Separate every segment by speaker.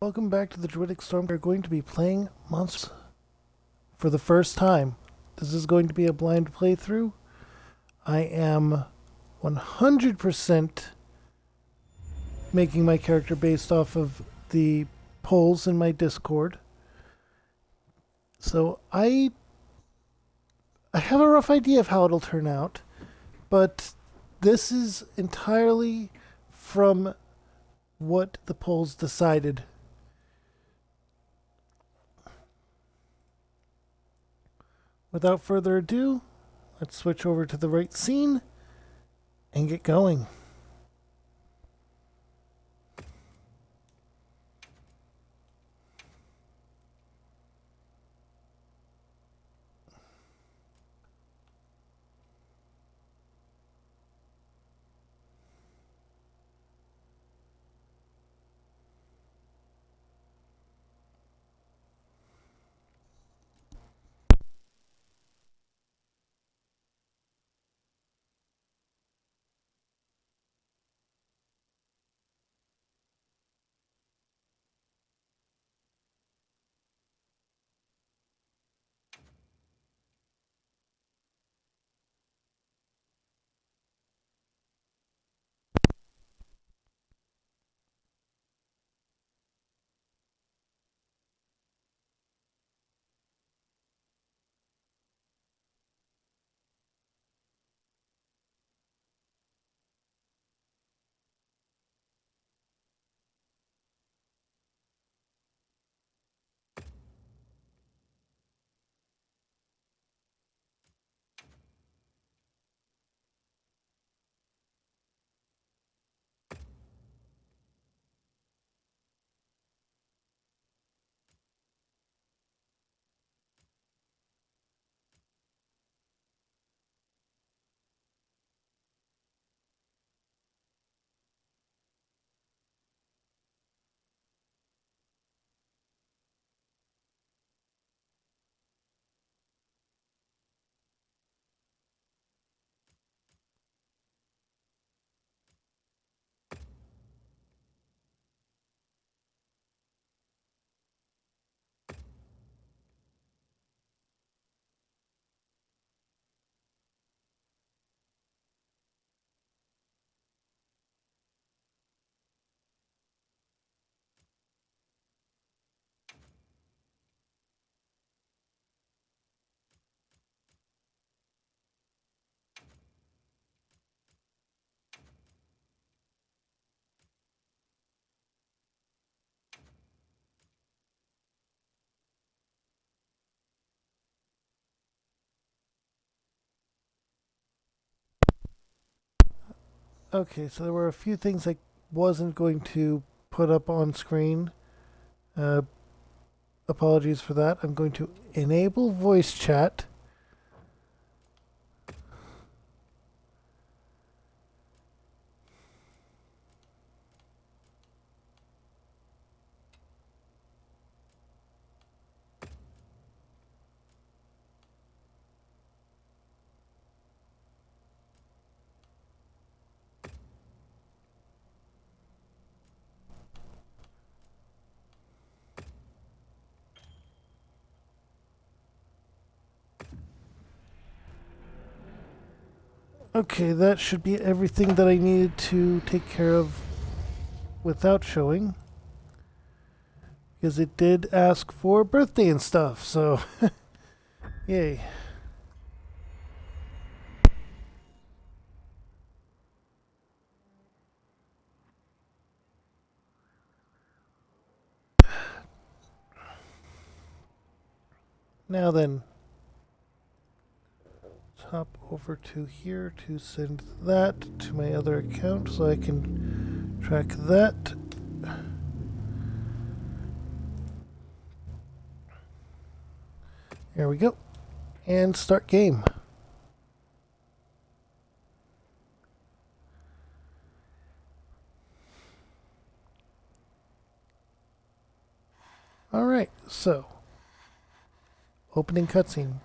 Speaker 1: Welcome back to the Druidic Storm. We're going to be playing Monsters for the first time. This is going to be a blind playthrough. I am 100% making my character based off of the polls in my Discord. So I have a rough idea of how it'll turn out, but this is entirely from what the polls decided. Without further ado, let's switch over to the right scene and get going. Okay, so there were a few things I wasn't going to put up on screen. Uh, Apologies for that. I'm going to enable voice chat. Okay, that should be everything that I needed to take care of without showing. Because it did ask for birthday and stuff, so yay. Now then, hop over to here to send that to my other account so I can track that. There we go. And start game. Alright, so opening cutscene.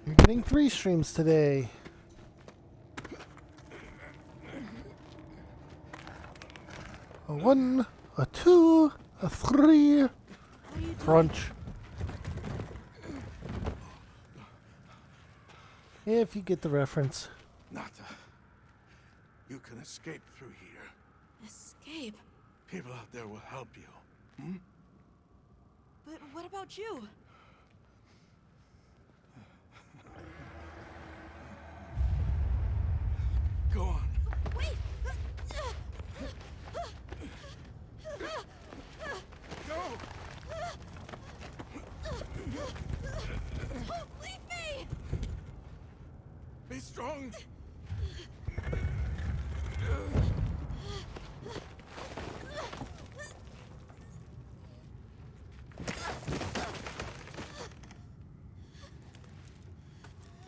Speaker 1: You're getting 3 streams today. A 1, a 2, a 3. Crunch. If you get the reference.
Speaker 2: Nata, you can escape through here.
Speaker 3: Escape?
Speaker 2: People out there will help you.
Speaker 3: But what about you?
Speaker 2: Go on.
Speaker 3: Wait!
Speaker 2: Go!
Speaker 3: Don't leave me!
Speaker 2: Be strong!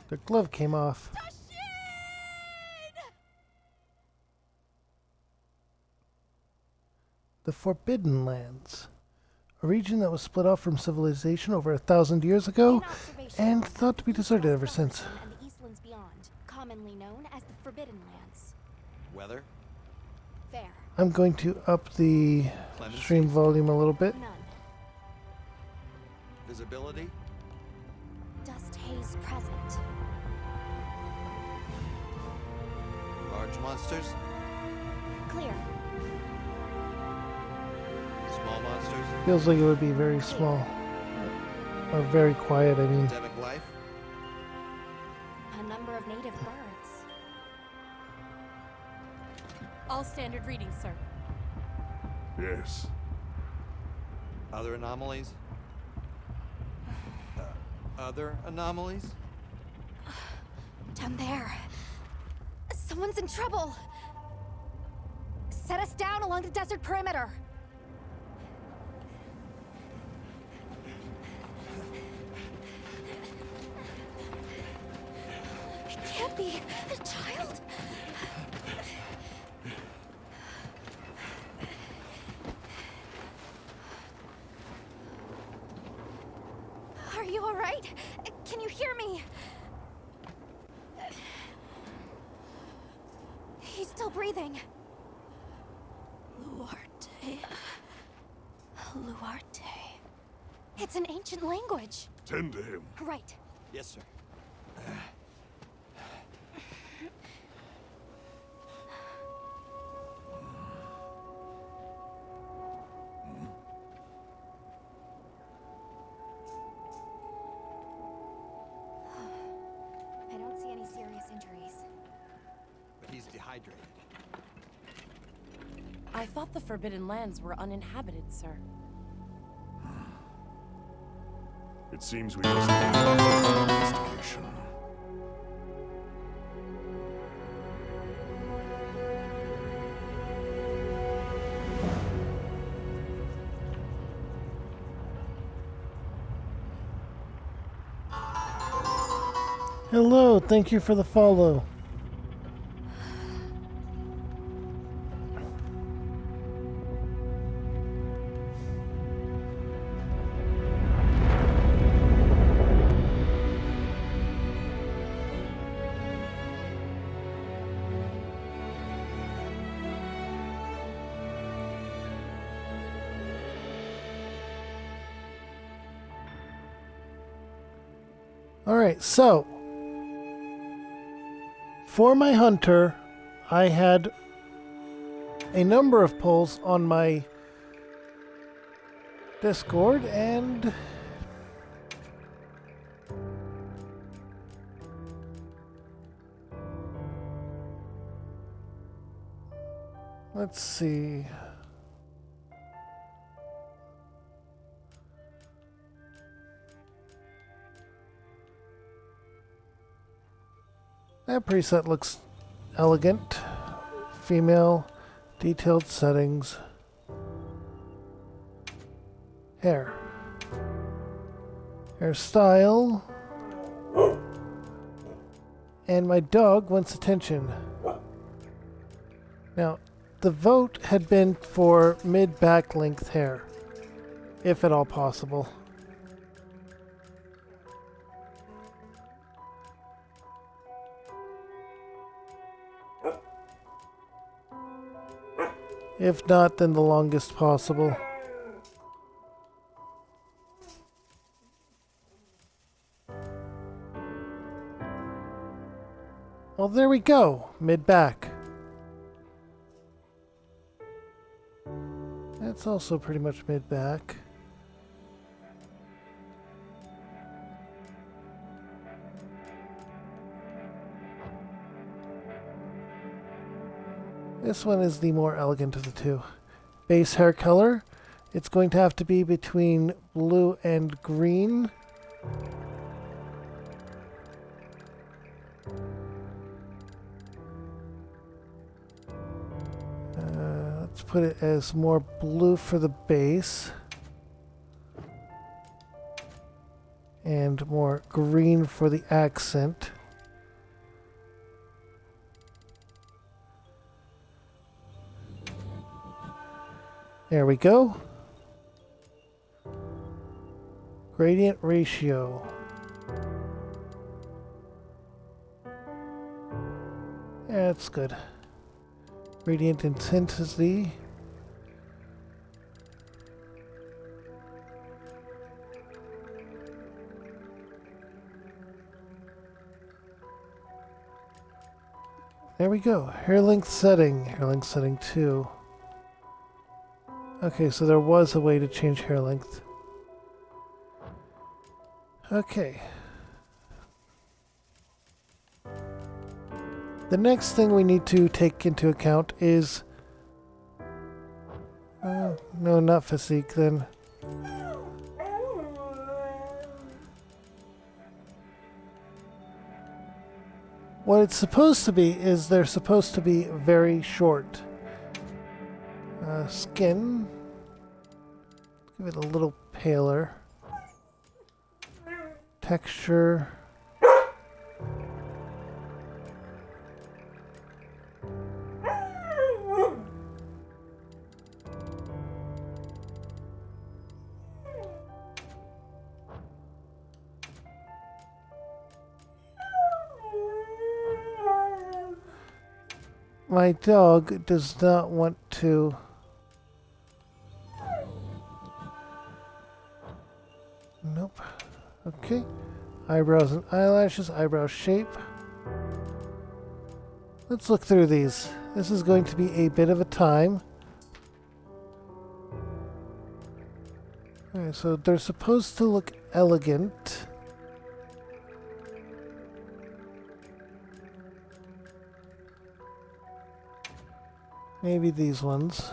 Speaker 1: The glove came off. The Forbidden Lands. A region that was split off from civilization over 1,000 years ago and thought to be deserted ever since.
Speaker 4: And the Eastlands beyond, commonly known as the Forbidden Lands.
Speaker 5: Weather?
Speaker 4: Fair.
Speaker 1: I'm going to up the stream volume a little bit.
Speaker 4: None.
Speaker 5: Visibility?
Speaker 4: Dust haze present.
Speaker 5: Large monsters?
Speaker 4: Clear.
Speaker 5: Small monsters?
Speaker 1: Feels like it would be very small. Or very quiet, I mean.
Speaker 5: Endemic life?
Speaker 4: A number of native birds.
Speaker 3: All standard readings, sir.
Speaker 2: Yes.
Speaker 5: Other anomalies? Other anomalies?
Speaker 4: Down there. Someone's in trouble. Set us down along the desert perimeter. It can't be a child. Are you all right? Can you hear me? He's still breathing.
Speaker 3: Luarte.
Speaker 4: Luarte. It's an ancient language.
Speaker 2: Tend to him.
Speaker 4: Right.
Speaker 5: Yes, sir.
Speaker 4: I don't see any serious injuries.
Speaker 5: But he's dehydrated.
Speaker 3: I thought the Forbidden Lands were uninhabited, sir.
Speaker 2: It seems we must need an investigation.
Speaker 1: Hello, thank you for the follow. Alright, so for my hunter, I had a number of polls on my Discord, and let's see. That preset looks elegant. Female, detailed settings. Hair. Hairstyle. And my dog wants attention. Now, the vote had been for mid-back length hair, if at all possible. If not, then the longest possible. Well, there we go. Mid-back. That's also pretty much mid-back. This one is the more elegant of the two. Base hair color. It's going to have to be between blue and green. Let's put it as more blue for the base. And more green for the accent. There we go. Gradient ratio. Yeah, that's good. Gradient intensity. There we go. Hair length setting. Hair length setting 2. Okay, so there was a way to change hair length. Okay. The next thing we need to take into account is... no, not physique then. What it's supposed to be is they're supposed to be very short. Skin. Give it a little paler. Texture. My dog does not want to... Nope. Okay. Eyebrows and eyelashes, eyebrow shape. Let's look through these. This is going to be a bit of a time. Alright, so they're supposed to look elegant. Maybe these ones.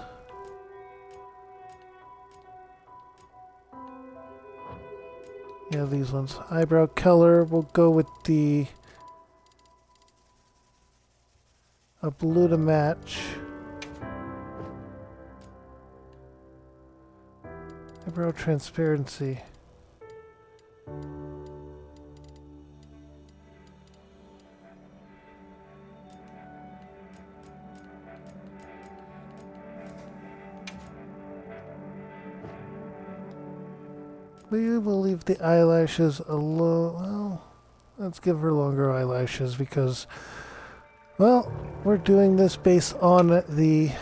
Speaker 1: Yeah, these ones. Eyebrow color, we'll go with a blue to match. Eyebrow transparency. We will leave the eyelashes alone. Well, let's give her longer eyelashes because, well, we're doing this based on the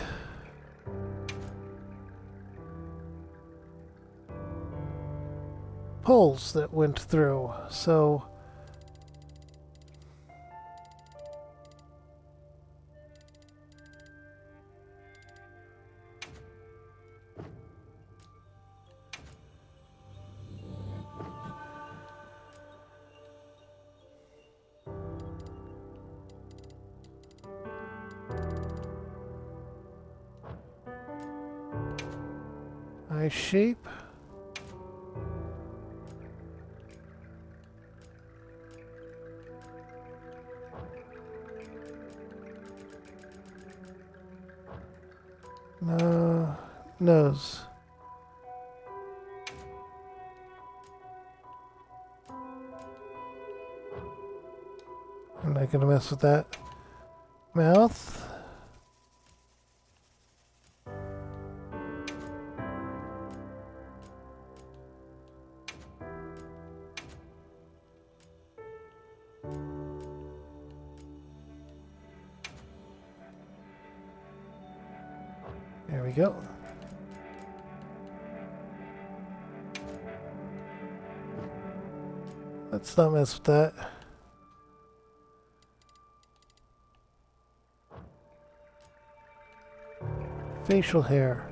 Speaker 1: polls that went through. So, eye shape. Nose. I'm not gonna mess with that. Mouth. There we go. Let's not mess with that. Facial hair.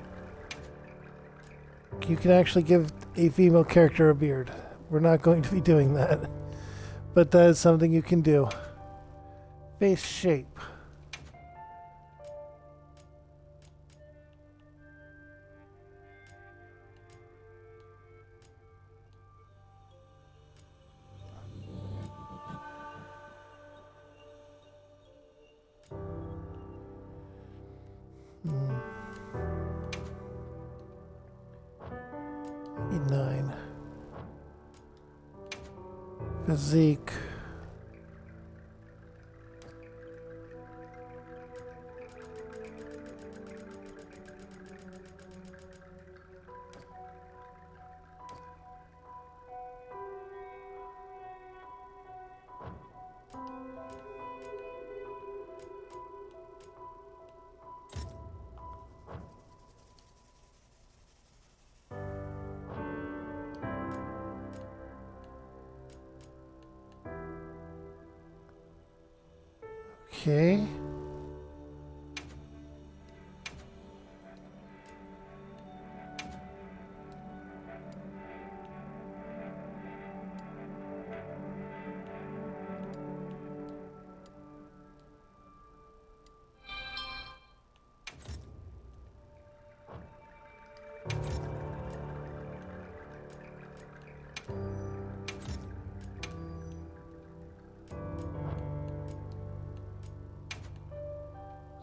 Speaker 1: You can actually give a female character a beard. We're not going to be doing that. But that is something you can do. Face shape. Maybe 9. Physique. Okay.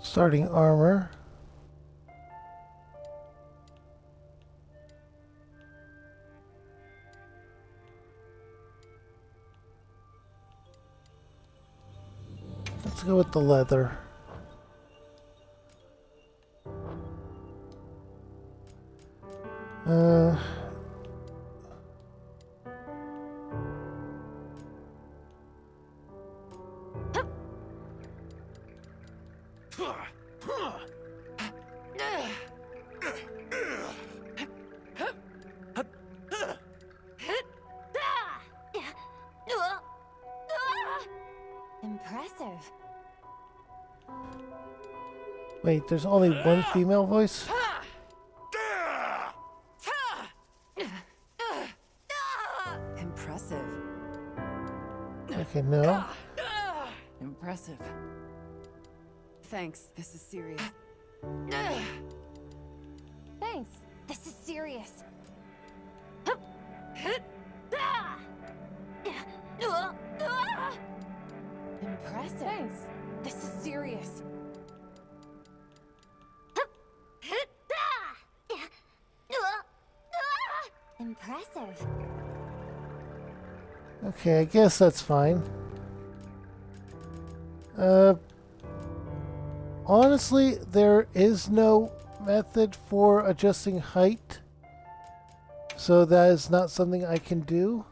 Speaker 1: Starting armor. Let's go with the leather.
Speaker 4: Impressive.
Speaker 1: Wait, there's only one female voice?
Speaker 6: Impressive.
Speaker 1: Okay, no.
Speaker 6: Impressive. Thanks, this is serious.
Speaker 4: Thanks. This is serious.
Speaker 6: Impressive.
Speaker 4: Thanks. This is serious. Impressive.
Speaker 1: Okay, I guess that's fine. Honestly, there is no method for adjusting height, so that is not something I can do.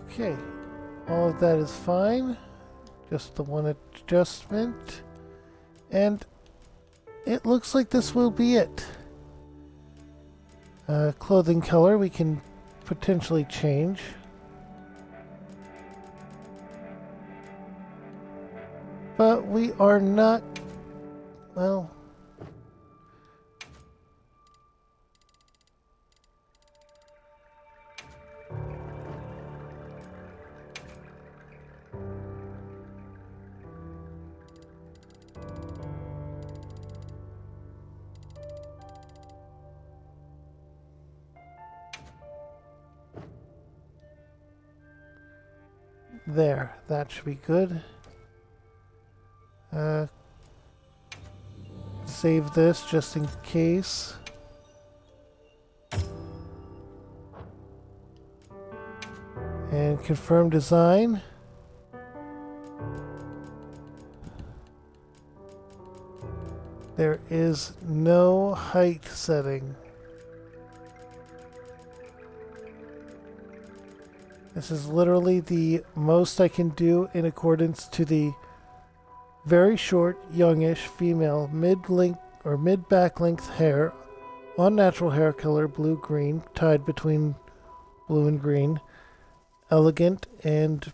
Speaker 1: Okay, all of that is fine. Just the one adjustment. And it looks like this will be it. Clothing color we can potentially change. But we are not, well, There, that should be good. Save this just in case. And confirm design. There is no height setting. This is literally the most I can do in accordance to the very short, youngish, female, mid-length or mid-back length hair, on natural hair color, blue-green, tied between blue and green, elegant, and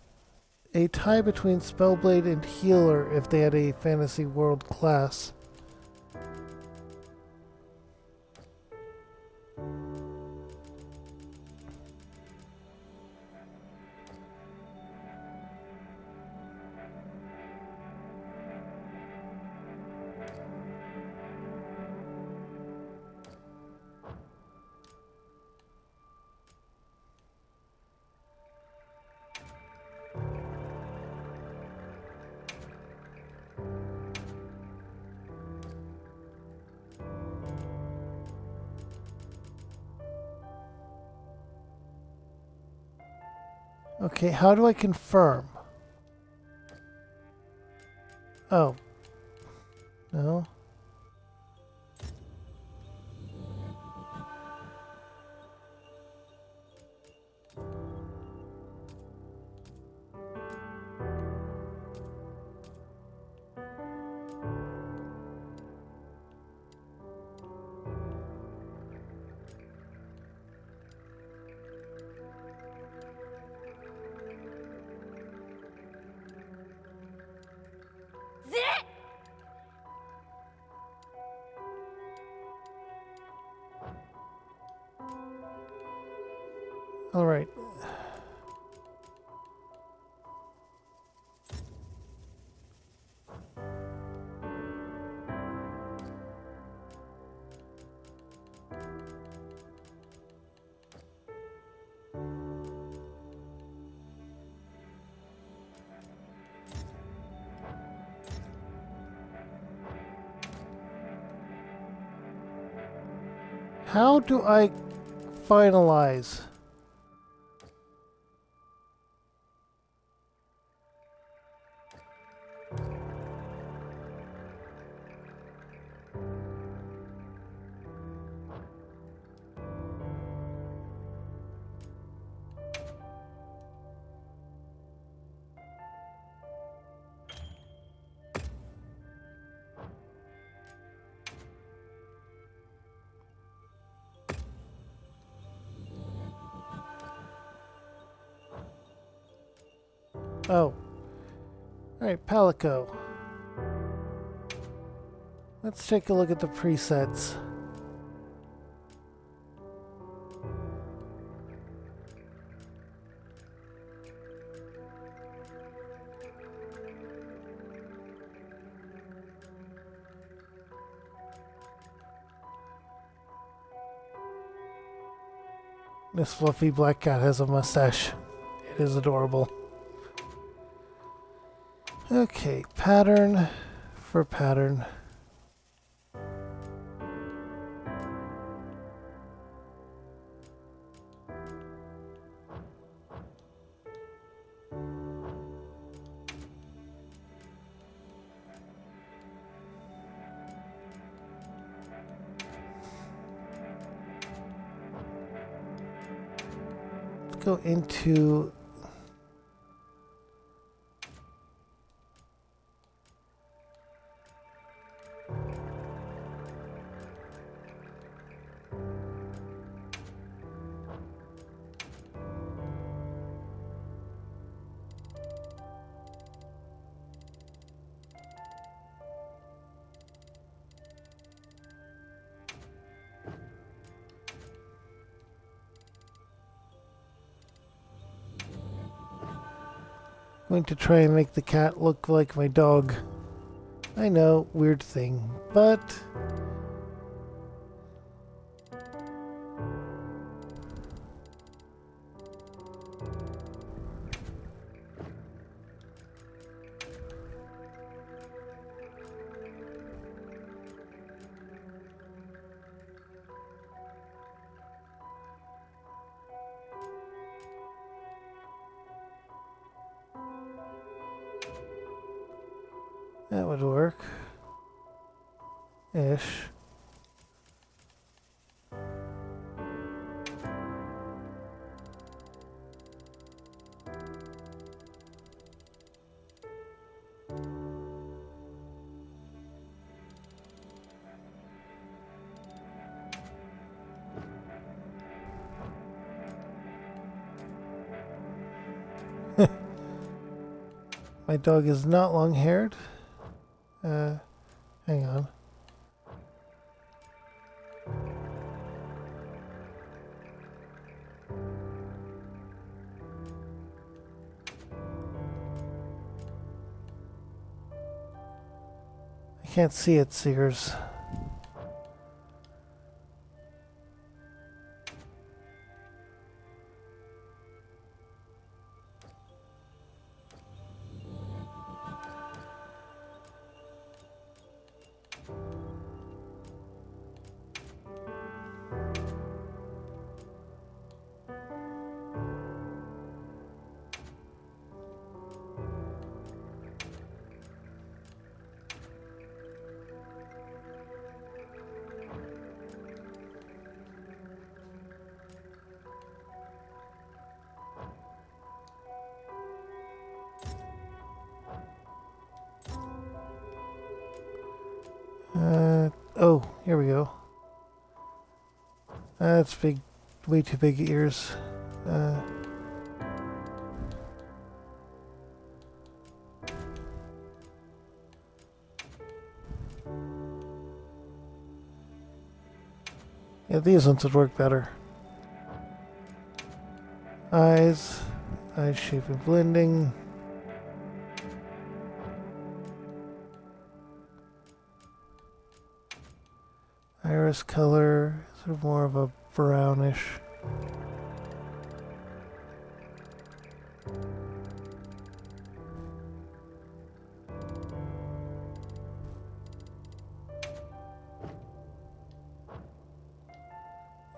Speaker 1: a tie between Spellblade and Healer if they had a fantasy world class. Okay, how do I confirm? Oh. No. All right. How do I finalize? Oh. Alright, Palico. Let's take a look at the presets. This fluffy black cat has a mustache. It is adorable. Okay, pattern for pattern. Let's go into going to try and make the cat look like my dog. I know, weird thing, but That would work. Ish. My dog is not long-haired. Hang on. I can't see it, Sears. Oh, here we go. That's big, way too big ears. Yeah, these ones would work better. Eyes shape and blending. Iris color, sort of more of a brownish.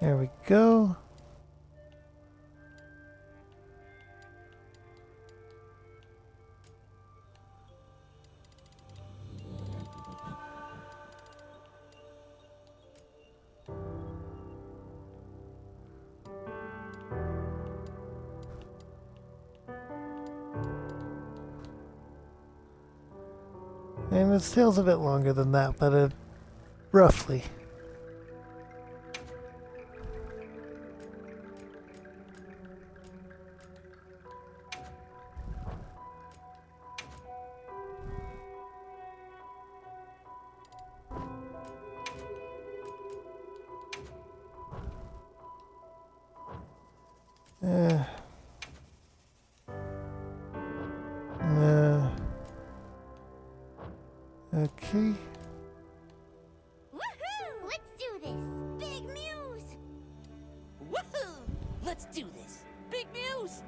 Speaker 1: There we go. And its tail's a bit longer than that, but roughly. Okay.
Speaker 4: Woohoo! Let's do this! Big Muse!
Speaker 6: Woohoo! Let's do this. Big Muse!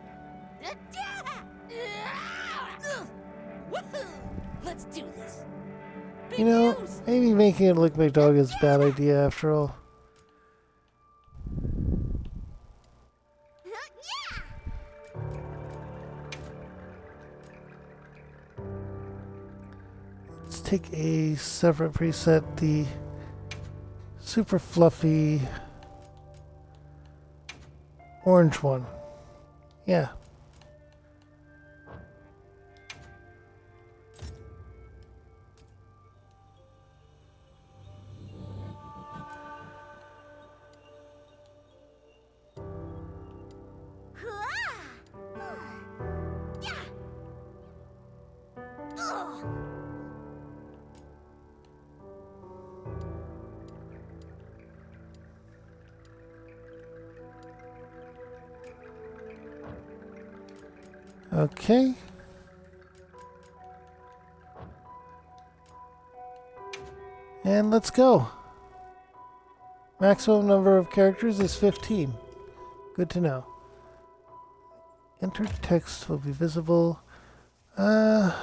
Speaker 6: Woohoo! Let's do this. Big
Speaker 1: You know,
Speaker 6: Muse!
Speaker 1: maybe making it look like dog is a bad idea after all.
Speaker 4: Yeah!
Speaker 1: Let's take a separate preset, the super fluffy orange one. Yeah.
Speaker 4: Yeah! Ugh.
Speaker 1: Okay. And let's go. Maximum number of characters is 15. Good to know. Entered text will be visible. I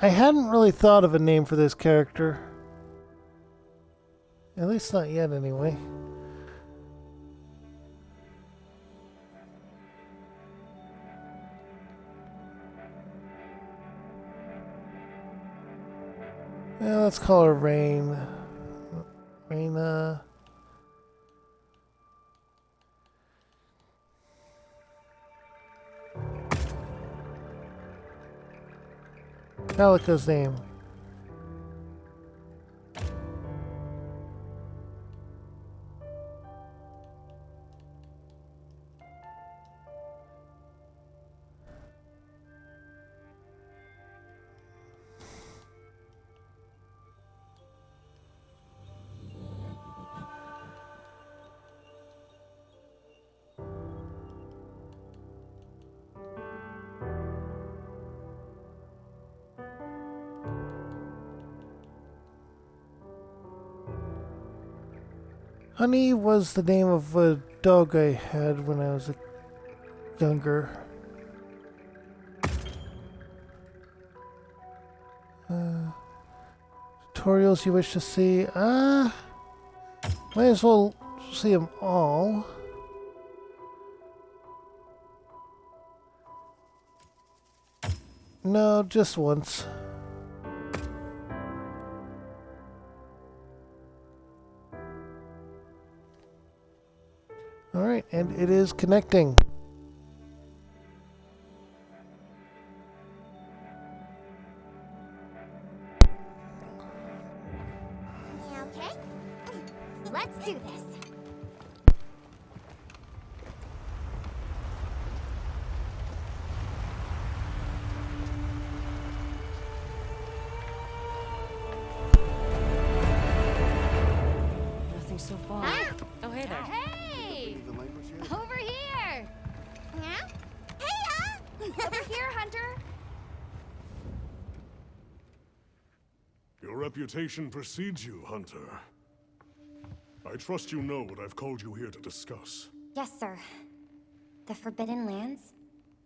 Speaker 1: hadn't really thought of a name for this character. At least not yet, anyway. Let's call her Rain. Raina. Calico's name. Honey was the name of a dog I had when I was younger. Tutorials you wish to see? Might as well see them all. No, just once. Alright, and it is connecting.
Speaker 4: Okay. Let's do this.
Speaker 3: Nothing so far. Oh, hey there.
Speaker 4: Hey! Over here! Yeah? Hey, over here, Hunter!
Speaker 2: Your reputation precedes you, Hunter. I trust you know what I've called you here to discuss.
Speaker 4: Yes, sir. The Forbidden Lands?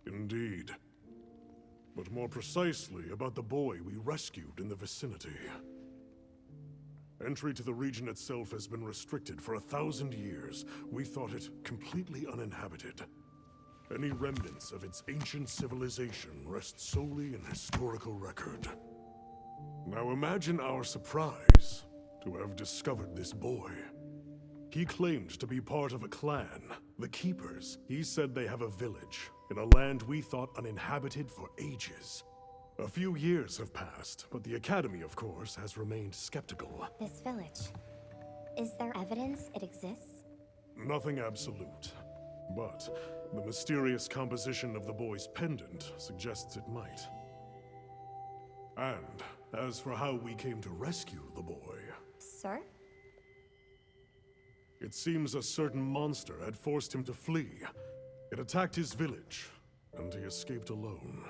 Speaker 2: Indeed. But more precisely about the boy we rescued in the vicinity. Entry to the region itself has been restricted for 1,000 years. We thought it completely uninhabited. Any remnants of its ancient civilization rest solely in historical record. Now imagine our surprise to have discovered this boy. He claimed to be part of a clan, the Keepers. He said they have a village in a land we thought uninhabited for ages. A few years have passed, but the Academy, of course, has remained skeptical.
Speaker 4: This village. Is there evidence it exists?
Speaker 2: Nothing absolute. But the mysterious composition of the boy's pendant suggests it might. And as for how we came to rescue the boy,
Speaker 4: Sir?
Speaker 2: it seems a certain monster had forced him to flee. It attacked his village, and he escaped alone.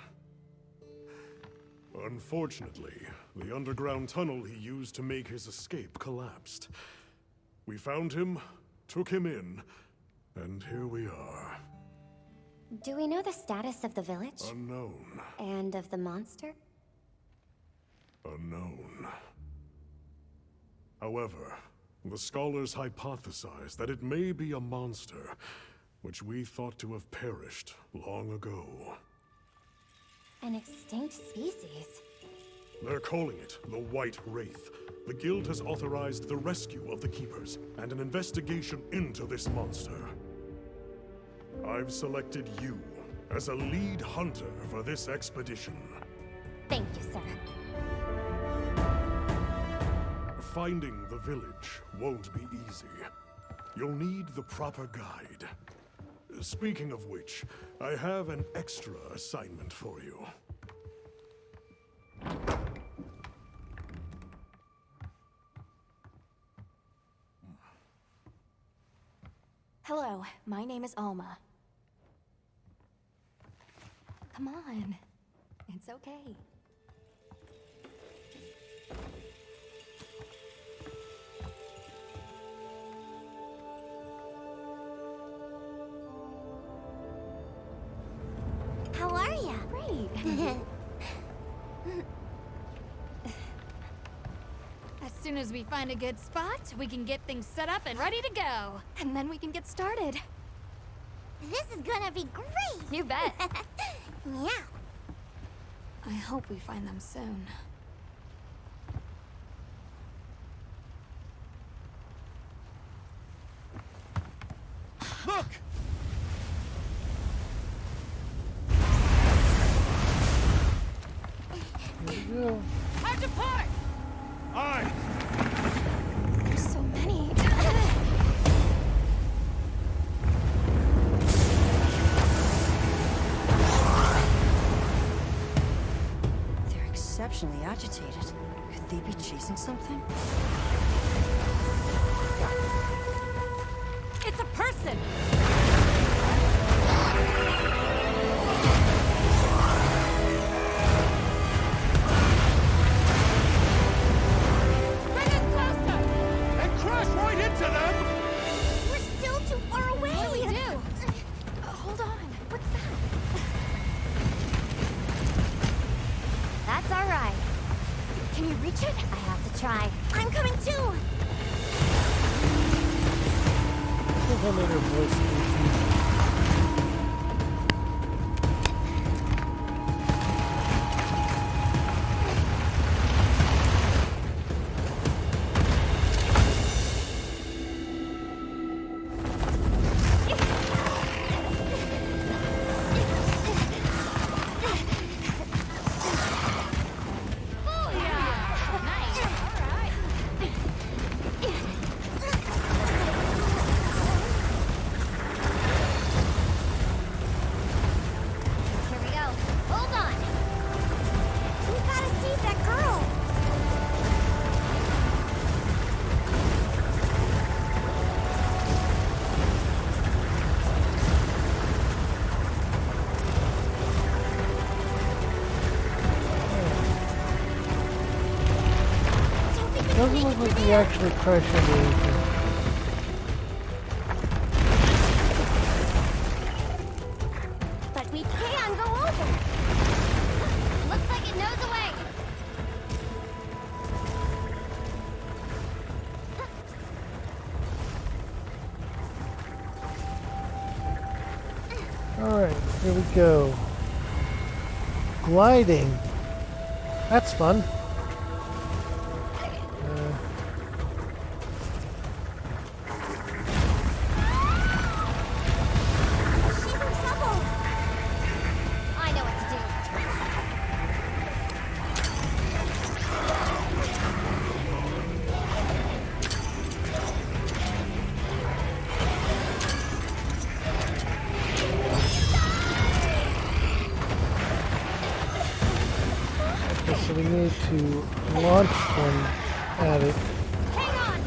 Speaker 2: Unfortunately, the underground tunnel he used to make his escape collapsed. We found him, took him in, and here we are.
Speaker 4: Do we know the status of the village?
Speaker 2: Unknown.
Speaker 4: And of the monster?
Speaker 2: Unknown. However, the scholars hypothesize that it may be a monster, which we thought to have perished long ago.
Speaker 4: An extinct species?
Speaker 2: They're calling it the White Wraith. The Guild has authorized the rescue of the Keepers and an investigation into this monster. I've selected you as a lead hunter for this expedition.
Speaker 4: Thank you, sir.
Speaker 2: Finding the village won't be easy. You'll need the proper guide. Speaking of which, I have an extra assignment for you.
Speaker 3: Hello, my name is Alma.
Speaker 4: Come on. It's okay. How are ya?
Speaker 3: Great.
Speaker 4: As soon as we find a good spot, we can get things set up and ready to go. And then we can get started.
Speaker 7: This is gonna be great!
Speaker 4: You bet.
Speaker 7: Yeah.
Speaker 4: I hope we find them soon.
Speaker 5: Look!
Speaker 1: Here we go.
Speaker 6: How'd you park?
Speaker 5: Aye!
Speaker 4: There's so many.
Speaker 6: They're exceptionally agitated. Could they be chasing something? It's a person! Bring us closer!
Speaker 5: And crash right into them!
Speaker 7: We're still too far away.
Speaker 4: What do we do? Hold on. What's that?
Speaker 7: That's all right.
Speaker 4: Can you reach it?
Speaker 7: I have to try. I'm coming too.
Speaker 1: I think I made her voice goofy.
Speaker 7: Here we go. Hold on. We gotta save that girl.
Speaker 1: Doesn't look like we actually crash into anything.
Speaker 7: But we can go over. Looks like it knows the way.
Speaker 1: Alright, here we go. Gliding. That's fun.
Speaker 7: She's in trouble. I know what to do.
Speaker 1: Okay, so we need to launch one at it.
Speaker 7: Hang on.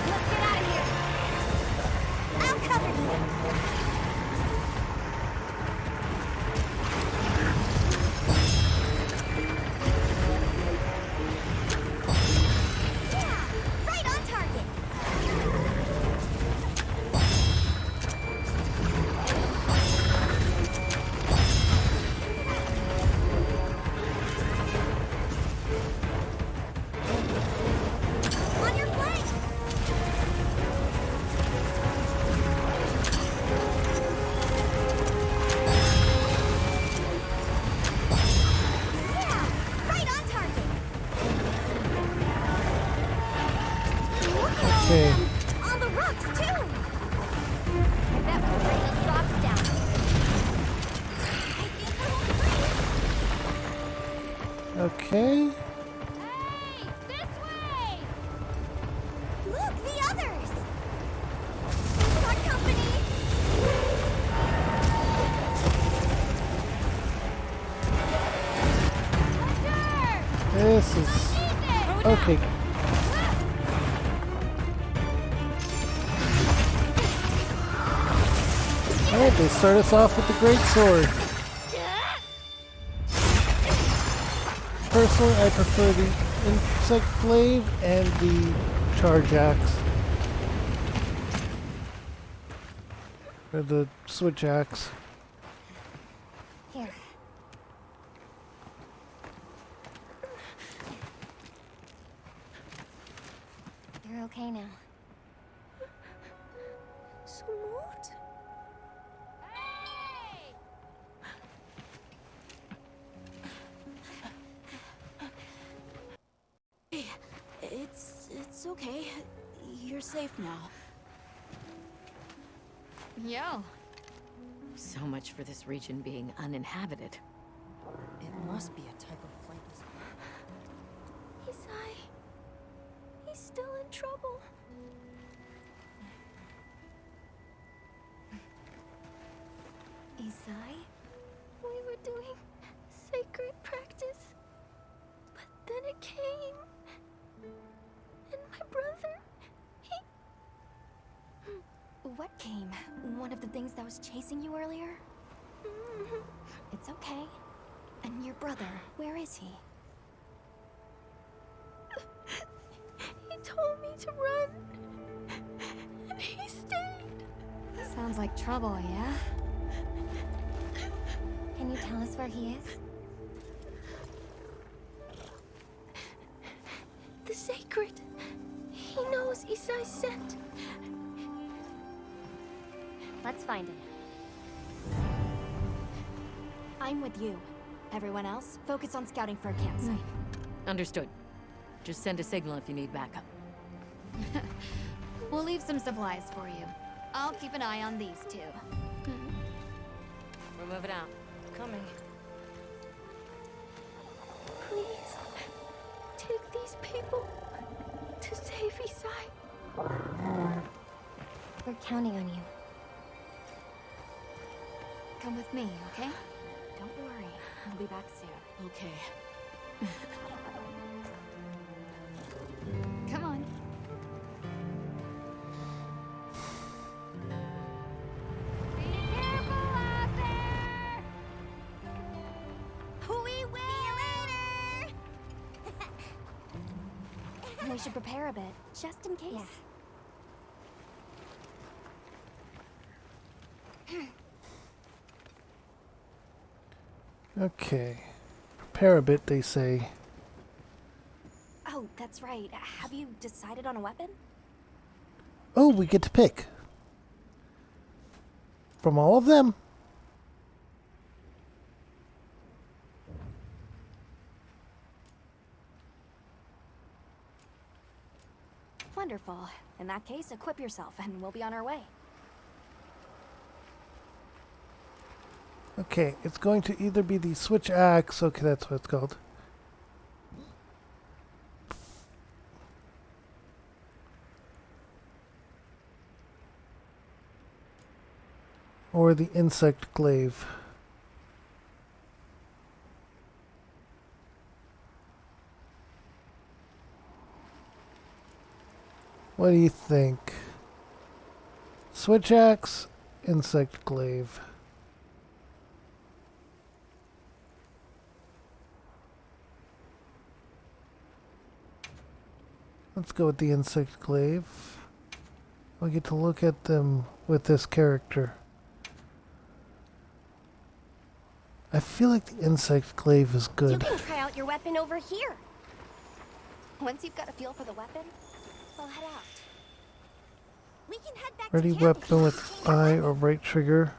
Speaker 7: Let's get out of here. I'll cover you. Yeah, right on target. On your flank. Yeah, right on target. Look at all
Speaker 1: Okay.
Speaker 7: of them. On the rocks too. I bet we'll bring those rocks down. I think we're all
Speaker 1: Okay.
Speaker 7: Hey, this way! Look, the others! We've got company!
Speaker 1: This is... Okay. Alright, they start us off with the great sword. Personally, I prefer the insect glaive and the charge axe. Or the switch axe.
Speaker 7: Here. You're okay now. Smooth.
Speaker 6: okay. It's okay. You're safe now.
Speaker 4: Yo.
Speaker 8: So much for this region being uninhabited.
Speaker 6: It must be a type of flightless.
Speaker 7: Isai. He's still in trouble. Isai? We were doing sacred practice. But then it came. And my brother, he...
Speaker 3: What came? One of the things that was chasing you earlier? It's okay. And your brother, where is he?
Speaker 7: He told me to run. And he stayed.
Speaker 4: Sounds like trouble, yeah?
Speaker 3: Can you tell us where he is?
Speaker 7: The sacred. He knows Isai sent.
Speaker 3: Let's find him. I'm with you. Everyone else, focus on scouting for a campsite.
Speaker 8: Understood. Just send a signal if you need backup.
Speaker 4: We'll leave some supplies for you. I'll keep an eye on these two.
Speaker 8: We're moving out. Coming.
Speaker 7: Please. Take these people to save Isai.
Speaker 3: We're counting on you.
Speaker 4: Come with me, okay?
Speaker 3: Don't worry, I'll be back soon.
Speaker 8: Okay.
Speaker 4: Come on.
Speaker 7: Be careful out there! We will! See you later!
Speaker 3: We should prepare a bit, just in case.
Speaker 1: Okay. Prepare a bit, they say.
Speaker 3: Oh, that's right. Have you decided on a weapon?
Speaker 1: Oh, we get to pick. From all of them?
Speaker 3: Wonderful. In that case, equip yourself and we'll be on our way.
Speaker 1: Okay, it's going to either be the switch axe, okay, that's what it's called. Or the insect glaive. What do you think? Switch axe, insect glaive. Let's go with the insect glaive. We get to look at them with this character. I feel like the insect glaive is
Speaker 7: You
Speaker 1: good.
Speaker 7: can try out your weapon over here.
Speaker 3: Once you've got a feel for the weapon, we'll head out.
Speaker 7: We can head back
Speaker 1: Ready
Speaker 7: to camp if you
Speaker 1: weapon
Speaker 7: want
Speaker 1: with
Speaker 7: to change your
Speaker 1: I
Speaker 7: weapon.
Speaker 1: or right trigger.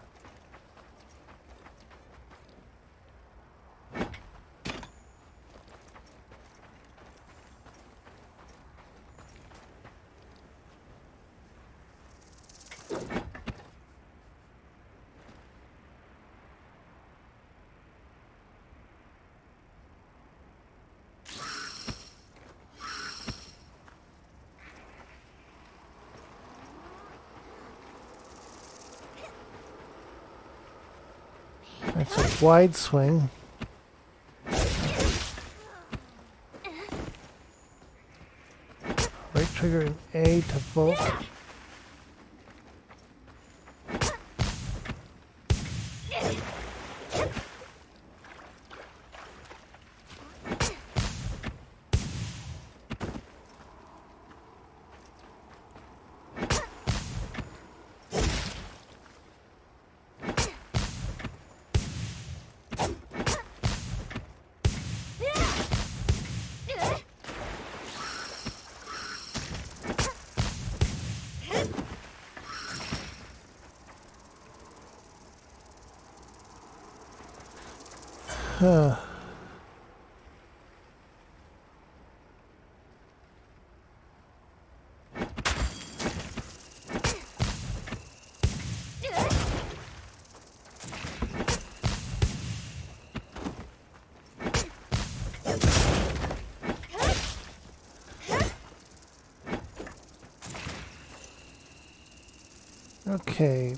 Speaker 1: That's a wide swing. Right trigger and A to vault. Okay.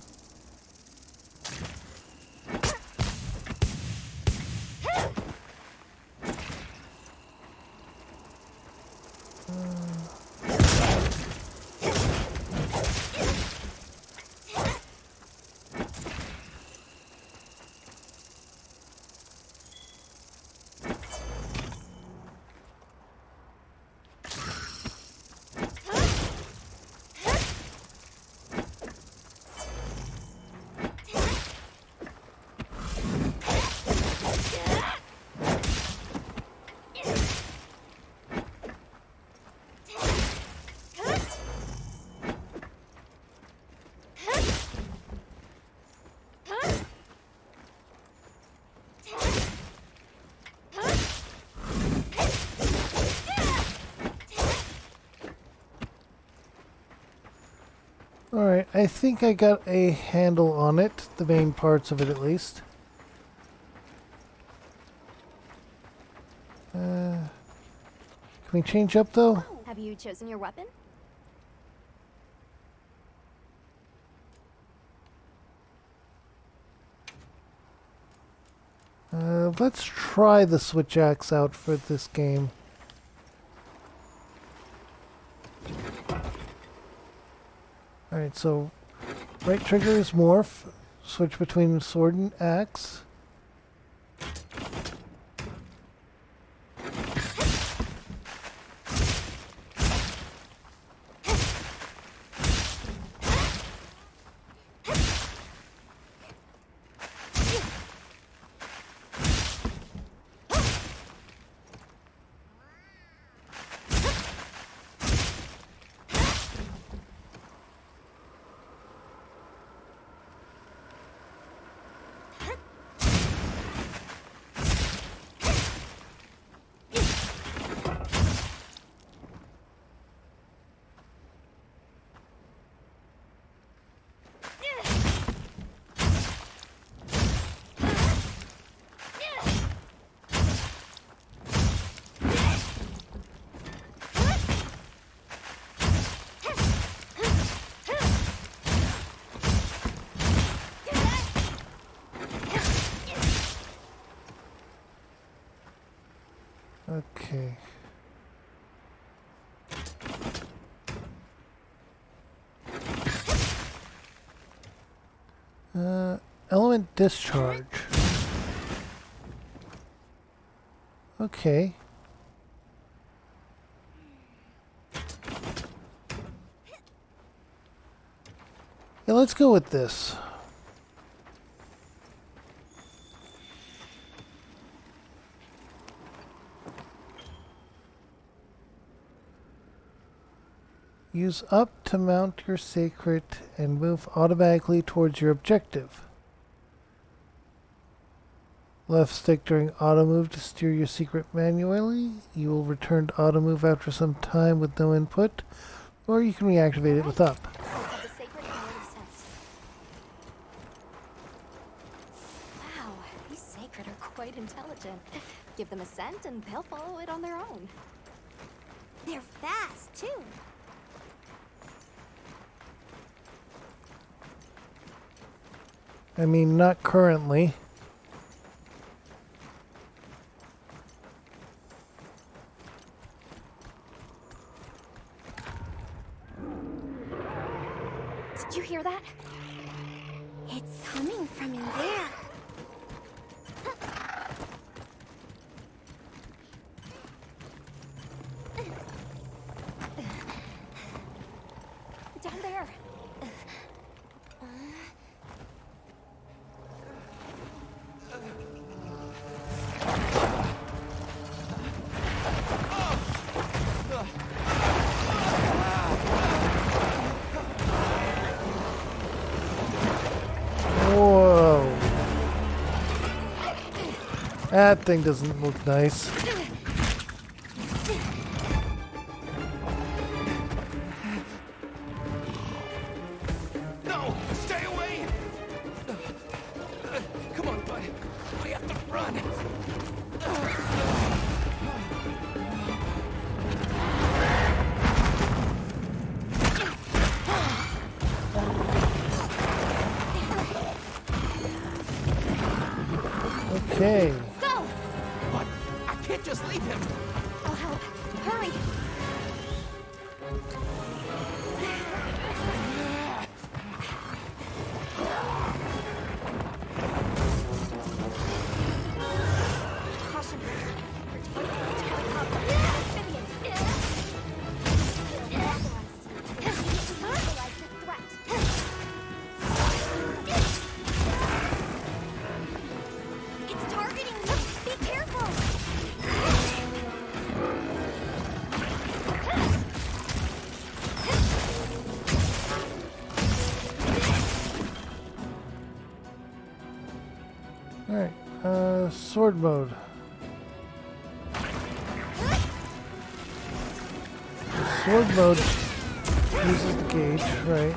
Speaker 1: Alright, I think I got a handle on it, the main parts of it at least. Can we change up though?
Speaker 3: Have you chosen your weapon?
Speaker 1: Let's try the switch axe out for this game. Alright, so right trigger is morph, switch between sword and axe. Okay. Element discharge. Okay. Yeah, let's go with this. Use up to mount your sacred and move automatically towards your objective. Left stick during auto move to steer your secret manually. You will return to auto move after some time with no input, or you can reactivate it with up.
Speaker 3: The sacred immortal sense. Wow, these sacred are quite intelligent. Give them a scent and they'll follow it on their own.
Speaker 7: They're fast, too.
Speaker 1: I mean, not currently.
Speaker 3: Did you hear that?
Speaker 7: It's coming from in there.
Speaker 3: Down there.
Speaker 1: Whoa. That thing doesn't look nice.
Speaker 5: No! Stay away! Come on, bud. We have to run.
Speaker 1: Okay.
Speaker 4: Go!
Speaker 5: But I can't just leave him.
Speaker 4: I'll help. Hurry! Caution. We're taking this helicopter. Amphibian. Neutralize this threat. It's targeting me. Be careful.
Speaker 1: Alright, sword mode. Sword mode uses the gauge, right?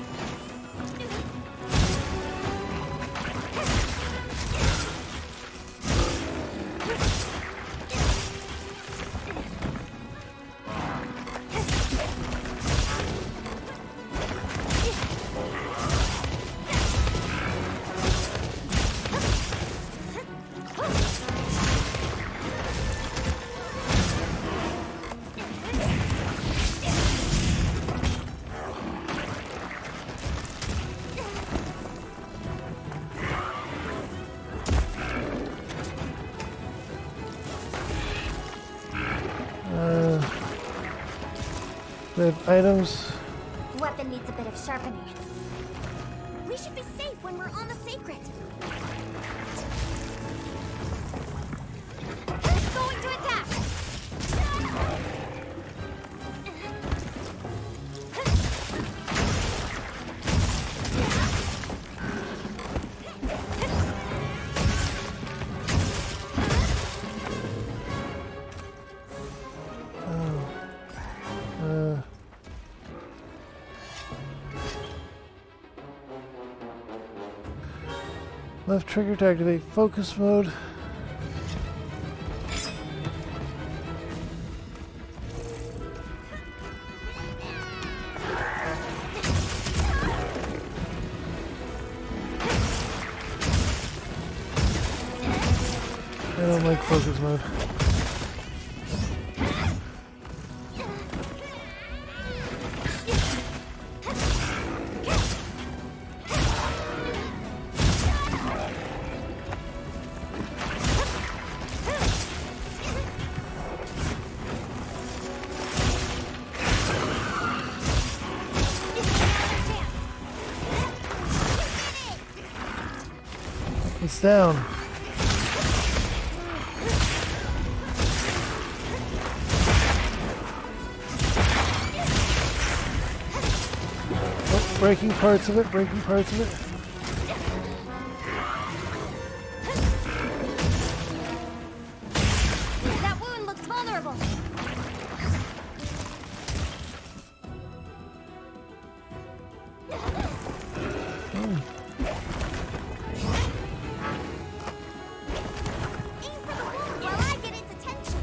Speaker 1: They have items.
Speaker 7: Weapon needs a bit of sharpening. We should be safe when we're on the Sacred. Going to attack!
Speaker 1: Left trigger to activate focus mode. I don't like focus mode. It's down. Oh, breaking parts of it, breaking parts of it.
Speaker 7: That wound looks vulnerable. Aim for the wound while I get its attention.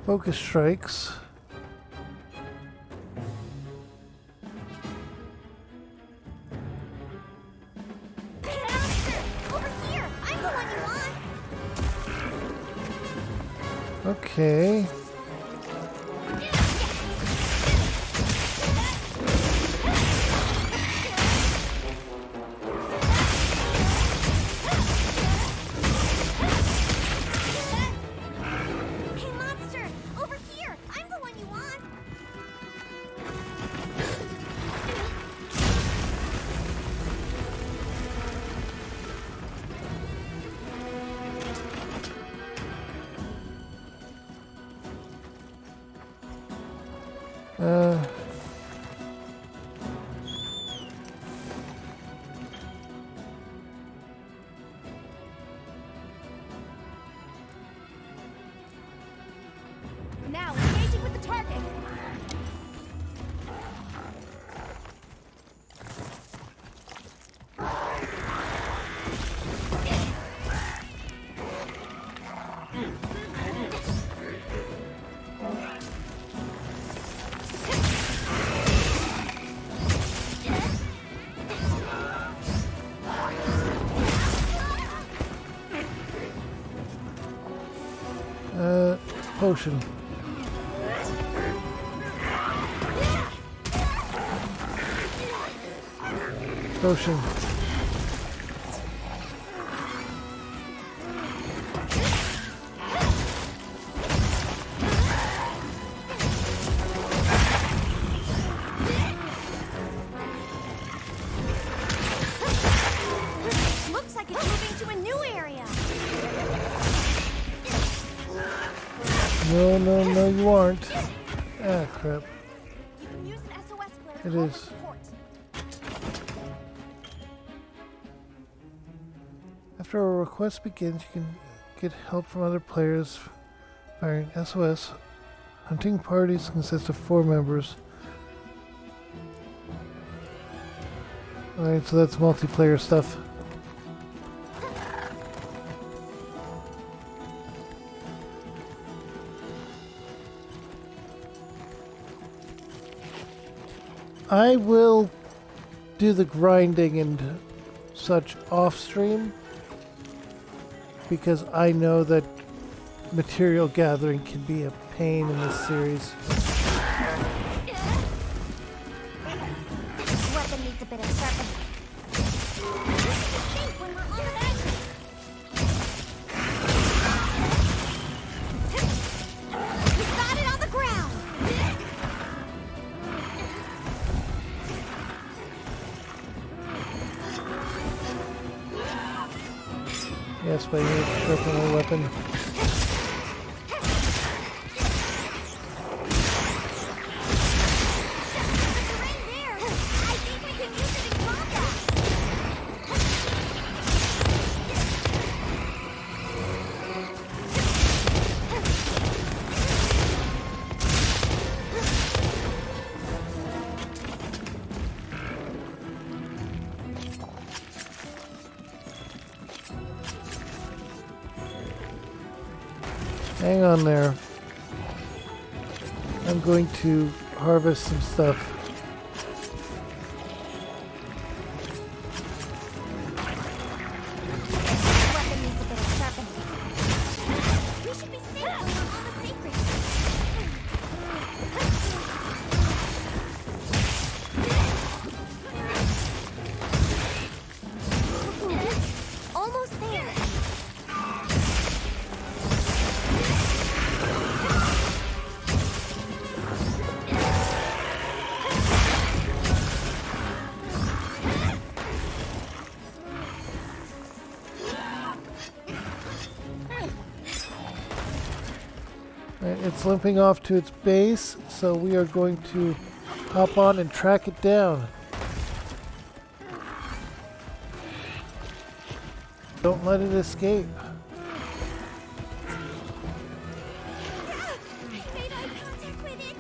Speaker 1: Focus strikes.
Speaker 7: Monster! Over here! I'm the one you want!
Speaker 1: Okay.
Speaker 7: Hey, monster! Over here! I'm the one you want!
Speaker 1: potion. Potion.
Speaker 7: Looks like it's moving to a new area.
Speaker 1: No, no, no, you aren't. Ah, crap.
Speaker 7: You can use an SOS flare
Speaker 1: It
Speaker 7: to call
Speaker 1: is.
Speaker 7: for support.
Speaker 1: After a request begins, you can get help from other players firing SOS. Hunting parties consist of 4 members. Alright, so that's multiplayer stuff. I will do the grinding and such off stream because I know that material gathering can be a pain in this series.
Speaker 7: This weapon needs a bit of sharpening. Think when we're on the edge. We got it on the ground.
Speaker 1: Yes, but I need to sharpen my weapon.
Speaker 7: Right there. I think we can use it in combat.
Speaker 1: Hang on there. I'm going to harvest some stuff.
Speaker 7: This weapon needs a bit of sharpening. We should be safe when we're on the secret. Almost there.
Speaker 1: Right, it's limping off to its base, so we are going to hop on and track it down. Don't let it escape.
Speaker 7: I made eye contact with it.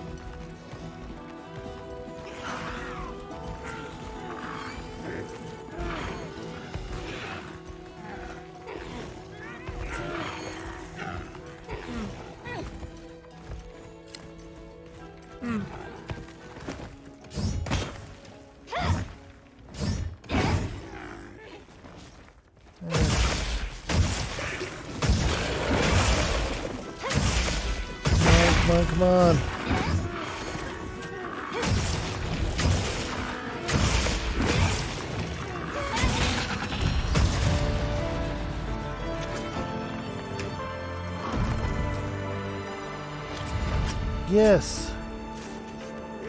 Speaker 1: Come on, come on. Yes.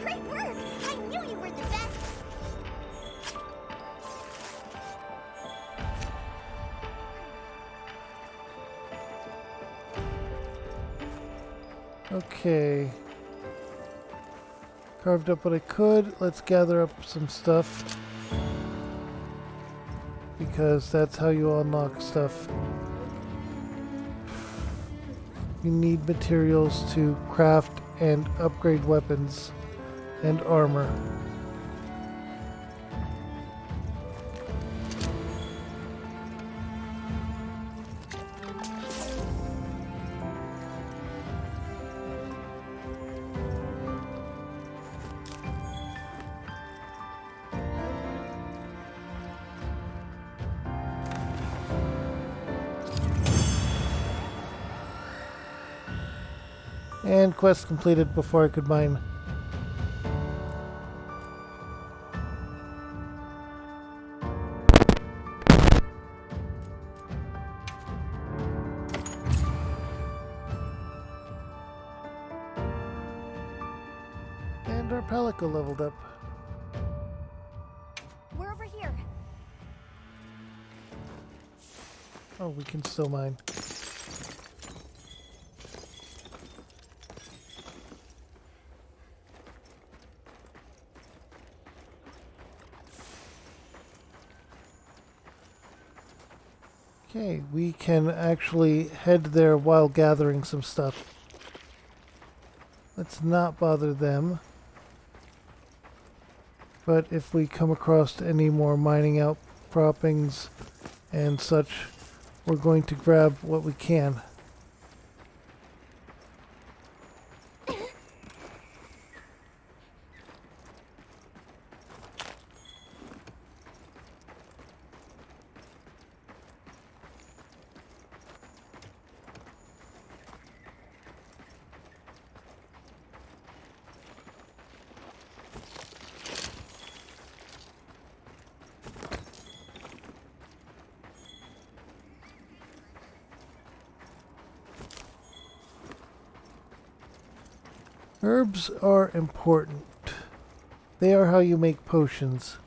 Speaker 7: Great work! I knew you were the best.
Speaker 1: Okay. Carved up what I could. Let's gather up some stuff. Because that's how you unlock stuff. You need materials to craft and upgrade weapons and armor. And quest completed before I could mine. And our Palico leveled up.
Speaker 4: We're over here.
Speaker 1: Oh, we can still mine. Okay, we can actually head there while gathering some stuff. Let's not bother them. But if we come across any more mining outcroppings and such, we're going to grab what we can. Herbs are important. They are how you make potions.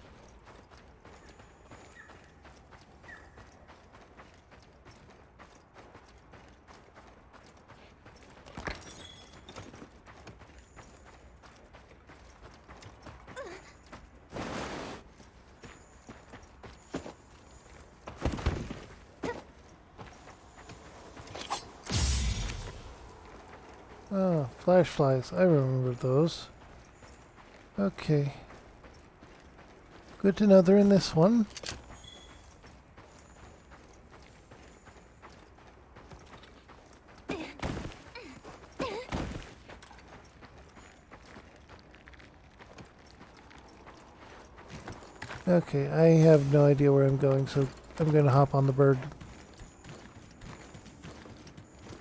Speaker 1: Oh, flash flies. I remember those. Okay. Good to know they're in this one. Okay, I have no idea where I'm going, so I'm gonna hop on the bird.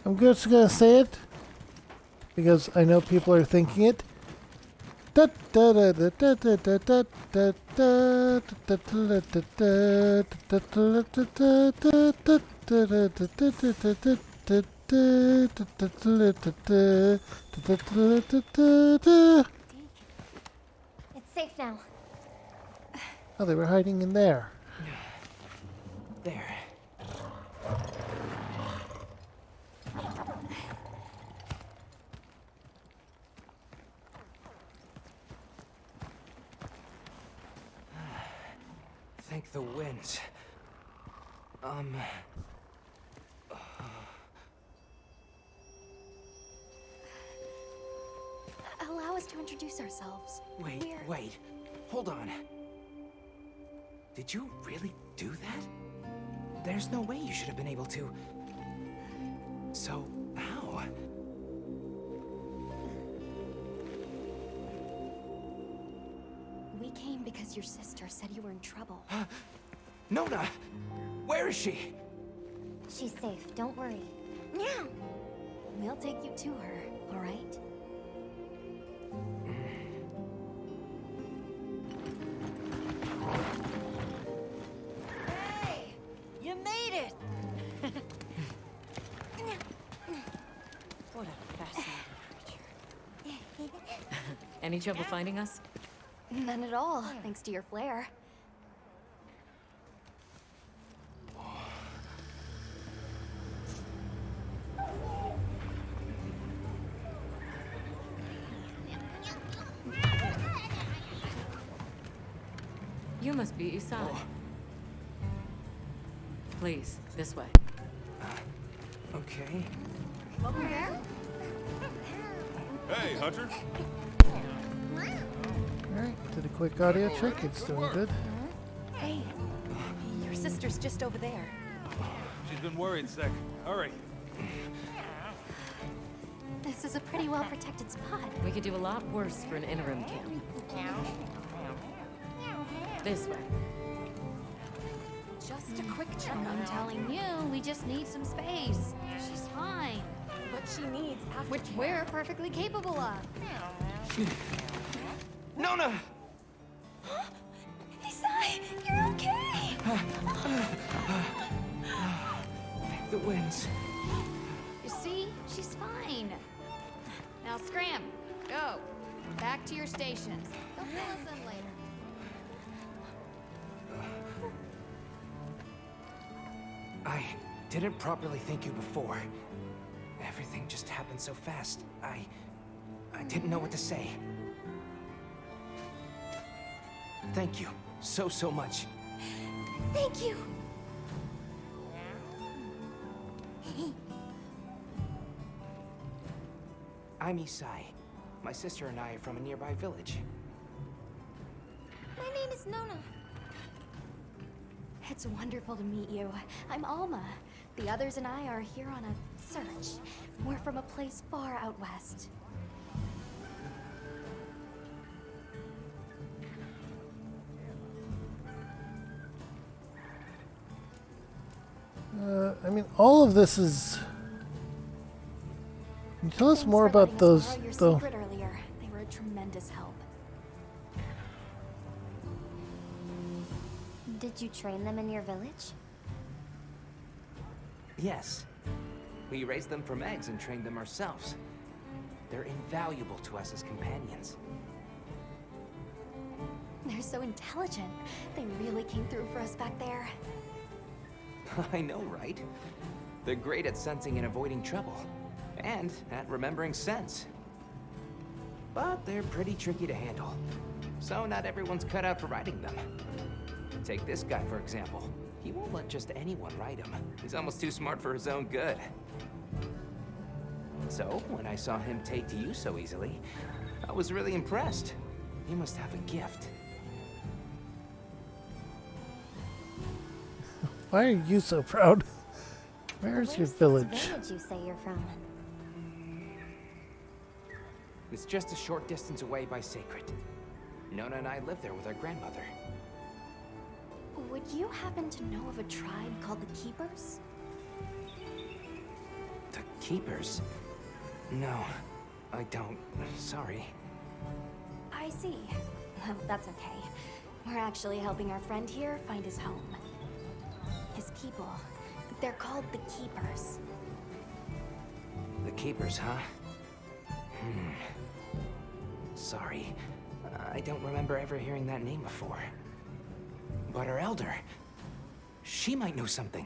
Speaker 1: I'm just gonna say it, because I know people are thinking it.
Speaker 7: It's safe now.
Speaker 1: Oh, they were hiding in there.
Speaker 5: There. Thank the winds.
Speaker 3: Allow us to introduce ourselves.
Speaker 5: Wait, wait. Hold on. Did you really do that? There's no way you should have been able to. So, how?
Speaker 3: We came because your sister said you were in trouble.
Speaker 5: Nona! Where is she?
Speaker 7: She's safe, don't worry.
Speaker 3: Yeah. We'll take you to her, all right?
Speaker 6: Hey! You made it! What a fascinating creature.
Speaker 8: Any trouble finding us?
Speaker 3: None at all, thanks to your flair.
Speaker 8: You must be Isai. Please, this way.
Speaker 5: Okay.
Speaker 4: Over there?
Speaker 2: Hey, Hunter.
Speaker 1: Alright, did a quick audio check. It's doing good.
Speaker 3: Hey, your sister's just over there.
Speaker 9: She's been worried sick. Hurry.
Speaker 3: This is a pretty well-protected spot.
Speaker 8: We could do a lot worse for an interim camp. This way.
Speaker 4: Just a quick check.
Speaker 10: I'm telling you, we just need some space. She's fine.
Speaker 4: But she needs aftercare.
Speaker 7: Which we're perfectly capable of.
Speaker 5: Nona!
Speaker 4: Isai, you're okay!
Speaker 5: The winds.
Speaker 7: You see? She's fine. Now scram. Go. Back to your stations. They'll fill us in later.
Speaker 5: I didn't properly thank you before. Everything just happened so fast. I didn't know what to say. Thank you so much.
Speaker 4: Thank you!
Speaker 5: I'm Isai. My sister and I are from a nearby village.
Speaker 4: My name is Nona.
Speaker 3: It's wonderful to meet you. I'm Alma. The others and I are here on a search. We're from a place far out west.
Speaker 1: I mean, all of this is. Can you tell us
Speaker 3: Thanks
Speaker 1: more
Speaker 3: for
Speaker 1: about
Speaker 3: letting us
Speaker 1: those,
Speaker 3: borrow your
Speaker 1: though?
Speaker 3: secret earlier. They were a tremendous help.
Speaker 7: Did you train them in your village?
Speaker 5: Yes. We raised them from eggs and trained them ourselves. They're invaluable to us as companions.
Speaker 3: They're so intelligent. They really came through for us back there.
Speaker 5: I know, right? They're great at sensing and avoiding trouble. And at remembering scents. But they're pretty tricky to handle. So not everyone's cut out for riding them. Take this guy, for example. He won't let just anyone ride him. He's almost too smart for his own good. So, when I saw him take to you so easily, I was really impressed. You must have a gift.
Speaker 1: Why are you so proud? Where's your
Speaker 7: Where's
Speaker 1: village?
Speaker 7: this village you say you're from?
Speaker 5: It's just a short distance away by Sacred. Nona and I live there with our grandmother.
Speaker 3: Would you happen to know of a tribe called the Keepers?
Speaker 5: The Keepers? No, I don't. Sorry.
Speaker 3: I see. Well, that's okay. We're actually helping our friend here find his home. His people. They're called the Keepers.
Speaker 5: The Keepers, huh? Sorry. I don't remember ever hearing that name before. But our elder... she might know something.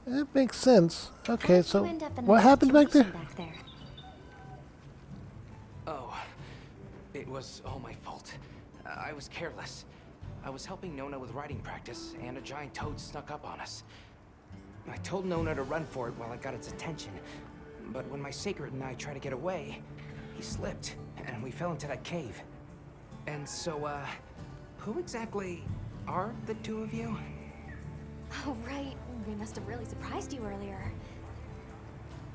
Speaker 1: It makes sense. Okay,
Speaker 3: How did
Speaker 1: so
Speaker 3: you end up in
Speaker 1: what
Speaker 3: that
Speaker 1: happened back there?
Speaker 3: situation back there?
Speaker 5: Oh, it was all my fault. I was careless. I was helping Nona with riding practice, and a giant toad snuck up on us. I told Nona to run for it while I got its attention, but when my Sacred and I tried to get away, he slipped, and we fell into that cave. And so, who exactly are the two of you?
Speaker 3: Oh, right. We must have really surprised you earlier.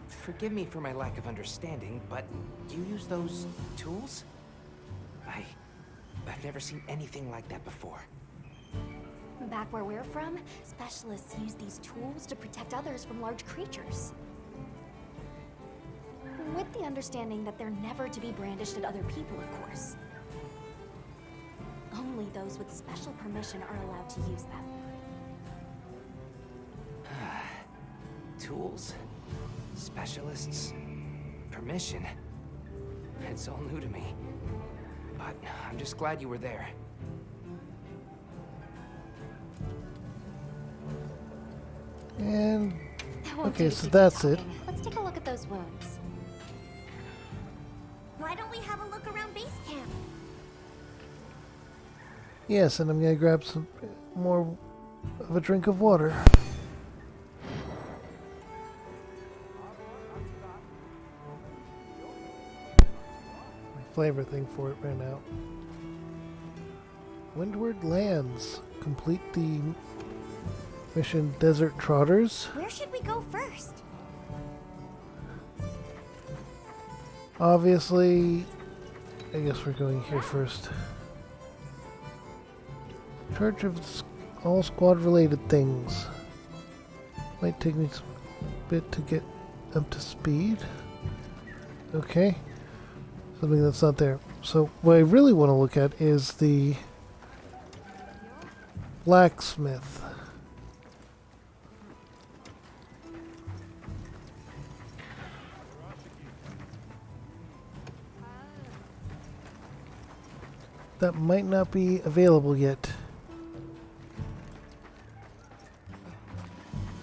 Speaker 5: Forgive me for my lack of understanding, but you use those tools? I've never seen anything like that before.
Speaker 3: Back where we're from, specialists use these tools to protect others from large creatures. With the understanding that they're never to be brandished at other people, of course. Only those with special permission are allowed to use them.
Speaker 5: Tools? Specialists? Permission? It's all new to me. But I'm just glad you were there.
Speaker 1: And
Speaker 3: That won't
Speaker 1: okay,
Speaker 3: do
Speaker 1: so
Speaker 3: to keep
Speaker 1: that's it.
Speaker 3: talking. Let's take a look at those wounds.
Speaker 7: Why don't we have a look around base camp?
Speaker 1: Yes, and I'm gonna grab some more of a drink of water. My flavor thing for it ran out. Windward Lands. Complete the mission Desert Trotters.
Speaker 7: Where should we go first?
Speaker 1: Obviously, I guess we're going here first. Charge of all squad related things. Might take me a bit to get up to speed. Okay. Something that's not there. So what I really want to look at is the blacksmith. That might not be available yet.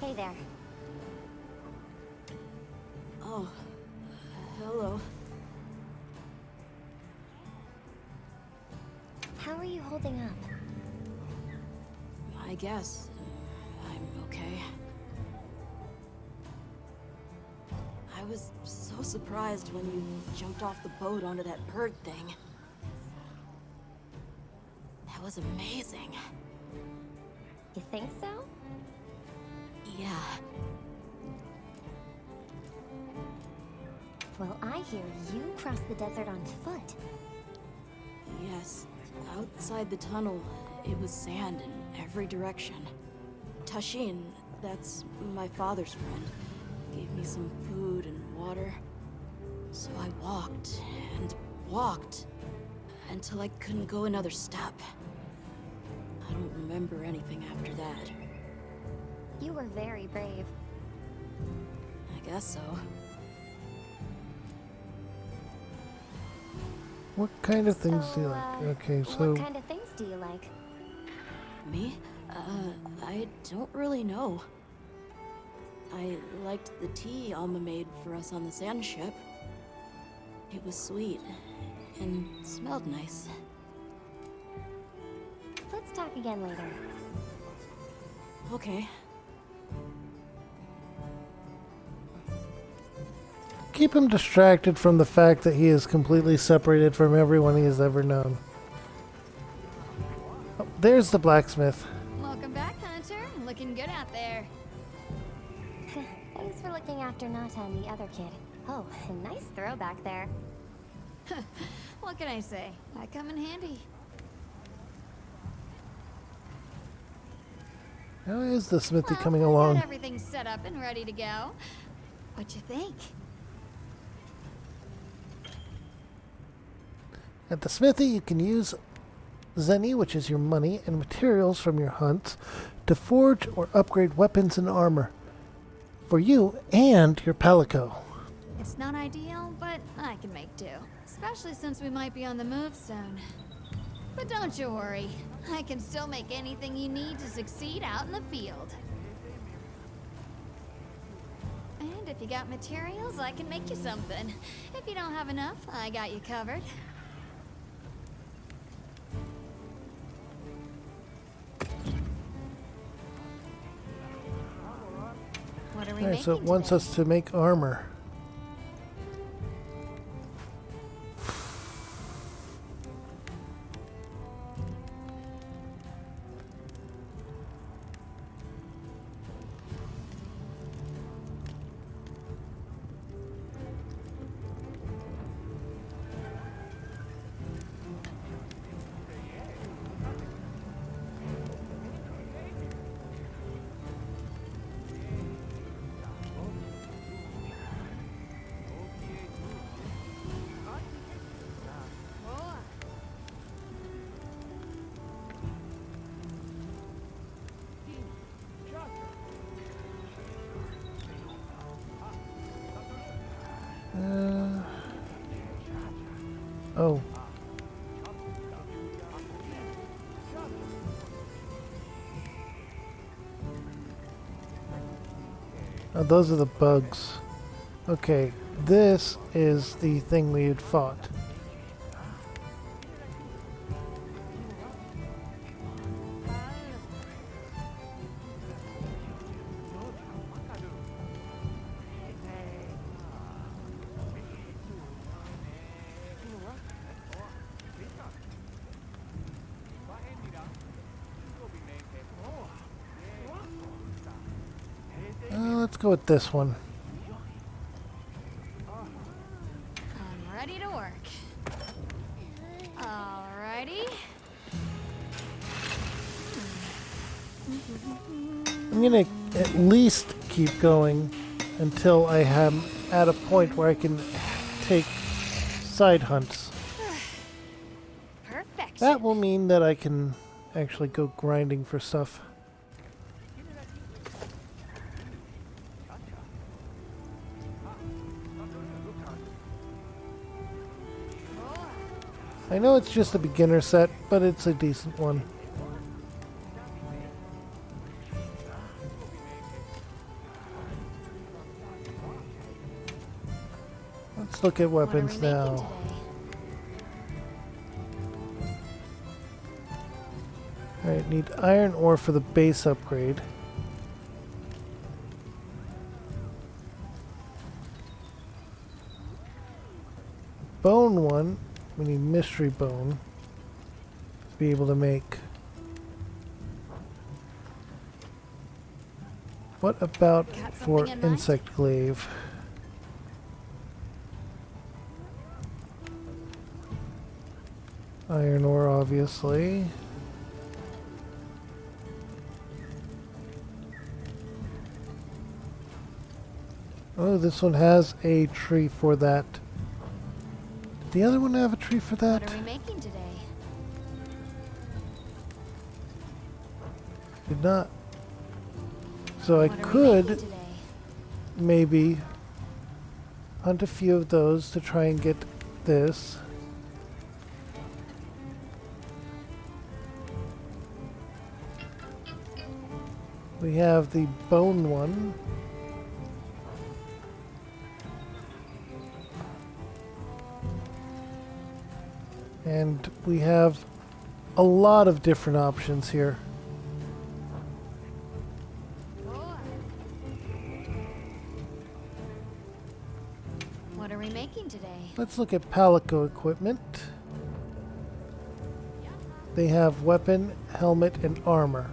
Speaker 3: Hey there.
Speaker 10: Oh, hello.
Speaker 3: How are you holding up?
Speaker 10: I guess I'm okay. I was so surprised when you jumped off the boat onto that bird thing. That was amazing.
Speaker 3: You think so?
Speaker 10: Yeah.
Speaker 3: Well, I hear you crossed the desert on foot.
Speaker 10: Yes. Outside the tunnel, it was sand in every direction. Tashin, that's my father's friend, gave me some food and water. So I walked and walked until I couldn't go another step. I don't remember anything after that.
Speaker 3: You were very brave.
Speaker 10: I guess so.
Speaker 1: What kind of things do you
Speaker 3: So,
Speaker 1: like? Okay, so
Speaker 3: what kind of things do you like?
Speaker 10: Me? I don't really know. I liked the tea Alma made for us on the sand ship. It was sweet and smelled nice.
Speaker 3: Let's talk again later.
Speaker 10: Okay.
Speaker 1: keep him distracted from the fact that he is completely separated from everyone he has ever known. Oh, there's the blacksmith.
Speaker 7: Welcome back, Hunter. Looking good out there.
Speaker 3: Thanks for looking after Nata and the other kid. Oh, a nice throwback there.
Speaker 7: What can I say? I come in handy.
Speaker 1: How is the smithy
Speaker 7: Well,
Speaker 1: coming
Speaker 7: I got
Speaker 1: along?
Speaker 7: everything set up and ready to go. What you think?
Speaker 1: At the smithy, you can use Zenny, which is your money, and materials from your hunts to forge or upgrade weapons and armor for you and your Palico.
Speaker 7: It's not ideal, but I can make do. Especially since we might be on the move soon. But don't you worry. I can still make anything you need to succeed out in the field. And if you got materials, I can make you something. If you don't have enough, I got you covered. What are we
Speaker 1: Alright,
Speaker 7: making
Speaker 1: so it wants
Speaker 7: today?
Speaker 1: us to make armor. Oh. Oh, those are the bugs. Okay, this is the thing we had fought. Let's go with this one.
Speaker 7: I'm ready to work. Alrighty.
Speaker 1: I'm gonna at least keep going until I am at a point where I can take side hunts.
Speaker 7: Perfection.
Speaker 1: That will mean that I can actually go grinding for stuff. I know it's just a beginner set, but it's a decent one. Let's look at
Speaker 7: What are we
Speaker 1: weapons
Speaker 7: making
Speaker 1: now.
Speaker 7: today?
Speaker 1: Alright, need iron ore for the base upgrade. Bone one, we need mystery bone to be able to make. What about
Speaker 7: Got
Speaker 1: for
Speaker 7: something in mind?
Speaker 1: insect glaive? Iron ore, obviously. Oh, this one has a tree for that. Did the other one have a tree for that?
Speaker 7: What are we making today?
Speaker 1: Did not. So I
Speaker 7: What are we
Speaker 1: could
Speaker 7: making today?
Speaker 1: maybe hunt a few of those to try and get this. We have the bone one. And we have a lot of different options here.
Speaker 7: What are we making today?
Speaker 1: Let's look at Palico equipment. They have weapon, helmet, and armor.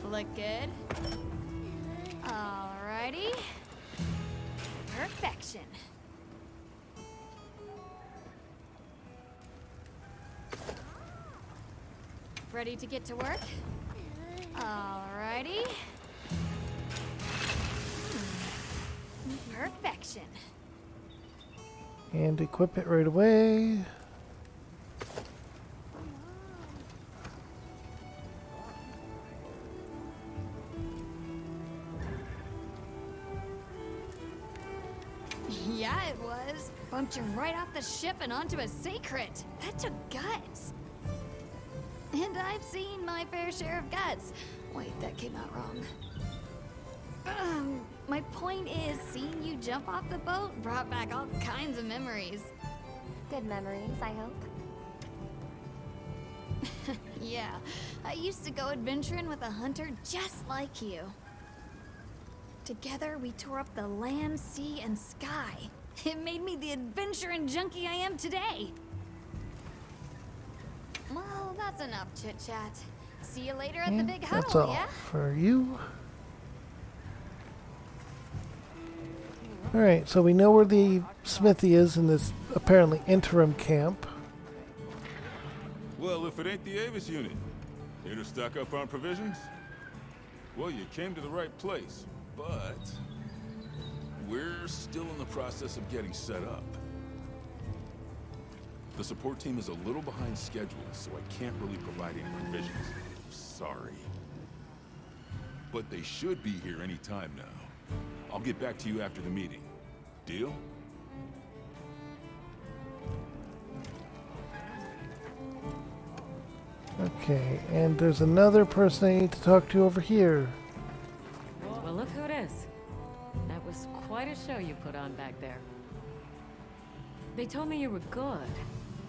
Speaker 7: Look good. Alrighty. Perfection. Ready to get to work? Alrighty. Perfection.
Speaker 1: And equip it right away.
Speaker 7: Yeah, it was. Bumped you right off the ship and onto a secret. That took guts. And I've seen my fair share of guts. Wait, that came out wrong. My point is, seeing you jump off the boat brought back all kinds of memories.
Speaker 3: Good memories, I hope.
Speaker 7: Yeah, I used to go adventuring with a hunter just like you. Together, we tore up the land, sea, and sky. It made me the adventuring junkie I am today. Well, that's enough chit-chat. See you later at the
Speaker 1: And
Speaker 7: big
Speaker 1: that's
Speaker 7: huddle,
Speaker 1: all
Speaker 7: yeah?
Speaker 1: for you. Alright, so we know where the smithy is in this apparently interim camp.
Speaker 11: Well, if it ain't the Avis unit, here to stock up on provisions? Well, you came to the right place, but we're still in the process of getting set up. The support team is a little behind schedule, so I can't really provide any provisions. Sorry. But they should be here any time now. I'll get back to you after the meeting. Deal?
Speaker 1: Okay, and there's another person I need to talk to over here.
Speaker 8: Well, look who it is. That was quite a show you put on back there. They told me you were good,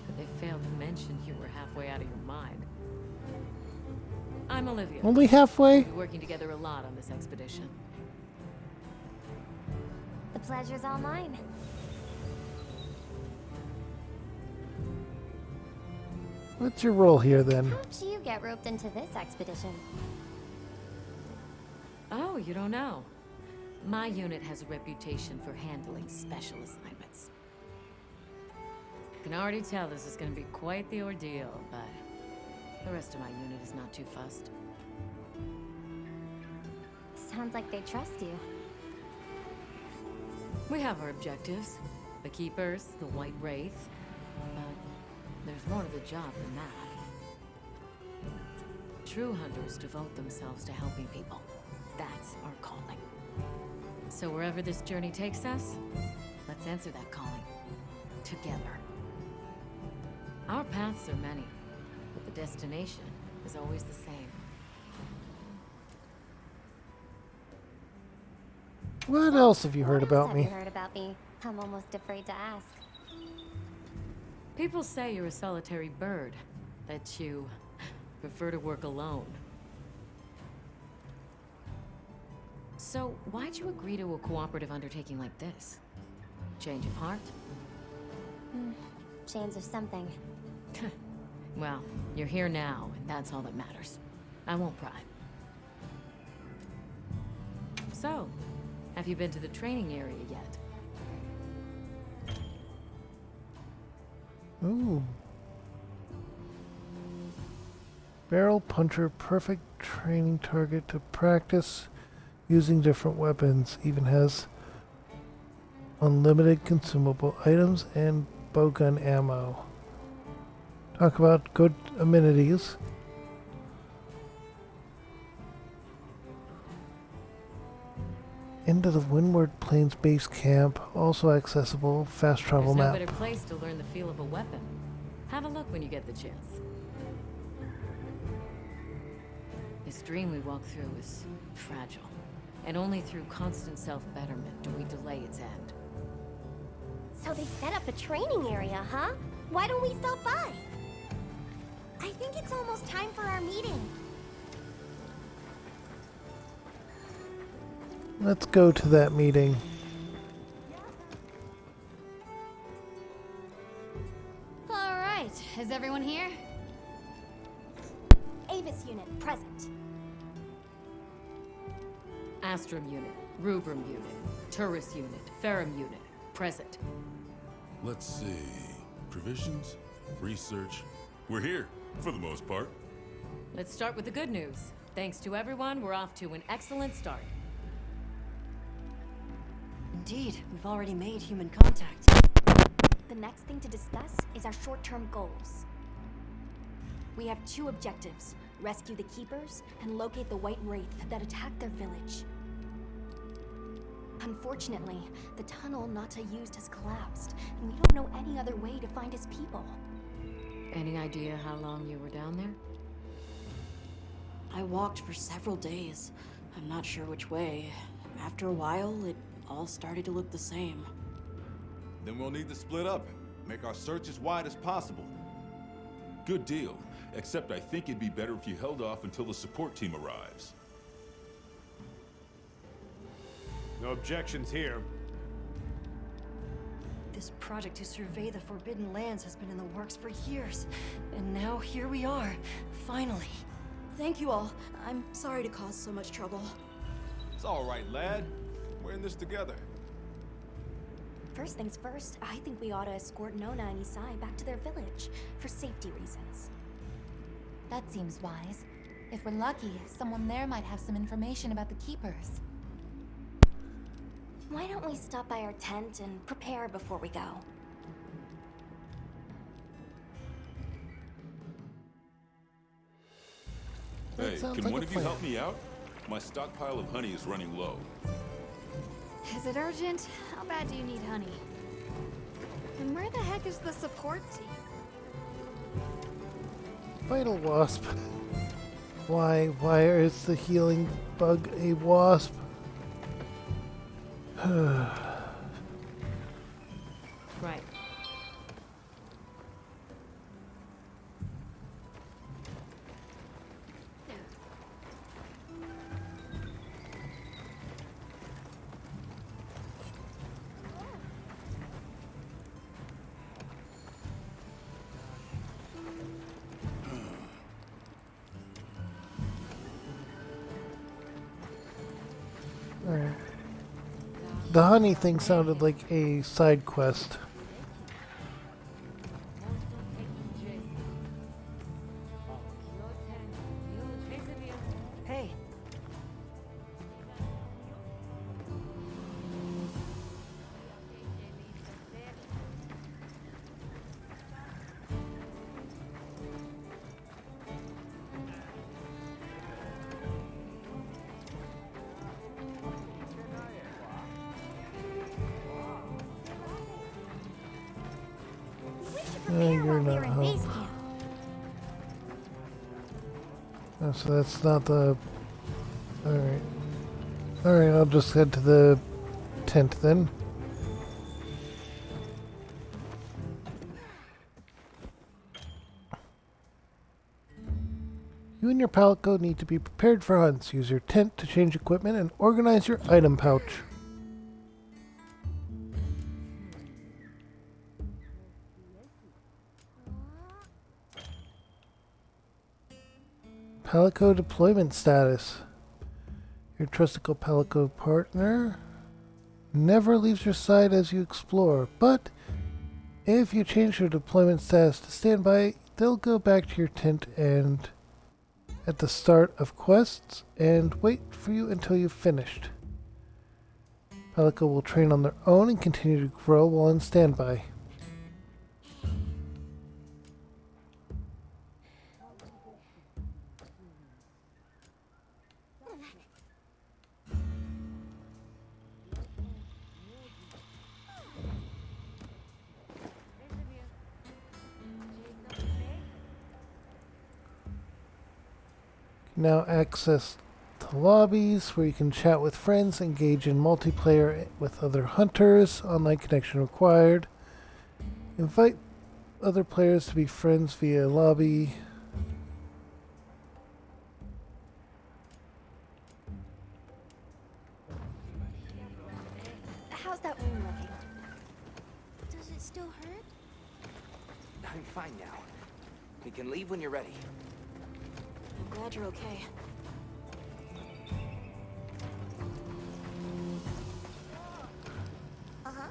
Speaker 8: but they failed to mention you were halfway out of your mind. I'm Olivia.
Speaker 1: Only halfway?
Speaker 8: We're working together a lot on this expedition.
Speaker 3: The pleasure's all mine.
Speaker 1: What's your role here then?
Speaker 3: How'd you get roped into this expedition?
Speaker 8: Oh, you don't know? My unit has a reputation for handling special assignments. I can already tell this is gonna be quite the ordeal, but the rest of my unit is not too fussed.
Speaker 3: Sounds like they trust you.
Speaker 8: We have our objectives. The Keepers, the White Wraith. But there's more to the job than that. True hunters devote themselves to helping people. That's our calling. So wherever this journey takes us, let's answer that calling. Together. Our paths are many, but the destination is always the same.
Speaker 1: What else have you heard
Speaker 3: What else
Speaker 1: about
Speaker 3: have
Speaker 1: me?
Speaker 3: you heard about me? I'm almost afraid to ask.
Speaker 8: People say you're a solitary bird, that you prefer to work alone. So, why'd you agree to a cooperative undertaking like this? Change of heart?
Speaker 3: Chance of something.
Speaker 8: Well, you're here now, and that's all that matters. I won't pry. So, have you been to the training area yet?
Speaker 1: Ooh. Barrel puncher, perfect training target to practice using different weapons. Even has unlimited consumable items and bowgun ammo. Talk about good amenities. Into the Windward Plains base camp, also accessible, fast travel
Speaker 8: There's no
Speaker 1: map.
Speaker 8: better place to learn the feel of a weapon. Have a look when you get the chance. This dream we walk through is fragile, and only through constant self-betterment do we delay its end.
Speaker 3: So they set up a training area, huh? Why don't we stop by? I think it's almost time for our meeting.
Speaker 1: Let's go to that meeting.
Speaker 7: All right, is everyone here?
Speaker 3: Avis unit, present.
Speaker 8: Astrum unit, Rubrum unit, Turris unit, Ferrum unit, present.
Speaker 11: Let's see. Provisions? Research? We're here, for the most part.
Speaker 8: Let's start with the good news. Thanks to everyone, we're off to an excellent start.
Speaker 10: Indeed, we've already made human contact.
Speaker 3: The next thing to discuss is our short-term goals. We have two objectives: rescue the Keepers and locate the White Wraith that attacked their village. Unfortunately, the tunnel Nata used has collapsed, and we don't know any other way to find his people.
Speaker 8: Any idea how long you were down there?
Speaker 10: I walked for several days. I'm not sure which way. After a while, it all started to look the same.
Speaker 12: Then we'll need to split up and make our search as wide as possible.
Speaker 11: Good deal. Except I think it'd be better if you held off until the support team arrives.
Speaker 9: No objections here.
Speaker 10: This project to survey the Forbidden Lands has been in the works for years. And now here we are, finally. Thank you all. I'm sorry to cause so much trouble.
Speaker 12: It's all right, lad. We're in this together.
Speaker 3: First things first, I think we ought to escort Nona and Isai back to their village, for safety reasons.
Speaker 4: That seems wise. If we're lucky, someone there might have some information about the Keepers.
Speaker 3: Why don't we stop by our tent and prepare before we go?
Speaker 1: That
Speaker 11: Hey,
Speaker 1: sounds
Speaker 11: can
Speaker 1: like
Speaker 11: one
Speaker 1: a
Speaker 11: of you
Speaker 1: plan.
Speaker 11: help me out? My stockpile of honey is running low.
Speaker 7: Is it urgent? How bad do you need honey? And where the heck is the support team?
Speaker 1: Vital wasp. Why is the healing bug a wasp?
Speaker 8: Right.
Speaker 1: The honey thing sounded like a side quest.
Speaker 6: Hey.
Speaker 1: You're not home. Oh, so that's not the... Alright. Alright, I'll just head to the tent then. You and your Palico need to be prepared for hunts. Use your tent to change equipment and organize your item pouch. Palico deployment status. Your trustical Palico partner never leaves your side as you explore, but if you change your deployment status to standby, they'll go back to your tent and at the start of quests and wait for you until you've finished. Palico will train on their own and continue to grow while on standby. Now access the lobbies where you can chat with friends, engage in multiplayer with other hunters, online connection required. Invite other players to be friends via lobby.
Speaker 3: How's that wound looking?
Speaker 4: Does it still hurt?
Speaker 5: I'm fine now. We can leave when you're ready.
Speaker 10: I'm glad you're okay.
Speaker 4: Uh-huh.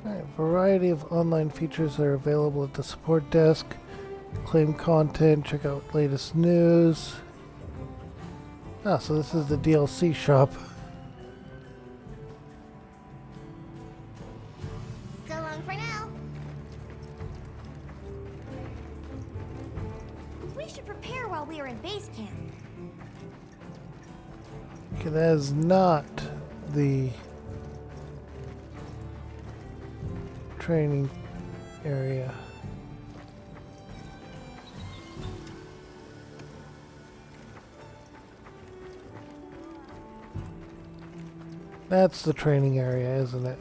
Speaker 1: A variety of online features are available at the support desk. Claim content, check out latest news. Ah, so this is the DLC shop.
Speaker 4: So long for now. We should prepare while we are in base camp.
Speaker 1: Okay, that is not the training area. That's the training area, isn't it?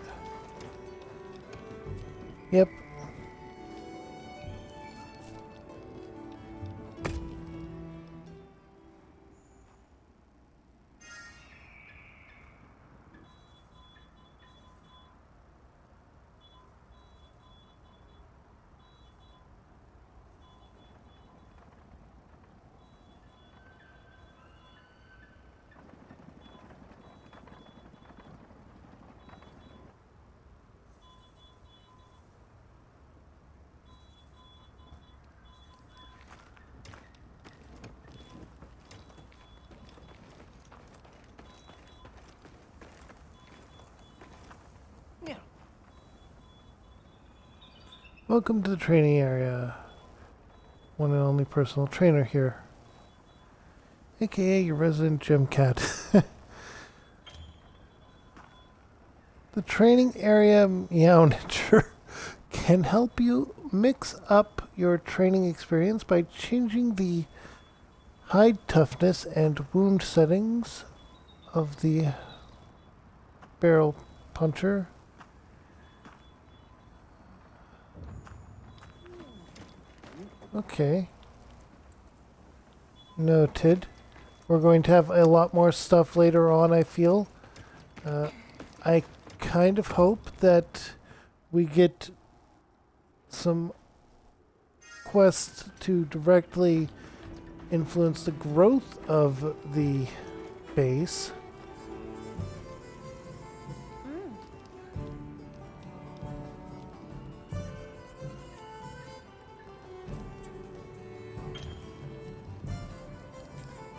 Speaker 1: Yep. Welcome to the training area. One and only personal trainer here. AKA your resident gym cat. The training area Meownature can help you mix up your training experience by changing the hide toughness and wound settings of the barrel puncher. Okay. Noted. We're going to have a lot more stuff later on, I feel. I kind of hope that we get some quests to directly influence the growth of the base.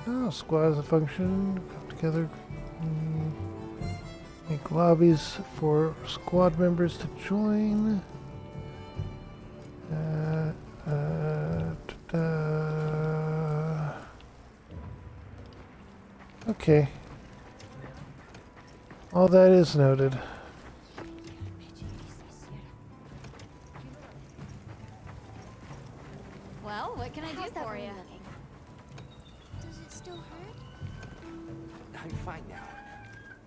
Speaker 1: Oh, squad as a function. Come together. Make lobbies for squad members to join. Okay. All that is noted.
Speaker 7: Well, what can I do for you?
Speaker 4: Does it still hurt?
Speaker 5: I'm fine now.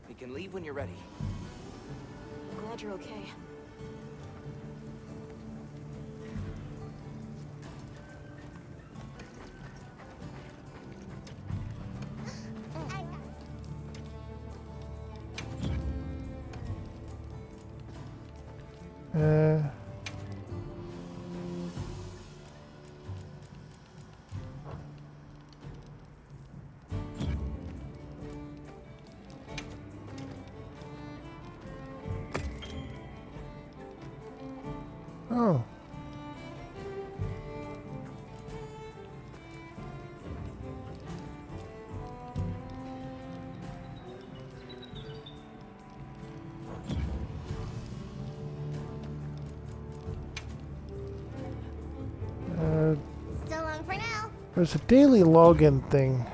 Speaker 5: You can leave when you're ready.
Speaker 10: I'm glad you're okay.
Speaker 1: Oh.
Speaker 4: So long for now.
Speaker 1: There's a daily login thing.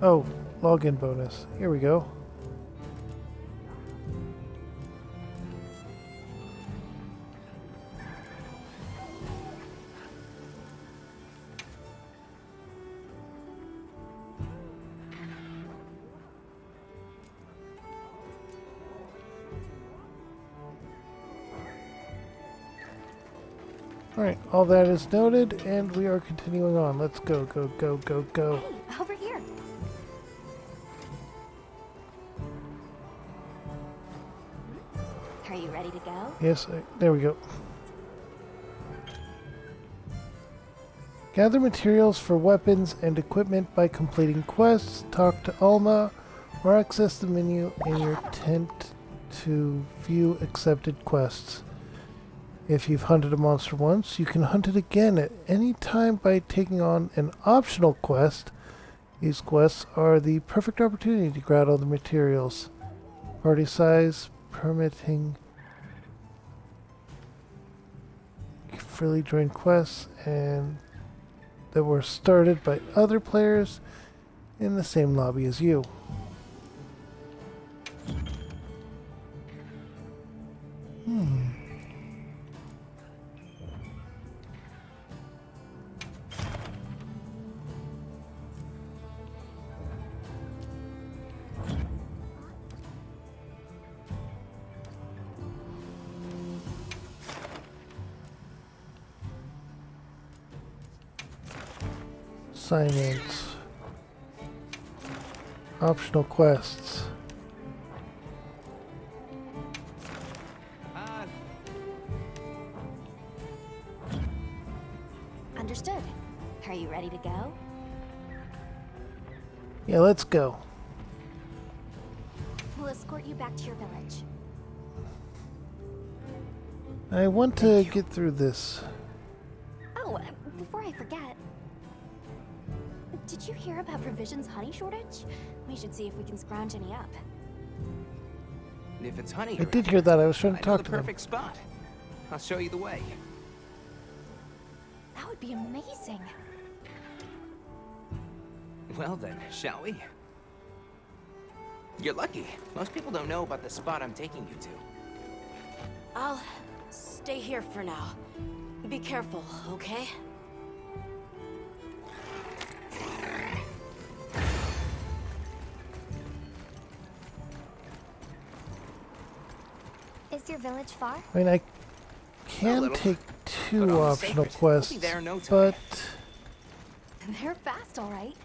Speaker 1: Oh, login bonus. Here we go. Alright, all that is noted, and we are continuing on. Let's go, go, go, go, go.
Speaker 3: Hey, over here. Are you ready to go?
Speaker 1: Yes, there we go. Gather materials for weapons and equipment by completing quests, talk to Alma, or access the menu in your tent to view accepted quests. If you've hunted a monster once, you can hunt it again at any time by taking on an optional quest. These quests are the perfect opportunity to grab all the materials. Party size permitting. You can freely join quests and that were started by other players in the same lobby as you. Assignments. Optional quests.
Speaker 3: Understood. Are you ready to go?
Speaker 1: Yeah, let's go.
Speaker 3: We'll escort you back to your village.
Speaker 1: I want to get through this.
Speaker 3: Oh, before I forget, did you hear about Provision's honey shortage? We should see if we can scrounge any up.
Speaker 5: If it's honey,
Speaker 1: I did hear that. I was trying to
Speaker 5: I know
Speaker 1: talk
Speaker 5: the
Speaker 1: to them.
Speaker 5: perfect spot. I'll show you the way.
Speaker 3: That would be amazing.
Speaker 5: Well then, shall we? You're lucky. Most people don't know about the spot I'm taking you to.
Speaker 10: I'll stay here for now. Be careful, okay?
Speaker 3: Is your village far?
Speaker 1: I mean, I can
Speaker 5: little.
Speaker 1: take
Speaker 5: But
Speaker 1: two
Speaker 5: I'll
Speaker 1: optional
Speaker 5: save it. We'll be
Speaker 1: quests,
Speaker 5: there in no time.
Speaker 1: but
Speaker 3: They're fast, all right.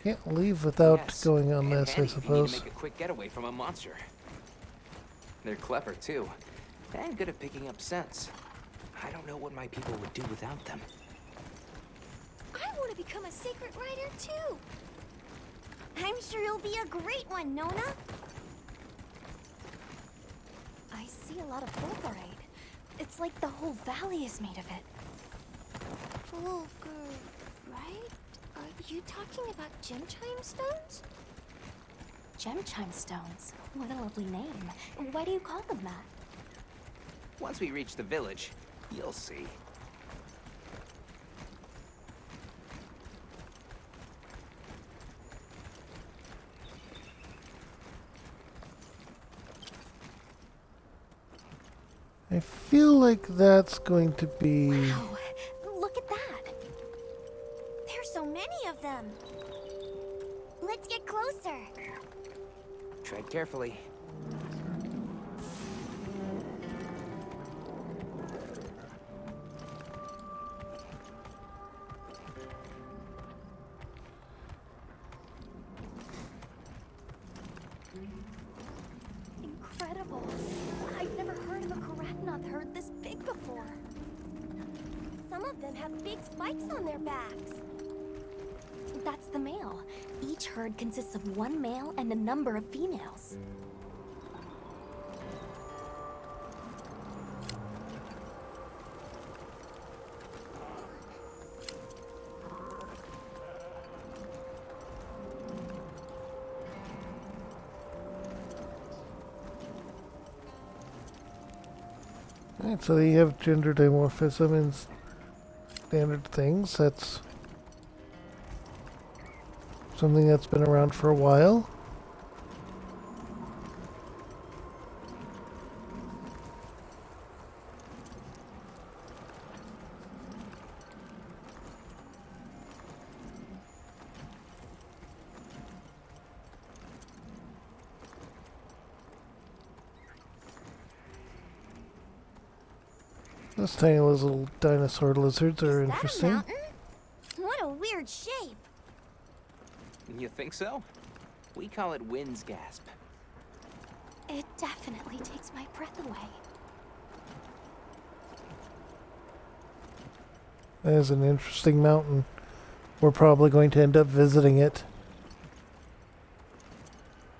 Speaker 1: can't leave without
Speaker 5: Yes,
Speaker 1: going on
Speaker 5: and
Speaker 1: this, I
Speaker 5: handy if you need
Speaker 1: suppose.
Speaker 5: to make a quick getaway from a monster. They're clever too, and good at picking up scents. I don't know what my people would do without them.
Speaker 4: I want to become a sacred writer too. I'm sure you'll be a great one, Nona.
Speaker 3: I see a lot of fulgurite. It's like the whole valley is made of it.
Speaker 4: Fulgur, right? Are you talking about gem chime stones?
Speaker 3: Gem chime stones. What a lovely name. Why do you call them that?
Speaker 5: Once we reach the village, you'll see.
Speaker 1: I feel like that's going to be...
Speaker 4: Wow, look at that. There's so many of them. Let's get closer.
Speaker 5: Tread carefully.
Speaker 3: Incredible. I've never heard of a Korathnoth herd this big before.
Speaker 4: Some of them have big spikes on their backs.
Speaker 3: That's the male. Each herd consists of one male and a number of females.
Speaker 1: Alright, so you have gender dimorphism in standard things. That's something that's been around for a while. Those tiny little dinosaur lizards are interesting.
Speaker 4: That a mountain? What a weird shape.
Speaker 5: You think so? We call it Wind's Gasp.
Speaker 3: It definitely takes my breath away.
Speaker 1: That is an interesting mountain. We're probably going to end up visiting it.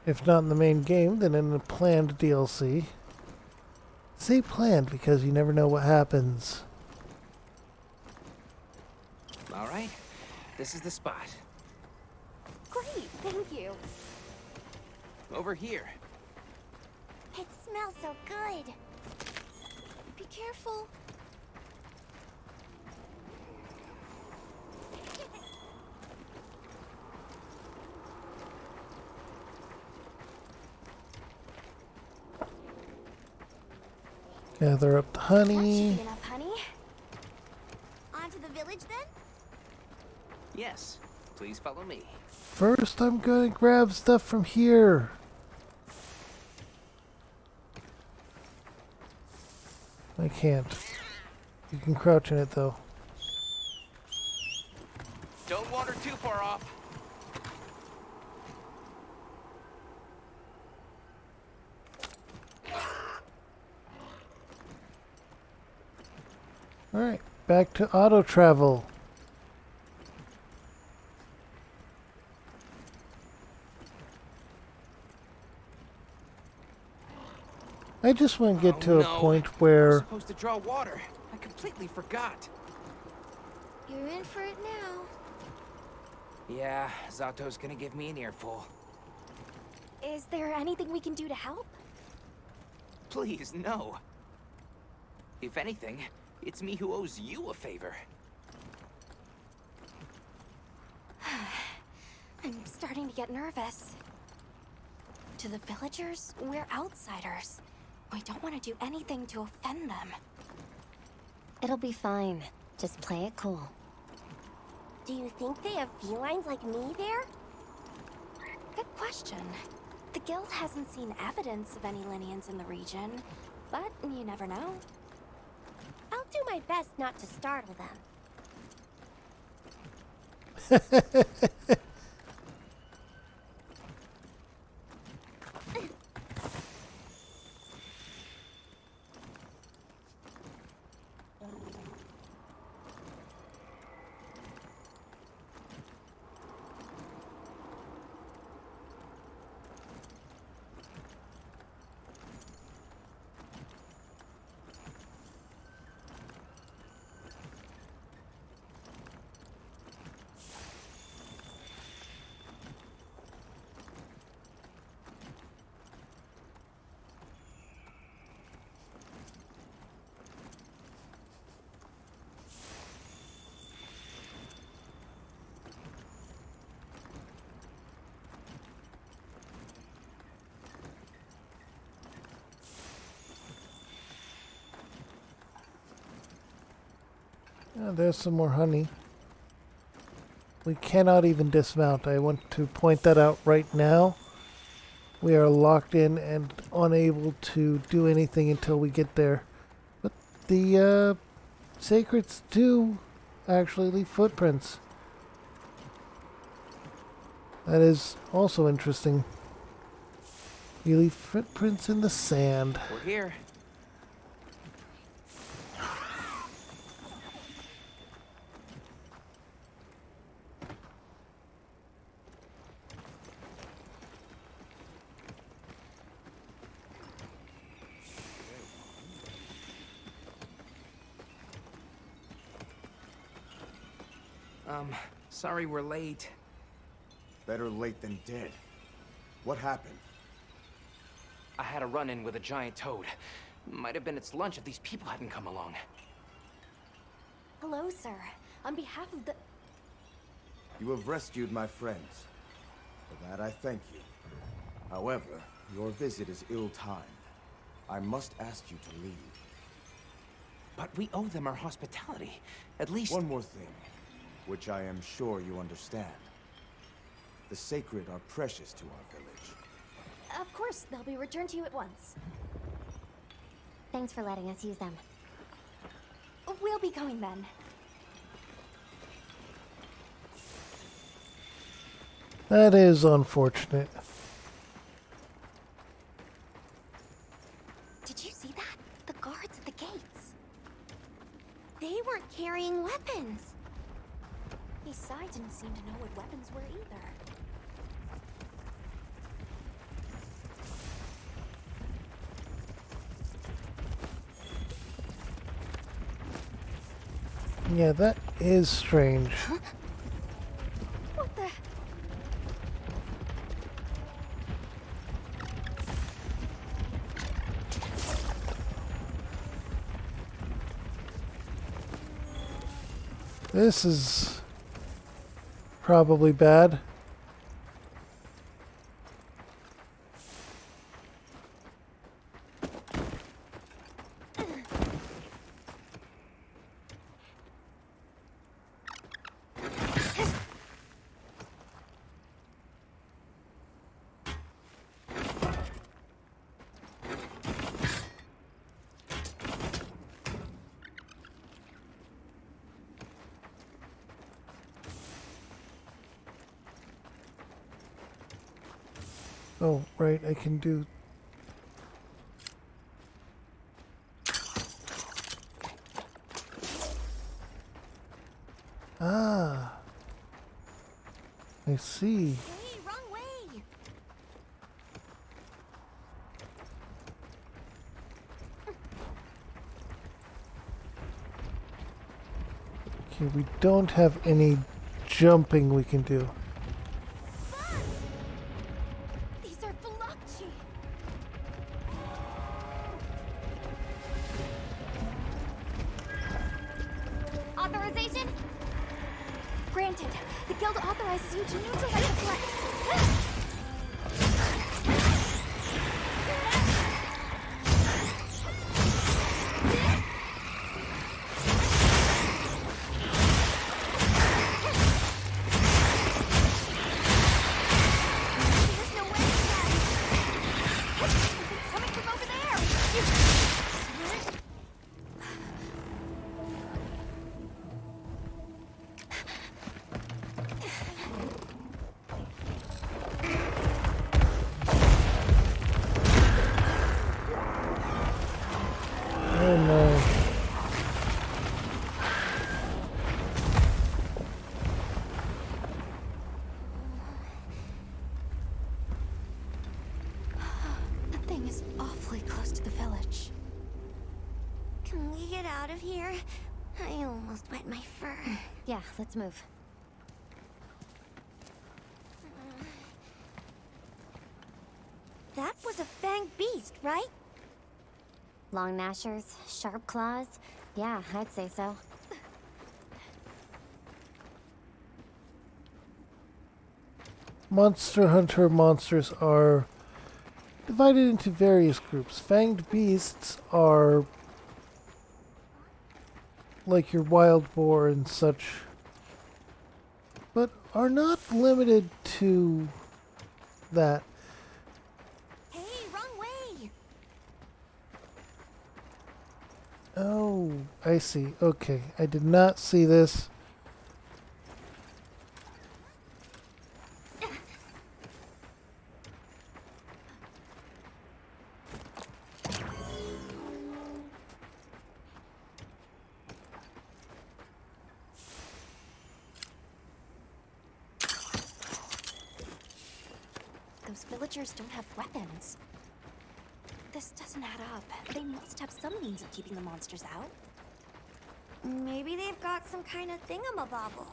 Speaker 1: If not in the main game, then in the planned DLC. Say planned because you never know what happens.
Speaker 5: All right, this is the spot.
Speaker 3: Great, thank you.
Speaker 5: Over here.
Speaker 4: It smells so good. Be careful.
Speaker 1: Gather up the honey.
Speaker 4: That should be enough honey. On to the village then?
Speaker 5: Yes, please follow me.
Speaker 1: First, I'm gonna grab stuff from here. I can't. You can crouch in it though.
Speaker 5: Don't wander too far off.
Speaker 1: Alright, back to auto travel. I just want to get to a point
Speaker 5: I'm
Speaker 1: where
Speaker 5: supposed to draw water. I completely forgot.
Speaker 4: You're in for it now.
Speaker 5: Yeah, Zato's gonna give me an earful.
Speaker 3: Is there anything we can do to help?
Speaker 5: Please, no. If anything, it's me who owes you a favor.
Speaker 3: I'm starting to get nervous. To the villagers, we're outsiders. We don't want to do anything to offend them.
Speaker 13: It'll be fine. Just play it cool.
Speaker 4: Do you think they have felines like me there?
Speaker 3: Good question. The guild hasn't seen evidence of any Linians in the region, but you never know.
Speaker 4: I'll do my best not to startle them.
Speaker 1: There's some more honey. We cannot even dismount. I want to point that out right now. We are locked in and unable to do anything until we get there. But the sacreds do actually leave footprints. That is also interesting. You leave footprints in the sand.
Speaker 5: We're here. Sorry we're late.
Speaker 14: Better late than dead. What happened?
Speaker 5: I had a run-in with a giant toad. Might have been its lunch if these people hadn't come along.
Speaker 3: Hello, sir. On behalf of the...
Speaker 14: You have rescued my friends. For that I thank you. However, your visit is ill-timed. I must ask you to leave.
Speaker 5: But we owe them our hospitality. At least...
Speaker 14: One more thing, which I am sure you understand. The sacred are precious to our village.
Speaker 3: Of course, they'll be returned to you at once.
Speaker 13: Thanks for letting us use them.
Speaker 3: We'll be going then.
Speaker 1: That is unfortunate.
Speaker 4: Did you see that? The guards at the gates. They weren't carrying weapons.
Speaker 3: Besides, didn't seem to know what weapons were either.
Speaker 1: Yeah, that is strange.
Speaker 3: What the...
Speaker 1: This is probably bad. Oh, right, I can do... Ah. I see.
Speaker 4: Hey, wrong way!
Speaker 1: Okay, we don't have any jumping we can do.
Speaker 4: These are Velocci!
Speaker 3: Authorization? Granted. The guild authorizes you to neutralize the threat.
Speaker 4: There's no way it's coming from over there!
Speaker 1: Oh no.
Speaker 3: That thing is awfully close to the village.
Speaker 4: Can we get out of here? I almost wet my fur.
Speaker 13: Yeah, let's move.
Speaker 4: That was a fanged beast, right?
Speaker 13: Long gnashers, sharp claws. Yeah, I'd say so.
Speaker 1: Monster Hunter monsters are divided into various groups. Fanged beasts are like your wild boar and such, but are not limited to that.
Speaker 4: Hey, wrong way!
Speaker 1: Oh, I see. Okay, I did not see this.
Speaker 3: Those villagers don't have weapons. This doesn't add up. They must have some means of keeping the monsters out.
Speaker 4: Maybe they've got some kind of thingamabobble.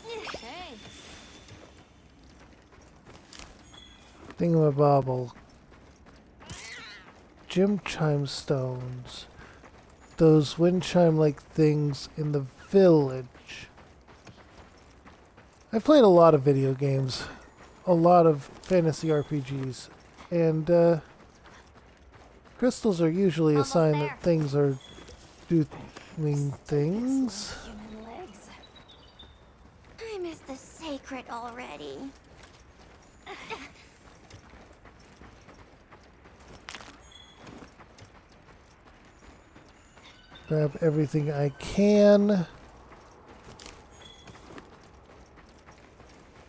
Speaker 7: Hey,
Speaker 1: Thingamabobble. Gym chime stones. Those wind chime-like things in the village. I've played a lot of video games. A lot of fantasy RPGs. And, crystals are usually a sign that things are doing things.
Speaker 3: Human legs.
Speaker 4: I miss the sacred already.
Speaker 1: Grab everything I can.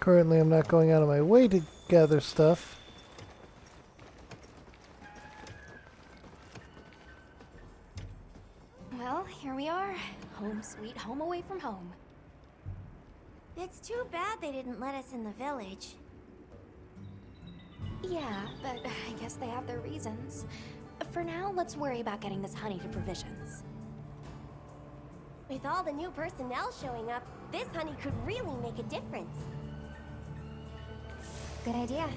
Speaker 1: Currently, I'm not going out of my way to gather stuff.
Speaker 3: Well, here we are. Home sweet home away from home.
Speaker 4: It's too bad they didn't let us in the village.
Speaker 3: Yeah, but I guess they have their reasons. For now, let's worry about getting this honey to provisions.
Speaker 4: With all the new personnel showing up, this honey could really make a difference.
Speaker 13: Good idea.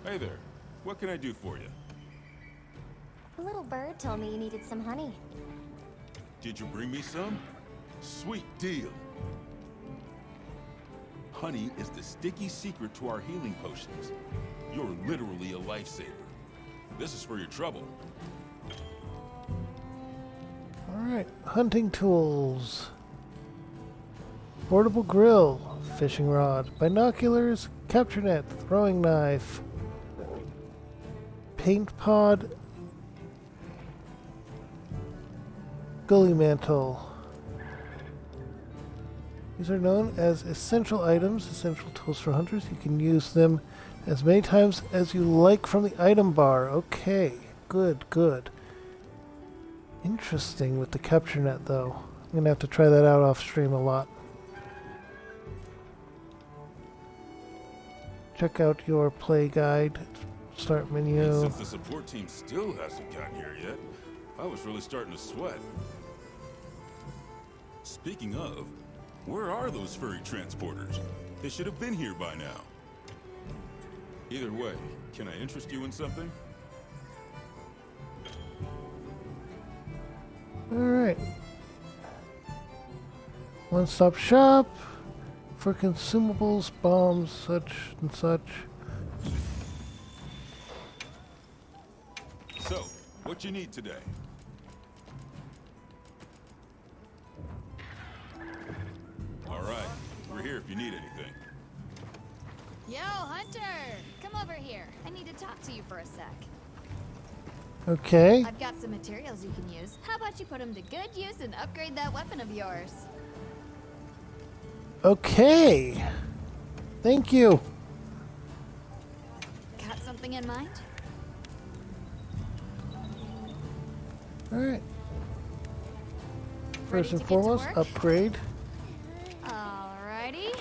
Speaker 11: Hey there. What can I do for you?
Speaker 13: The little bird told me you needed some honey.
Speaker 11: Did you bring me some? Sweet deal. Honey is the sticky secret to our healing potions. You're literally a lifesaver. This is for your trouble.
Speaker 1: Alright, hunting tools. Portable grill, fishing rod, binoculars, capture net, throwing knife, paint pod, gully mantle. These are known as essential items, essential tools for hunters. You can use them as many times as you like from the item bar. Okay, good, good. Interesting with the capture net, though. I'm going to have to try that out off stream a lot. Check out your play guide. Start menu.
Speaker 11: And since the support team still hasn't gotten here yet, I was really starting to sweat. Speaking of, where are those furry transporters? They should have been here by now. Either way, can I interest you in something?
Speaker 1: Alright. One-stop shop for consumables, bombs, such and such.
Speaker 11: So, what you need today? Alright, we're here if you need anything.
Speaker 7: yo, Hunter! Come over here. I need to talk to you for a sec.
Speaker 1: Okay.
Speaker 7: I've got some materials you can use. How about you put them to good use and upgrade that weapon of yours?
Speaker 1: Okay. Thank you.
Speaker 7: Got something in mind?
Speaker 1: Alright.
Speaker 7: Ready
Speaker 1: First
Speaker 7: to
Speaker 1: and
Speaker 7: get to
Speaker 1: foremost,
Speaker 7: work?
Speaker 1: upgrade.
Speaker 7: Alrighty.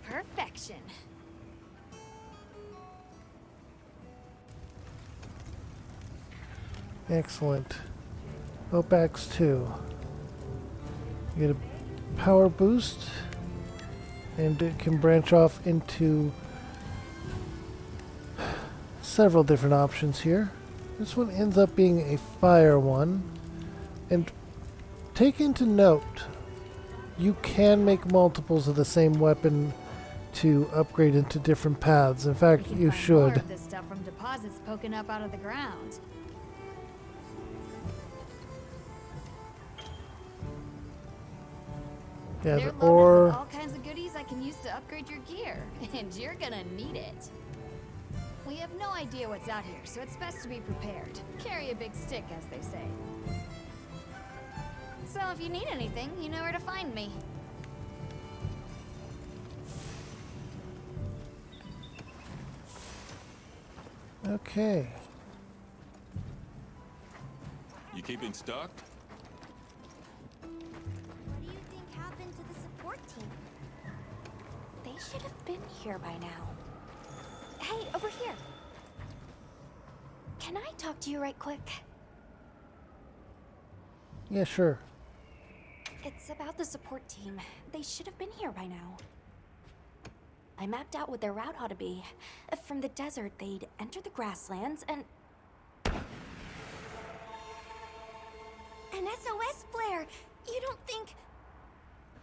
Speaker 7: Perfection.
Speaker 1: Excellent. Opax 2. You get a power boost, and it can branch off into several different options here. This one ends up being a fire one. And take into note, you can make multiples of the same weapon to upgrade into different paths. In fact,
Speaker 7: We can
Speaker 1: you
Speaker 7: find more
Speaker 1: should.
Speaker 7: of this stuff from deposits poking up out of the ground.
Speaker 1: Yeah,
Speaker 7: They're
Speaker 1: the
Speaker 7: loaded with
Speaker 1: ore.
Speaker 7: all kinds of goodies I can use to upgrade your gear, and you're gonna need it. We have no idea what's out here, so it's best to be prepared. Carry a big stick, as they say. So if you need anything, you know where to find me.
Speaker 1: Okay.
Speaker 11: You keeping stock?
Speaker 4: What do you think happened to the support team?
Speaker 3: They should have been here by now. Hey, over here. Can I talk to you right quick?
Speaker 1: Yeah, sure.
Speaker 3: It's about the support team. They should have been here by now. I mapped out what their route ought to be. From the desert, they'd enter the grasslands and...
Speaker 4: An SOS flare! You don't think...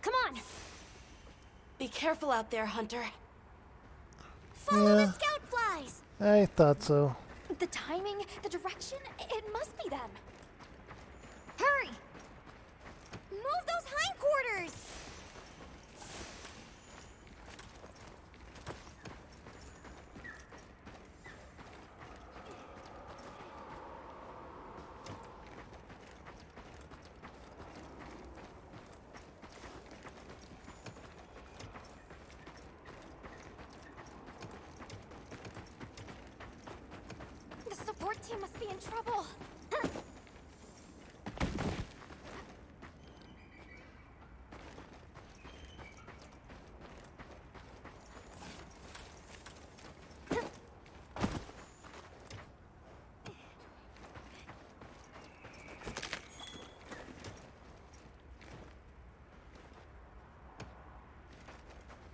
Speaker 4: Come on!
Speaker 10: Be careful out there, Hunter.
Speaker 4: Follow
Speaker 1: Yeah.
Speaker 4: the scout flies!
Speaker 1: I thought so.
Speaker 3: The timing, the direction, it must be them.
Speaker 4: Hurry! Move those hindquarters!
Speaker 3: The support team must be in trouble.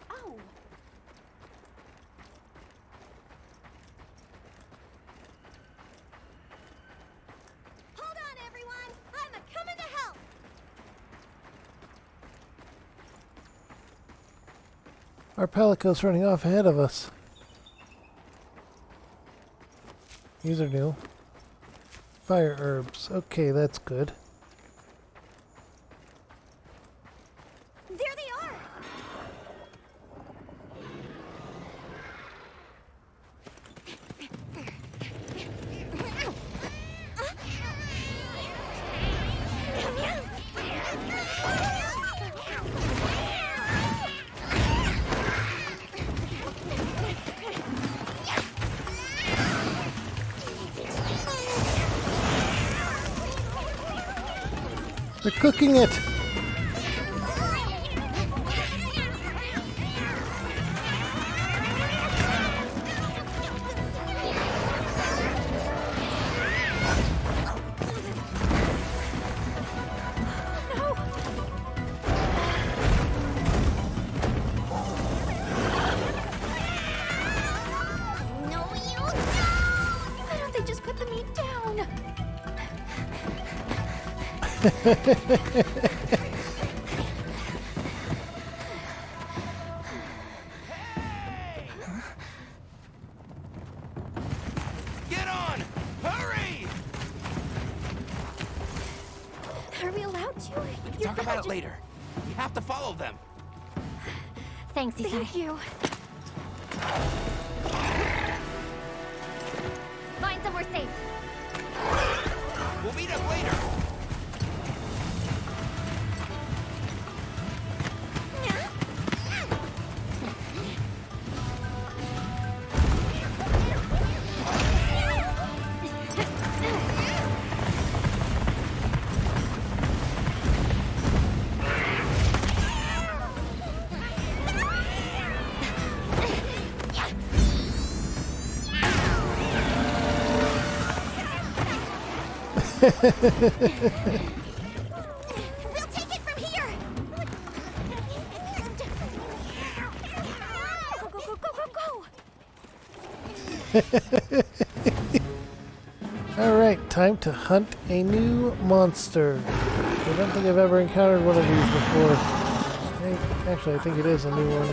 Speaker 3: Oh.
Speaker 4: Hold on, everyone! I'm a-coming to help!
Speaker 1: Our Palico's running off ahead of us. These are new. Fire herbs. Okay, that's good.
Speaker 4: There they are!
Speaker 1: They're cooking it!
Speaker 4: No, you don't!
Speaker 3: Why don't they just put the meat down?
Speaker 5: Get on! Hurry!
Speaker 3: Are we allowed to? You're
Speaker 5: Talk about it
Speaker 3: just-
Speaker 5: later. We have to follow them.
Speaker 13: Thanks, Isai.
Speaker 3: Thank you.
Speaker 13: Find somewhere safe.
Speaker 5: We'll meet up later.
Speaker 4: We'll take it from here! Go, go, go, go, go, go!
Speaker 1: Alright, time to hunt a new monster. I don't think I've ever encountered one of these before. Actually, I think it is a new one.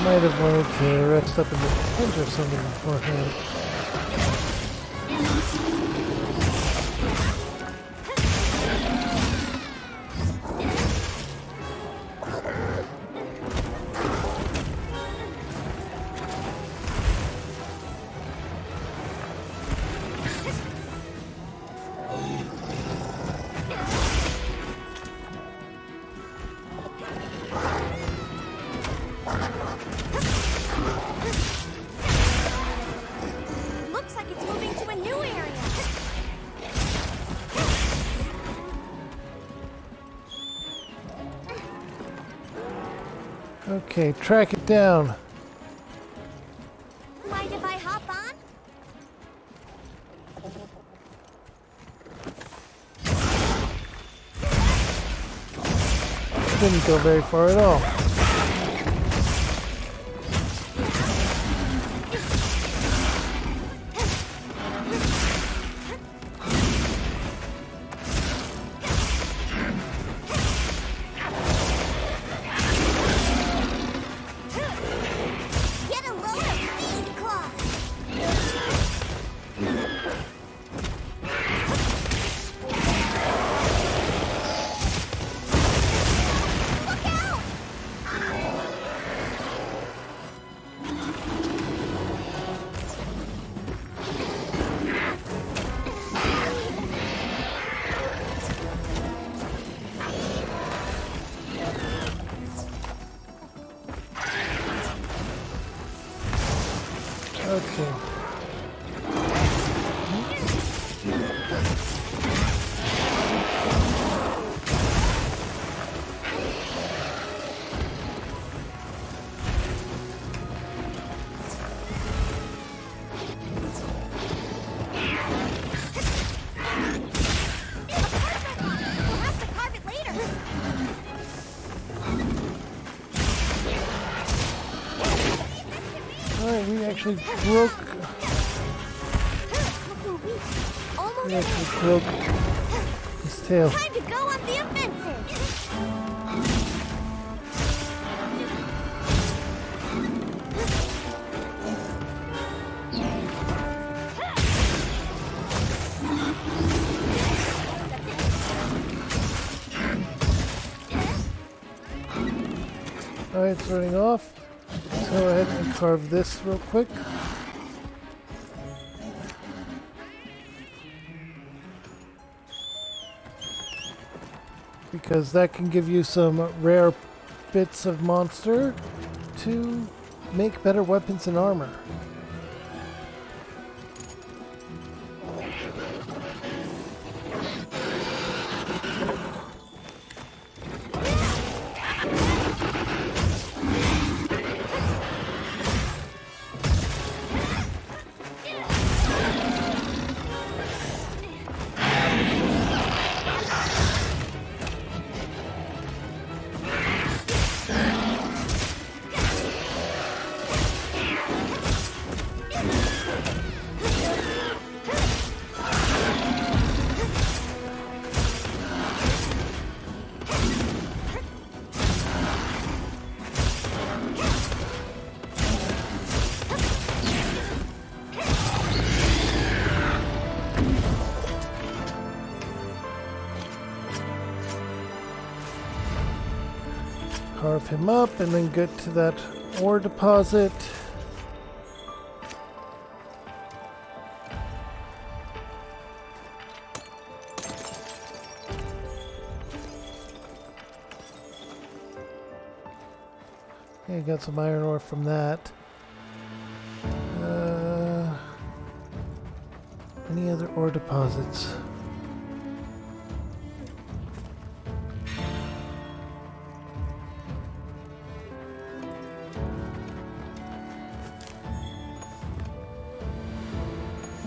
Speaker 1: Might have wanted to rest up in the tent or something beforehand.
Speaker 4: Looks like it's moving to a new area.
Speaker 1: Okay, track it down.
Speaker 4: Mind if I hop on?
Speaker 1: Didn't go very far at all.
Speaker 4: Get a load of these claws. Look out!
Speaker 1: Okay.
Speaker 4: We'll have to carve it later.
Speaker 1: Alright, we actually broke
Speaker 4: Looking weak. Almost
Speaker 1: we actually broke his tail.
Speaker 4: time to go on the offensive.
Speaker 1: Alright, it's running off. Let's go ahead and carve this real quick. because that can give you some rare bits of monster to make better weapons and armor. Carve him up and then get to that ore deposit. Okay, got some iron ore from that. Any other ore deposits?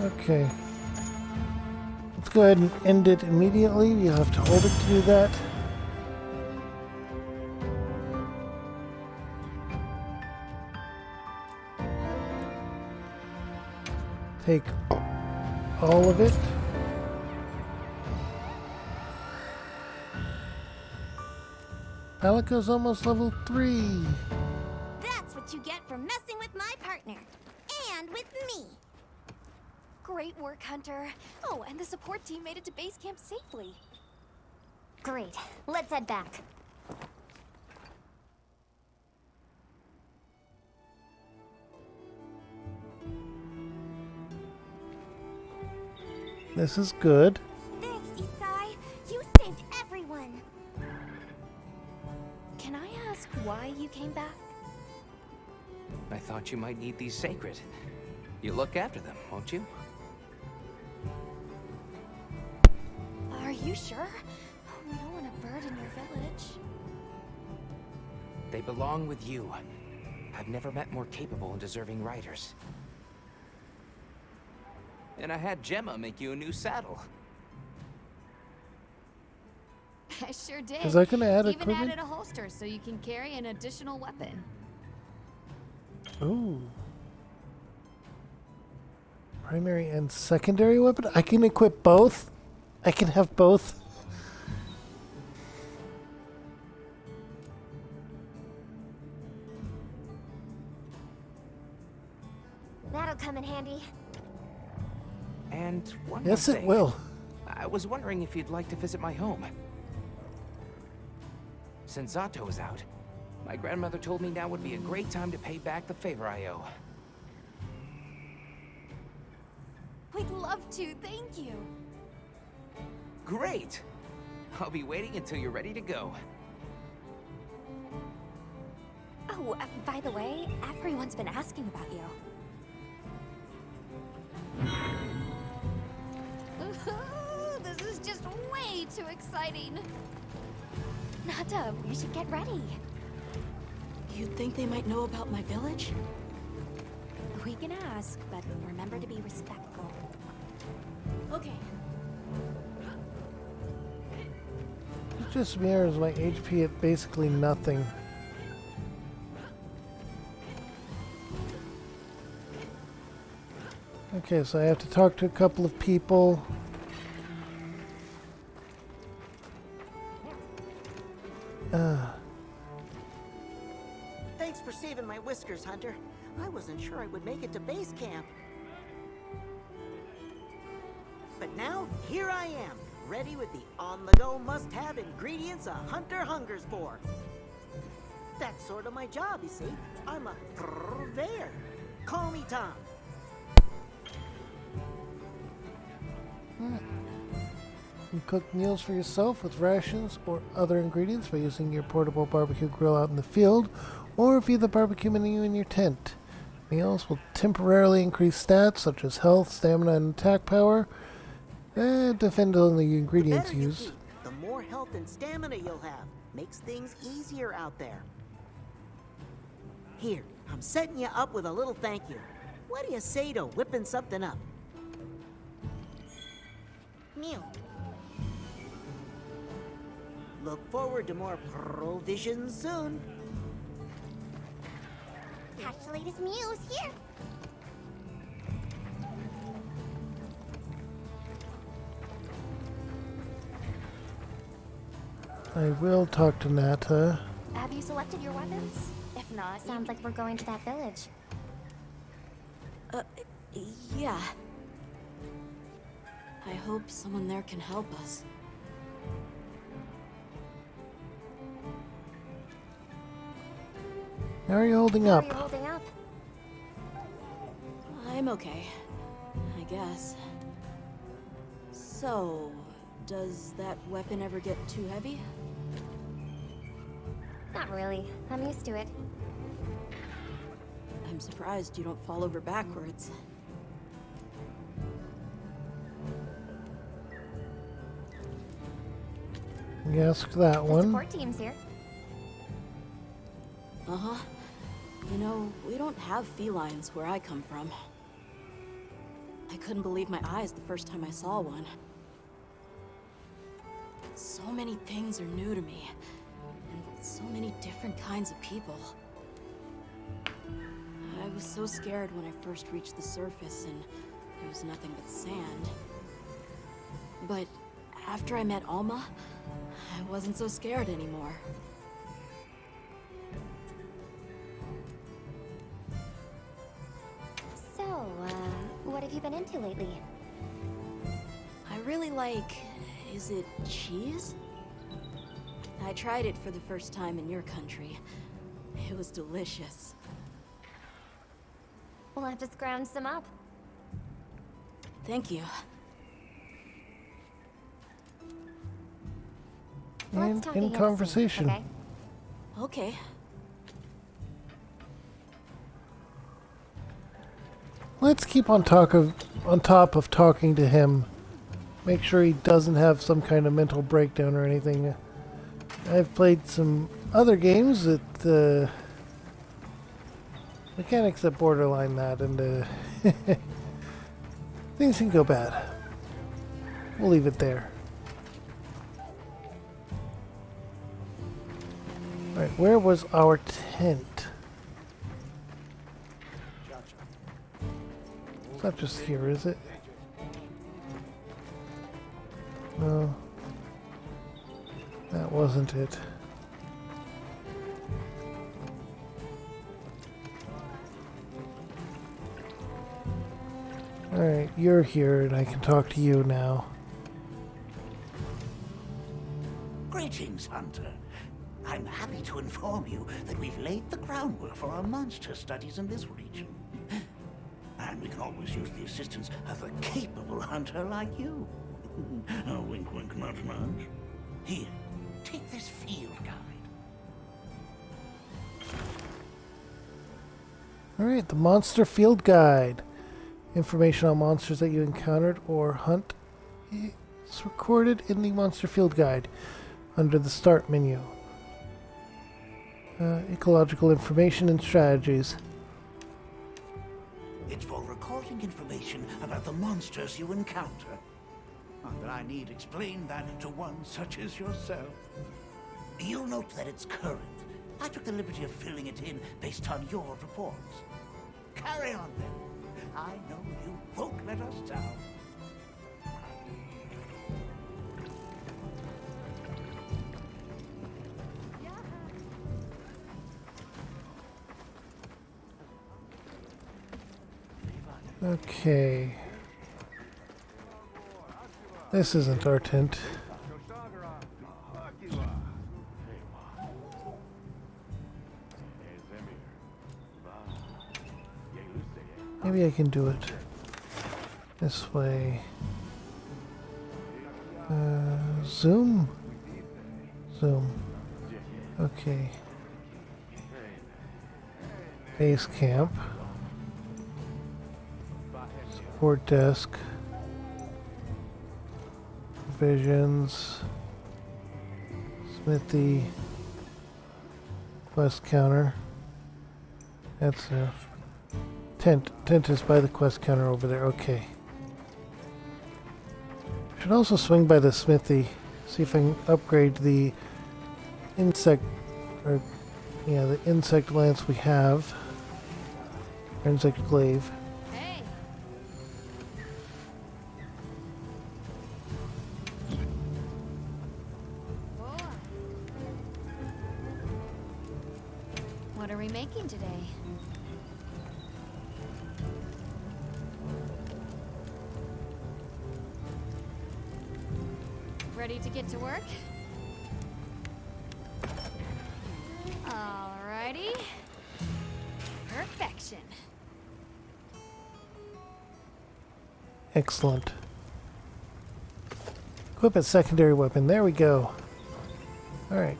Speaker 1: Okay. Let's go ahead and end it immediately. You'll have to hold it to do that. Take all of it. Palico's almost level 3.
Speaker 4: That's what you get for messing with my partner. And with me.
Speaker 3: Great work, Hunter. Oh, and the support team made it to base camp safely.
Speaker 13: Great. Let's head back.
Speaker 1: This is good.
Speaker 4: Thanks, Isai. You saved everyone.
Speaker 3: Can I ask why you came back?
Speaker 5: I thought you might need these sacred. You look after them, won't you?
Speaker 3: Are you sure? We don't want to burden your village.
Speaker 5: They belong with you. I've never met more capable and deserving riders. And I had Gemma make you a new saddle.
Speaker 7: I sure did.
Speaker 1: Is that gonna add
Speaker 7: Even
Speaker 1: equipment?
Speaker 7: added a holster so you can carry an additional weapon.
Speaker 1: Ooh. Primary and secondary weapon? I can equip both? I can have both?
Speaker 13: That'll come in handy.
Speaker 5: And one
Speaker 1: Yes,
Speaker 5: more
Speaker 1: it
Speaker 5: thing.
Speaker 1: will.
Speaker 5: I was wondering if you'd like to visit my home. Since Zato is out, my grandmother told me now would be a great time to pay back the favor I owe.
Speaker 3: We'd love to, thank you.
Speaker 5: Great! I'll be waiting until you're ready to go.
Speaker 3: Oh, by the way, everyone's been asking about you.
Speaker 7: Ooh, this is just way too exciting.
Speaker 3: Nata, we should get ready.
Speaker 10: You'd think they might know about my village?
Speaker 3: We can ask, but remember to be respectful.
Speaker 10: Okay.
Speaker 1: It just mirrors my HP at basically nothing. Okay, so I have to talk to a couple of people.
Speaker 6: Thanks for saving my whiskers, Hunter. I wasn't sure I would make it to base camp. But now, here I am, ready with the on-the-go must-have ingredients a hunter hungers for. That's sort of my job, you see. I'm a purveyor. Call me Tom.
Speaker 1: can cook meals for yourself with rations or other ingredients by using your portable barbecue grill out in the field, or via the barbecue menu in your tent. Meals will temporarily increase stats such as health, stamina, and attack power, depending on the ingredients
Speaker 6: The better you
Speaker 1: used.
Speaker 6: eat, the more health and stamina you'll have. Makes things easier out there. Here, I'm setting you up with a little thank you. What do you say to whipping something up? Meow. Look forward to more provisions soon.
Speaker 4: Catch the latest news here.
Speaker 1: I will talk to Nata.
Speaker 3: Have you selected your weapons? If not,
Speaker 13: Sounds like we're going to that village.
Speaker 10: Yeah. I hope someone there can help us.
Speaker 1: How are you holding
Speaker 13: How are
Speaker 1: up?
Speaker 13: you holding up?
Speaker 10: I'm okay, I guess. So, does that weapon ever get too heavy?
Speaker 13: Not really. I'm used to it.
Speaker 10: I'm surprised you don't fall over backwards.
Speaker 1: You ask that
Speaker 13: The
Speaker 1: one.
Speaker 13: support team's here.
Speaker 10: Uh-huh. You know, we don't have felines where I come from. I couldn't believe my eyes the first time I saw one. So many things are new to me, and so many different kinds of people. I was so scared when I first reached the surface and there was nothing but sand. But after I met Alma, I wasn't so scared anymore.
Speaker 13: So, what have you been into lately?
Speaker 10: I really like... is it cheese? I tried it for the first time in your country. It was delicious.
Speaker 13: We'll have to scrounge some up.
Speaker 10: Thank you.
Speaker 13: Let's
Speaker 1: And
Speaker 13: talk
Speaker 1: in
Speaker 13: again soon,
Speaker 1: conversation.
Speaker 13: okay?
Speaker 10: Okay.
Speaker 1: Let's keep on top of talking to him. Make sure he doesn't have some kind of mental breakdown or anything. I've played some other games that mechanics that borderline that, and things can go bad. We'll leave it there. Alright, where was our tent? It's not just here, is it? No. That wasn't it. Alright, you're here and I can talk to you now.
Speaker 15: Greetings, Hunter. I'm happy to inform you that we've laid the groundwork for our monster studies in this region. And we can always use the assistance of a capable hunter like you. Wink, wink, nudge, nudge. Here, take this field guide.
Speaker 1: Alright, the Monster Field Guide. Information on monsters that you encountered or hunt is recorded in the Monster Field Guide under the Start menu. Ecological information and strategies.
Speaker 15: It's for recording information about the monsters you encounter. Not that I need explain that to one such as yourself. You'll note that it's current. I took the liberty of filling it in based on your reports. Carry on then. I know you won't let us down.
Speaker 1: Okay. This isn't our tent. Maybe I can do it this way. Zoom? Zoom. Okay. Base camp. Support desk. Provisions. Smithy. Quest counter. That's tent. Tent is by the quest counter over there. Okay. Should also swing by the smithy. See if I can upgrade the insect, or yeah, the insect lance we have. Or insect glaive.
Speaker 7: Hey. Boy. What are we making today? Ready to get to work? Alrighty. Perfection.
Speaker 1: Excellent. Equip a secondary weapon. There we go. Alright.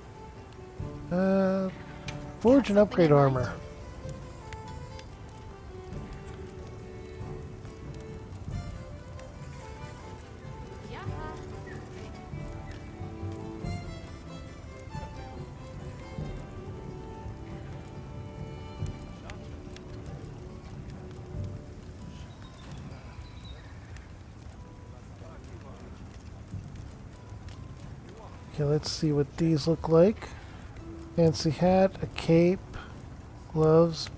Speaker 1: Forge and upgrade armor. Okay, let's see what these look like. Fancy hat, a cape, gloves.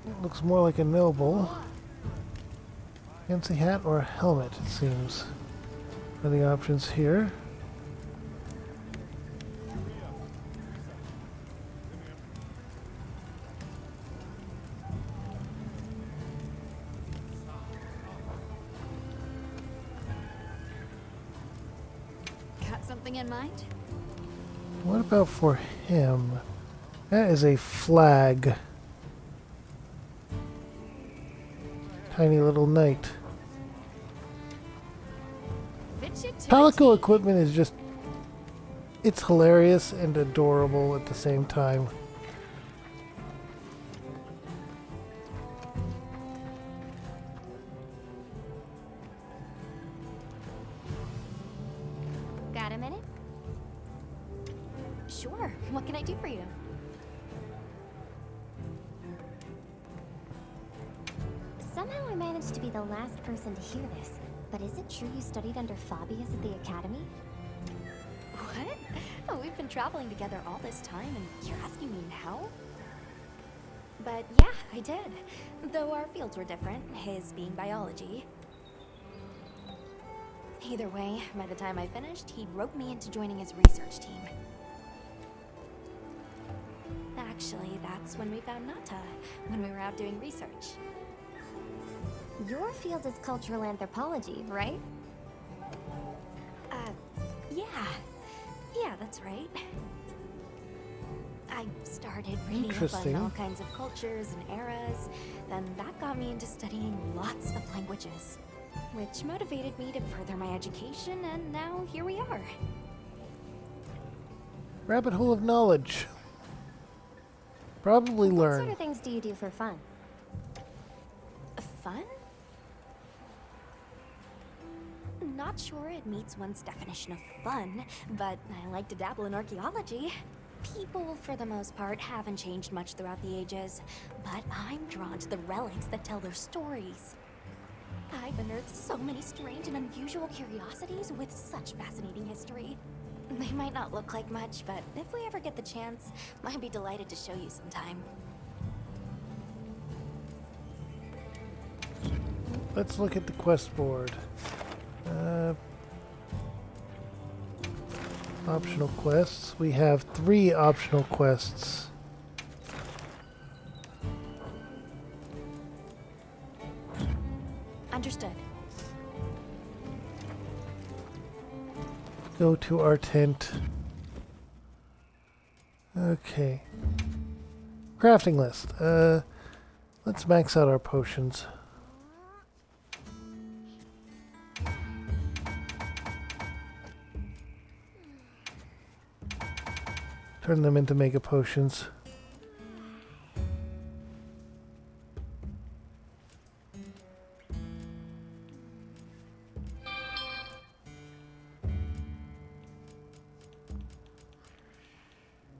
Speaker 1: It looks more like a noble. Fancy hat or a helmet, it seems. Are the options here?
Speaker 7: Got something in mind?
Speaker 1: What about for him? That is a flag. Tiny little knight. Palico equipment is just... it's hilarious and adorable at the same time.
Speaker 3: Got a minute? Sure. What can I do for you?
Speaker 13: Somehow I managed to be the last person to hear this. But is it true you studied under Fabius at the academy?
Speaker 3: What? Oh, we've been traveling together all this time, and you're asking me now? But yeah, I did. Though our fields were different, his being biology. Either way, by the time I finished, he'd roped me into joining his research team. Actually, that's when we found Nata, when we were out doing research.
Speaker 13: Your field is cultural anthropology, right?
Speaker 3: Yeah. Yeah, that's right. I started reading up on
Speaker 1: Interesting.
Speaker 3: all kinds of cultures and eras, then that got me into studying lots of languages, which motivated me to further my education, and now here we are.
Speaker 1: Rabbit hole of knowledge. Probably
Speaker 13: What
Speaker 1: learn.
Speaker 13: sort of things do you do for fun?
Speaker 3: Fun? Not sure it meets one's definition of fun, but I like to dabble in archaeology. People, for the most part, haven't changed much throughout the ages, but I'm drawn to the relics that tell their stories. I've unearthed so many strange and unusual curiosities with such fascinating history. They might not look like much, but if we ever get the chance, I'd be delighted to show you sometime.
Speaker 1: Let's look at the quest board. Optional quests. We have 3 optional quests.
Speaker 3: Understood.
Speaker 1: Go to our tent. Okay. Crafting list. Let's max out our potions. Turn them into mega potions.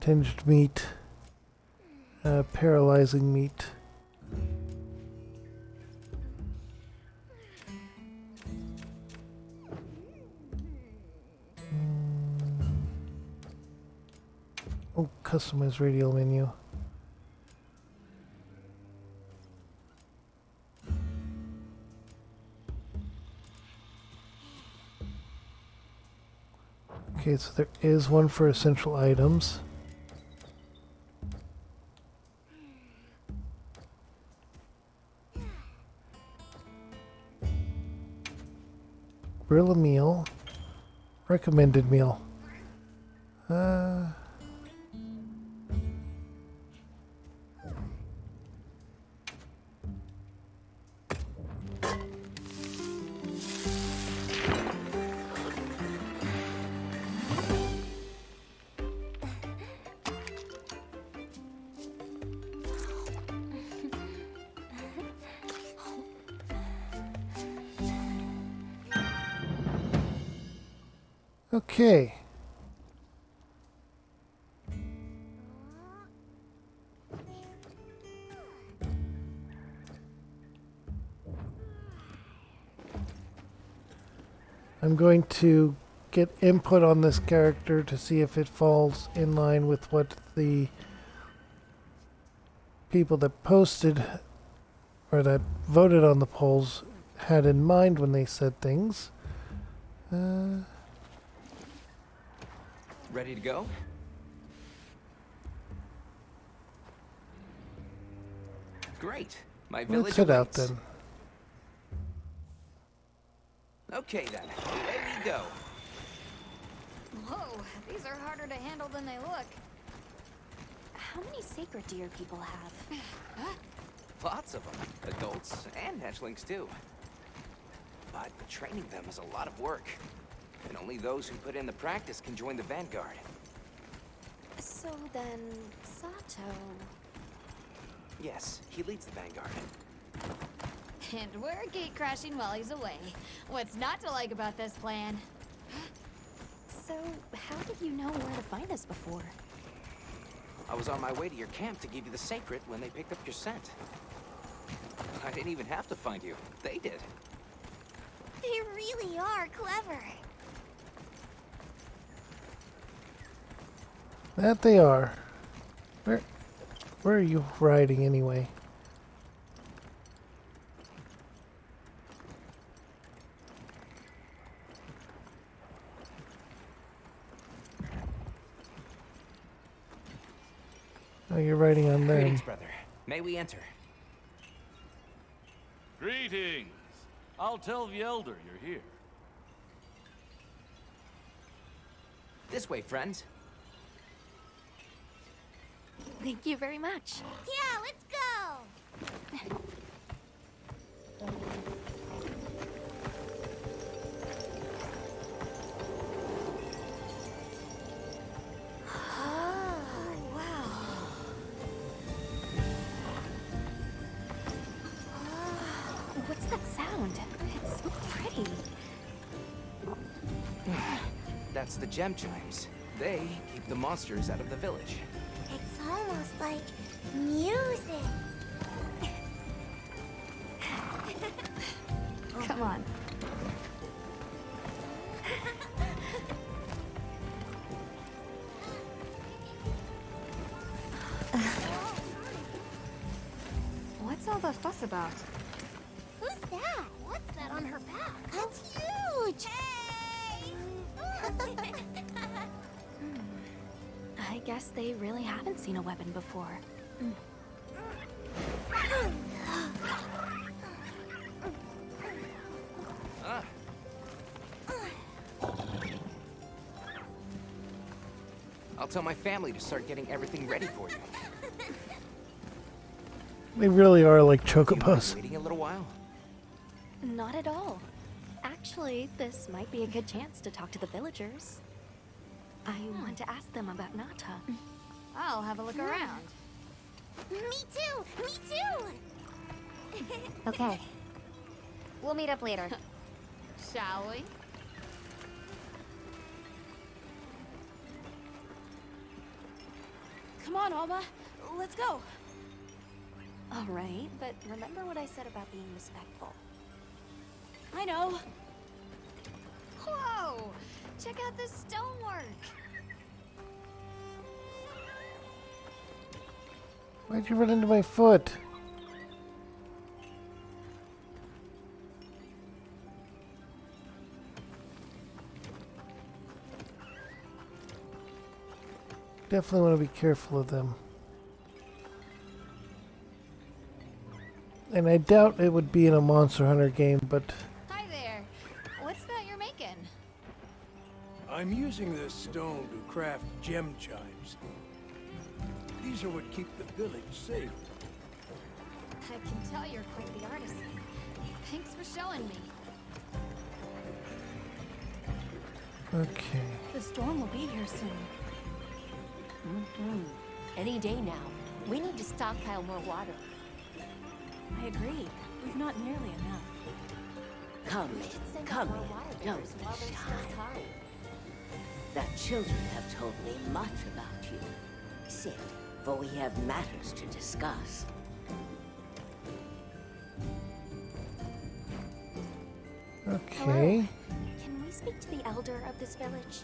Speaker 1: Tinged meat. Paralyzing meat. Oh, customize radial menu. Okay, so there is one for essential items. Grill a meal. Recommended meal. Okay. I'm going to get input on this character to see if it falls in line with what the people that posted or that voted on the polls had in mind when they said things.
Speaker 5: Ready to go? Great. My village
Speaker 1: Let's head out
Speaker 5: awaits.
Speaker 1: then.
Speaker 5: Okay then, away we go.
Speaker 7: Whoa, these are harder to handle than they look.
Speaker 3: How many sacred deer people have?
Speaker 5: Lots of them, adults and hatchlings too. But training them is a lot of work. And only those who put in the practice can join the Vanguard.
Speaker 3: So then, Sato...
Speaker 5: Yes, he leads the Vanguard.
Speaker 7: And we're gate crashing while he's away. What's not to like about this plan?
Speaker 3: So, how did you know where to find us before?
Speaker 5: I was on my way to your camp to give you the sacred when they picked up your scent. I didn't even have to find you. They did.
Speaker 4: They really are clever.
Speaker 1: That they are. Where are you riding anyway? Oh, you're riding on them.
Speaker 5: Greetings, brother. May we enter?
Speaker 16: Greetings. I'll tell the Elder you're here.
Speaker 5: This way, friends.
Speaker 3: Thank you very much.
Speaker 4: Yeah, let's go!
Speaker 3: What's that sound? It's so pretty.
Speaker 5: That's the gem chimes. They keep the monsters out of the village.
Speaker 4: It's almost like music.
Speaker 3: Come on.
Speaker 7: What's all the fuss about?
Speaker 4: Who's that? What's that on her back? That's huge! Hey!
Speaker 3: I guess they really haven't seen a weapon before.
Speaker 5: I'll tell my family to start getting everything ready for you.
Speaker 1: They really are like
Speaker 5: Do you mind
Speaker 1: chocobos.
Speaker 5: waiting a little while?
Speaker 3: Not at all. Actually, this might be a good chance to talk to the villagers. I want to ask them about Nata.
Speaker 7: I'll have a look around.
Speaker 4: Me too! Me too!
Speaker 13: Okay. We'll meet up later.
Speaker 7: Shall we?
Speaker 10: Come on, Alma. Let's go.
Speaker 3: All right, but remember what I said about being respectful.
Speaker 10: I know.
Speaker 7: Whoa! Check out this stonework.
Speaker 1: Why'd you run into my foot? Definitely want to be careful of them. And I doubt it would be in a Monster Hunter game, but
Speaker 7: Hi there. What's that you're making?
Speaker 17: I'm using this stone to craft gem chimes. These are what keep the village safe.
Speaker 7: I can tell you're quite the artisan. Thanks for showing me.
Speaker 1: okay.
Speaker 10: The storm will be here soon.
Speaker 18: Any day now. We need to stockpile more water.
Speaker 10: I agree. We've not nearly enough.
Speaker 18: Come in, come in. Don't be shy. The children have told me much about you. Sit, for we have matters to discuss.
Speaker 1: Okay.
Speaker 3: Can we speak to the elder of this village?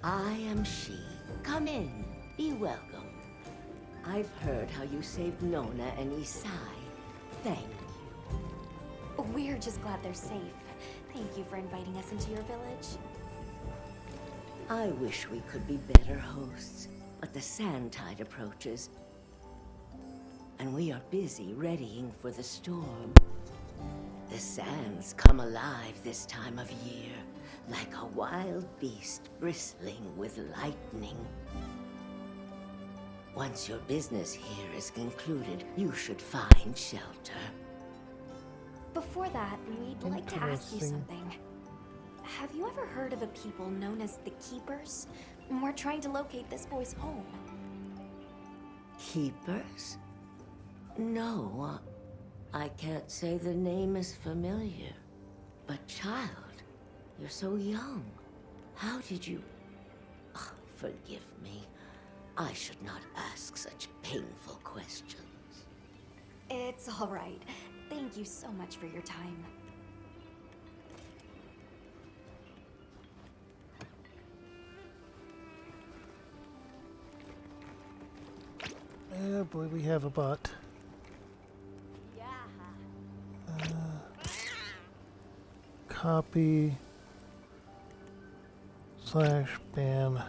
Speaker 18: I am she. Come in. Be welcome. I've heard how you saved Nona and Isai. Thank you.
Speaker 3: We're just glad they're safe. Thank you for inviting us into your village.
Speaker 18: I wish we could be better hosts, but the sand tide approaches, and we are busy readying for the storm. The sands come alive this time of year, like a wild beast bristling with lightning. Once your business here is concluded, you should find shelter.
Speaker 3: Before that, we'd like to ask you
Speaker 1: Interesting.
Speaker 3: something. Have you ever heard of a people known as the Keepers? We're trying to locate this boy's home.
Speaker 18: Keepers? No, I can't say the name is familiar. But child, you're so young. How did you... Oh, forgive me. I should not ask such painful questions.
Speaker 3: It's all right. Thank you so much for your time.
Speaker 1: Oh boy, we have a bot. Copy / ban.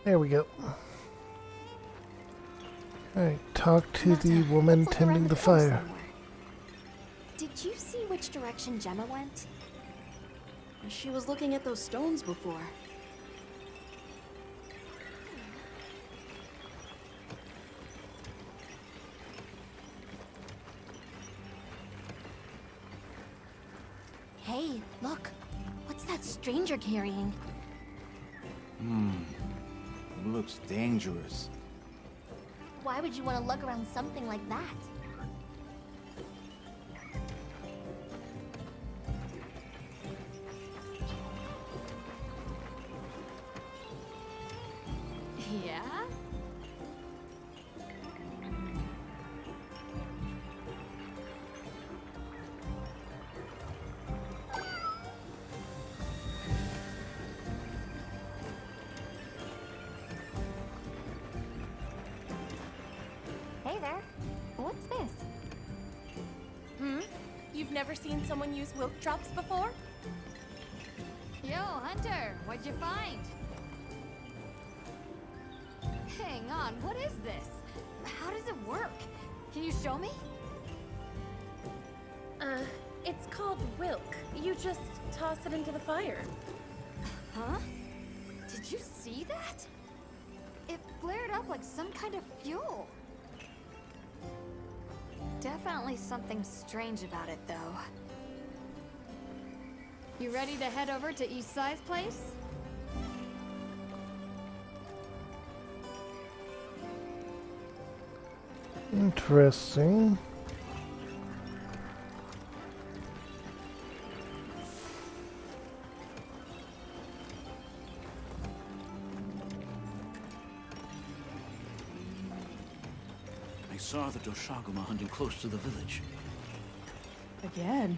Speaker 1: There we go. Alright, talk to the woman
Speaker 3: It's like
Speaker 1: tending
Speaker 3: around
Speaker 1: the
Speaker 3: cove
Speaker 1: fire.
Speaker 3: somewhere. Did you see which direction Gemma went?
Speaker 10: She was looking at those stones before.
Speaker 3: Hey, look. What's that stranger carrying?
Speaker 12: Looks dangerous.
Speaker 3: Why would you want to lug around something like that?
Speaker 7: Yeah?
Speaker 13: Hey there. What's this?
Speaker 19: You've never seen someone use wilk drops before?
Speaker 7: Yo, Hunter, what'd you find? Hang on, what is this? How does it work? Can you show me?
Speaker 19: It's called wilk. You just toss it into the fire.
Speaker 7: Huh? Did you see that? It flared up like some kind of fuel. Definitely something strange about it, though. You ready to head over to Isai's place?
Speaker 1: Interesting.
Speaker 15: I saw the Doshaguma hunting close to the village.
Speaker 10: Again,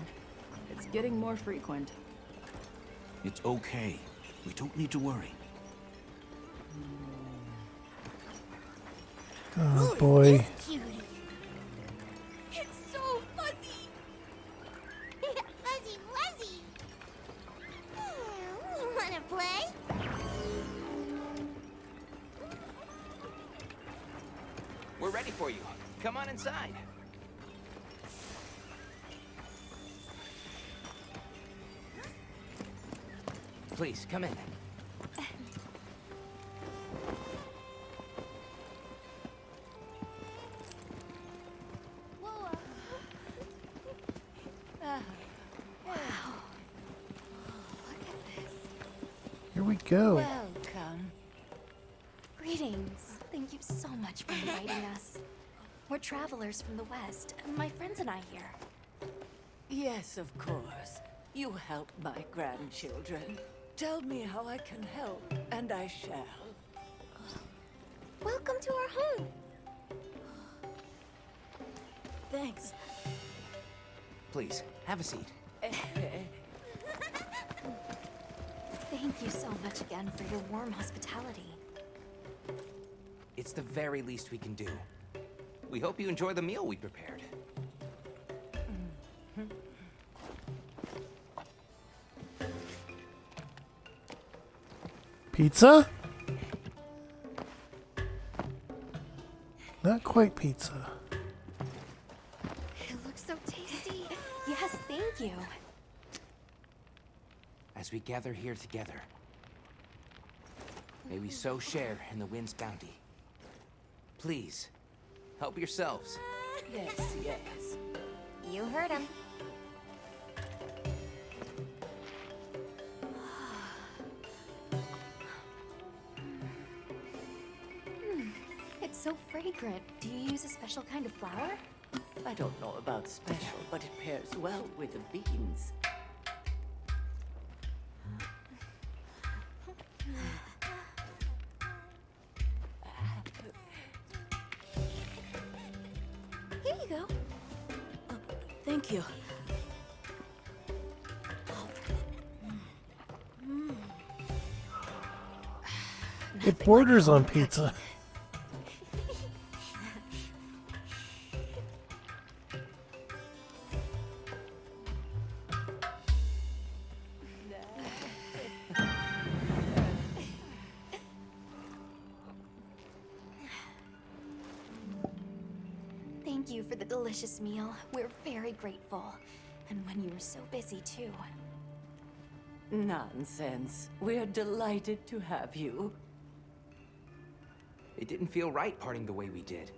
Speaker 10: it's getting more frequent.
Speaker 15: It's okay. We don't need to worry.
Speaker 1: Oh boy.
Speaker 4: It's so fuzzy. Fuzzy wuzzy. You wanna play?
Speaker 5: We're ready for you. Come on inside. Please, come in.
Speaker 1: Here we go.
Speaker 3: Welcome. Greetings. Thank you so much for inviting us. We're travelers from the West, my friends and I here.
Speaker 20: Yes, of course. You help my grandchildren. Tell me how I can help, and I shall.
Speaker 4: Welcome to our home.
Speaker 10: Thanks.
Speaker 5: Please, have a seat.
Speaker 3: Thank you so much again for your warm hospitality.
Speaker 5: It's the very least we can do. We hope you enjoy the meal we prepared.
Speaker 1: Pizza? Not quite pizza.
Speaker 3: It looks so tasty. Yes, thank you.
Speaker 5: As we gather here together, may we so share in the wind's bounty. Please, help yourselves.
Speaker 20: Yes, yes.
Speaker 4: You heard him.
Speaker 3: It's so fragrant. Do you use a special kind of flour?
Speaker 20: I don't know about special, but it pairs well with the beans.
Speaker 3: Here you go.
Speaker 10: Thank you.
Speaker 1: It borders on pizza.
Speaker 3: Thank you for the delicious meal. We're very grateful. And when you were so busy, too.
Speaker 20: Nonsense. We're delighted to have you.
Speaker 5: It didn't feel right parting the way we did.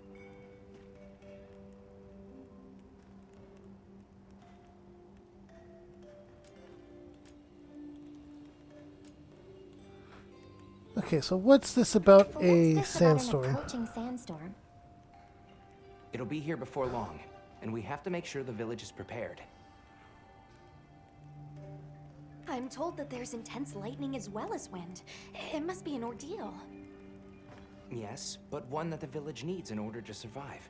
Speaker 1: Okay, so what's this about
Speaker 13: What's
Speaker 1: a
Speaker 13: this
Speaker 1: sandstorm?
Speaker 13: About an approaching sandstorm?
Speaker 5: It'll be here before long, and we have to make sure the village is prepared.
Speaker 3: I'm told that there's intense lightning as well as wind. It must be an ordeal.
Speaker 5: Yes, but one that the village needs in order to survive.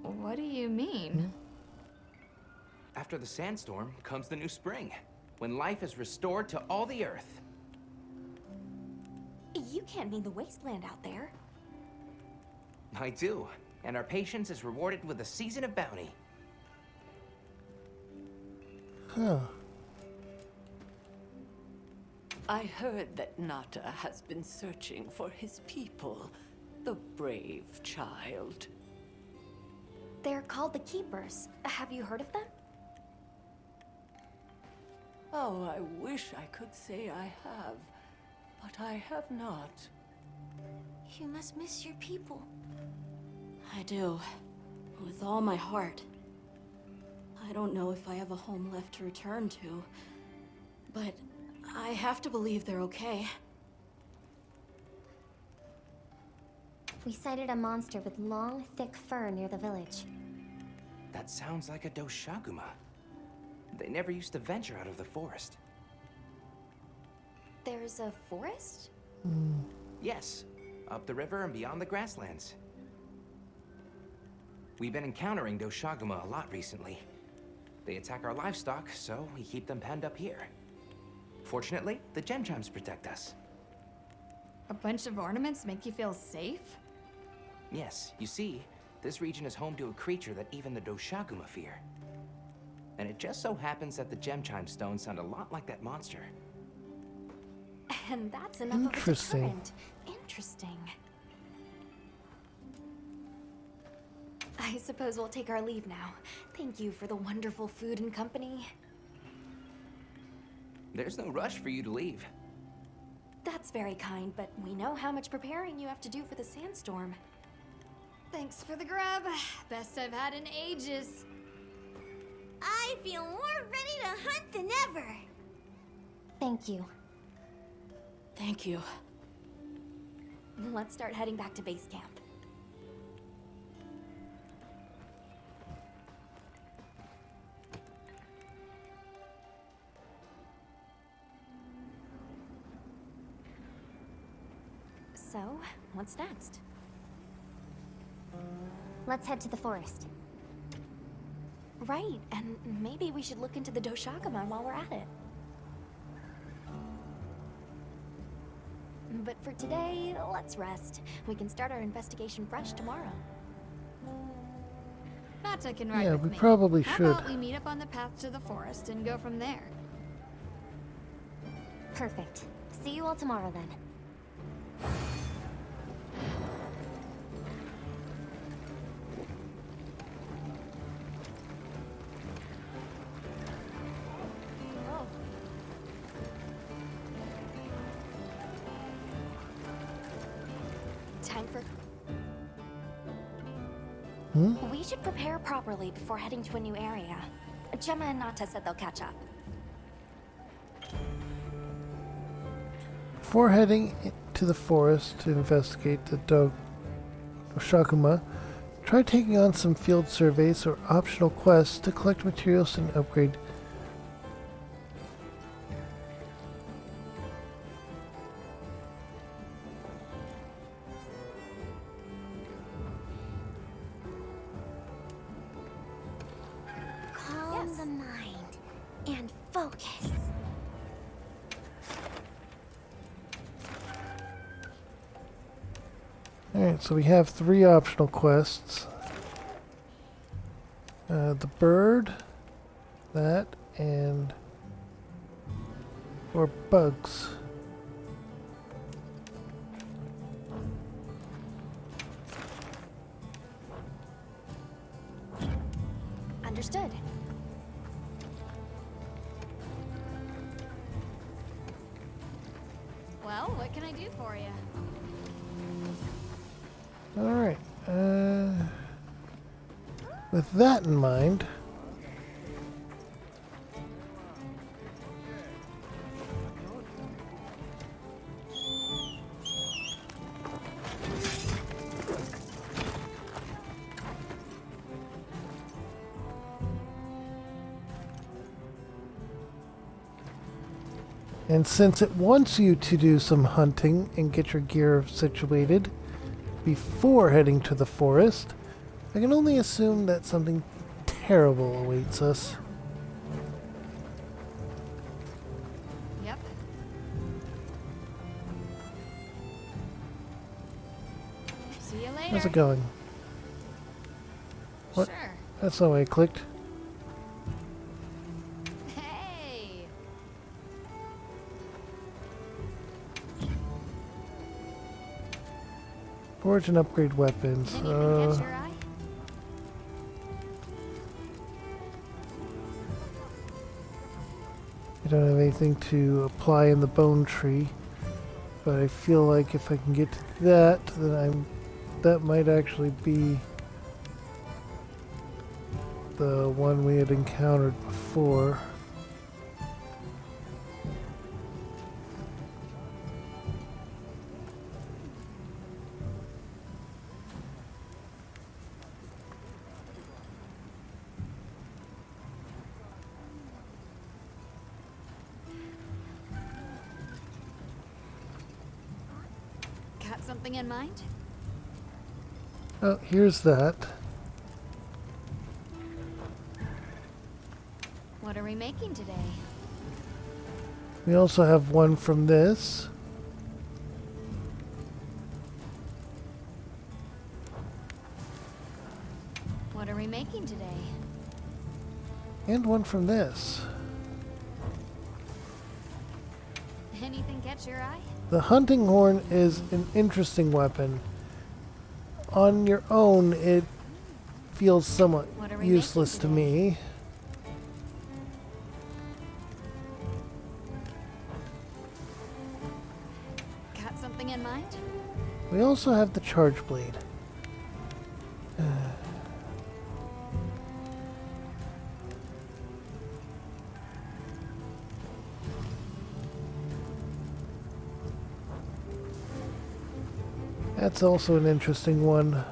Speaker 7: What do you mean?
Speaker 5: After the sandstorm comes the new spring, when life is restored to all the earth.
Speaker 3: You can't mean the wasteland out there.
Speaker 5: I do, and our patience is rewarded with a season of bounty.
Speaker 1: Huh.
Speaker 20: I heard that Nata has been searching for his people, the brave child.
Speaker 3: They're called the Keepers. Have you heard of them?
Speaker 20: Oh, I wish I could say I have, but I have not.
Speaker 4: You must miss your people.
Speaker 10: I do. With all my heart. I don't know if I have a home left to return to, but I have to believe they're okay.
Speaker 13: We sighted a monster with long, thick fur near the village.
Speaker 5: That sounds like a Doshaguma. They never used to venture out of the forest.
Speaker 3: There's a forest?
Speaker 5: Yes, up the river and beyond the grasslands. We've been encountering Doshaguma a lot recently. They attack our livestock, so we keep them penned up here. Fortunately, the gem chimes protect us.
Speaker 7: A bunch of ornaments make you feel safe?
Speaker 5: Yes, you see, this region is home to a creature that even the Doshaguma fear. And it just so happens that the gem chime stones sound a lot like that monster.
Speaker 3: And that's enough of a
Speaker 1: Interesting.
Speaker 3: deterrent. Interesting. I suppose we'll take our leave now. Thank you for the wonderful food and company.
Speaker 5: There's no rush for you to leave.
Speaker 3: That's very kind, but we know how much preparing you have to do for the sandstorm.
Speaker 7: Thanks for the grub. Best I've had in ages.
Speaker 4: I feel more ready to hunt than ever.
Speaker 13: Thank you.
Speaker 10: Thank you.
Speaker 3: Let's start heading back to base camp. So, what's next?
Speaker 13: Let's head to the forest.
Speaker 3: Right, and maybe we should look into the Doshaguma while we're at it. But for today, let's rest. We can start our investigation fresh tomorrow.
Speaker 7: Nata can ride
Speaker 1: Yeah,
Speaker 7: with
Speaker 1: we
Speaker 7: me.
Speaker 1: probably
Speaker 7: How
Speaker 1: should.
Speaker 7: about we meet up on the path to the forest and go from there?
Speaker 13: Perfect. See you all tomorrow then.
Speaker 3: Time for...
Speaker 1: Hmm?
Speaker 3: We should prepare properly before heading to a new area. Gemma and Nata said they'll catch up.
Speaker 1: Before heading to the forest to investigate the Doshaguma, try taking on some field surveys or optional quests to collect materials and upgrade.
Speaker 4: Calm the mind and focus.
Speaker 1: Alright, so we have 3 optional quests. The bird, that, and 4 bugs.
Speaker 3: Understood.
Speaker 7: Well, what can I do for you?
Speaker 1: Alright, with that in mind, and since it wants you to do some hunting and get your gear situated before heading to the forest, I can only assume that something terrible awaits us.
Speaker 7: Yep. See you later.
Speaker 1: How's it going? What?
Speaker 7: Sure.
Speaker 1: That's not why I clicked.
Speaker 7: Hey.
Speaker 1: Forge and upgrade weapons.
Speaker 7: Anything catch your eye?
Speaker 1: I don't have anything to apply in the bone tree, but I feel like if I can get to that, then that might actually be the one we had encountered before.
Speaker 7: Got something in mind?
Speaker 1: Oh, here's that.
Speaker 7: What are we making today?
Speaker 1: We also have one from this.
Speaker 7: What are we making today?
Speaker 1: And one from this.
Speaker 7: Anything catch your eye?
Speaker 1: The hunting horn is an interesting weapon. On your own, it feels somewhat
Speaker 7: What are we
Speaker 1: useless to me.
Speaker 7: Got something in mind?
Speaker 1: We also have the charge blade. That's also an interesting one.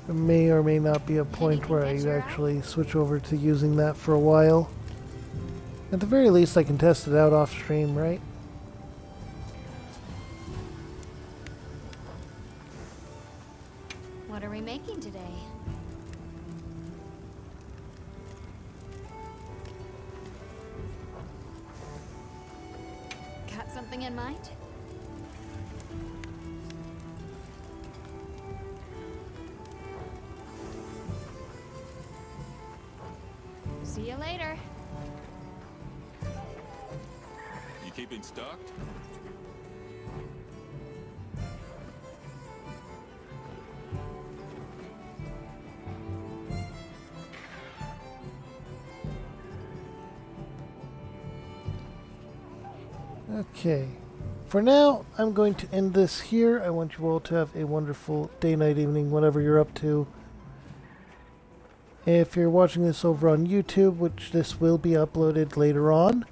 Speaker 1: There may or may not be a point where I actually switch over to using that for a while. At the very least, I can test it out off stream, right?
Speaker 7: What are we making today? Got something in mind? See you later.
Speaker 11: You keeping stocked?
Speaker 1: Okay. For now, I'm going to end this here. I want you all to have a wonderful day, night, evening, whatever you're up to. If you're watching this over on YouTube, which this will be uploaded later on,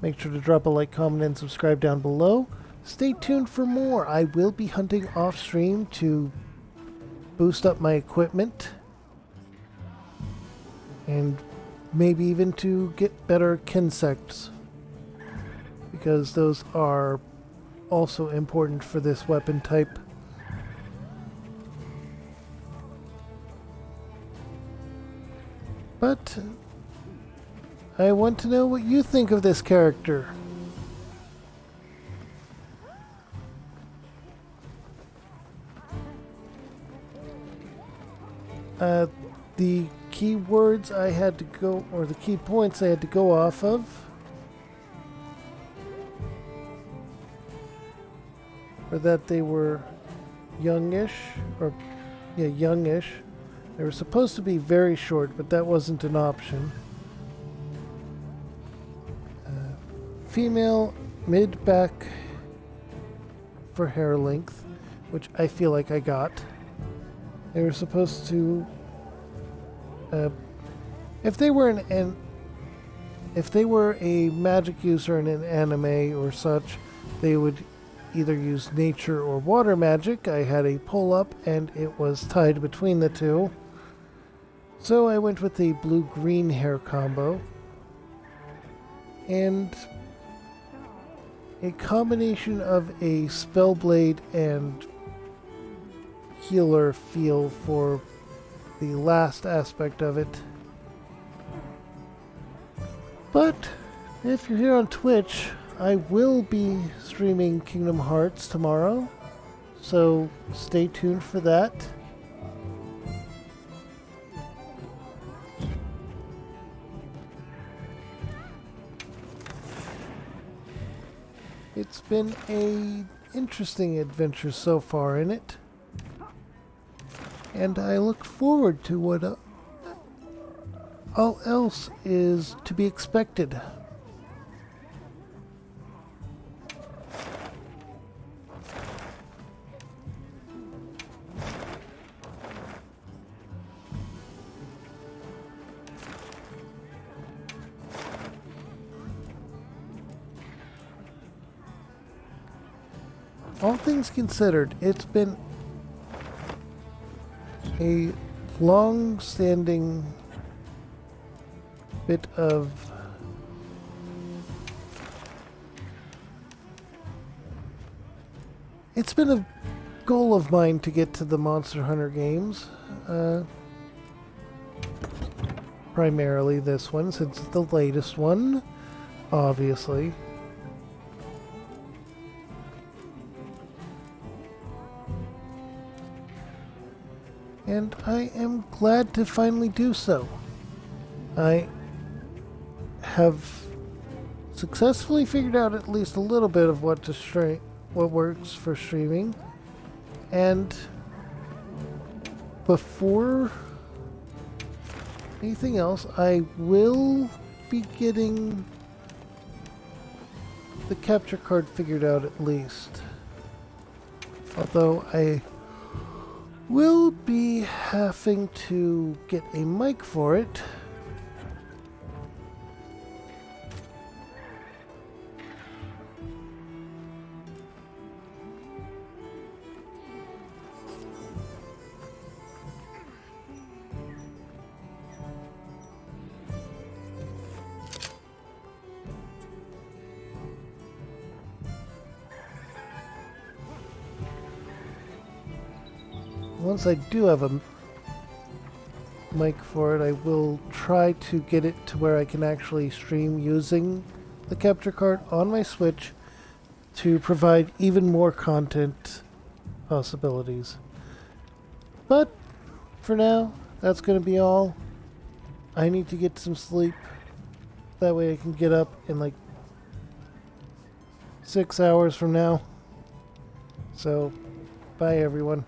Speaker 1: make sure to drop a like, comment, and subscribe down below. Stay tuned for more. I will be hunting off stream to boost up my equipment and maybe even to get better kinsects, because those are also important for this weapon type. But I want to know what you think of this character. The keywords I had to go, or the key points I had to go off of, were that they were youngish, or yeah, youngish. They were supposed to be very short, but that wasn't an option. Female, mid-back for hair length, which I feel like I got. They were supposed to, if they were if they were a magic user in an anime or such, they would either use nature or water magic. I had a pull-up and it was tied between the two. So I went with the blue-green hair combo. And a combination of a spellblade and healer feel for the last aspect of it. But if you're here on Twitch, I will be streaming Kingdom Hearts tomorrow, so stay tuned for that. It's been an interesting adventure so far in it, and I look forward to what all else is to be expected. All things considered, it's been a long-standing bit of it's been a goal of mine to get to the Monster Hunter games. Primarily this one, since it's the latest one, obviously. And I am glad to finally do so. I have successfully figured out at least a little bit of what works for streaming. And before anything else, I will be getting the capture card figured out at least. Although I will be having to get a mic for it. Once I do have a mic for it, I will try to get it to where I can actually stream using the capture card on my Switch to provide even more content possibilities. But for now, that's going to be all. I need to get some sleep. That way I can get up in like 6 hours from now. So, bye everyone.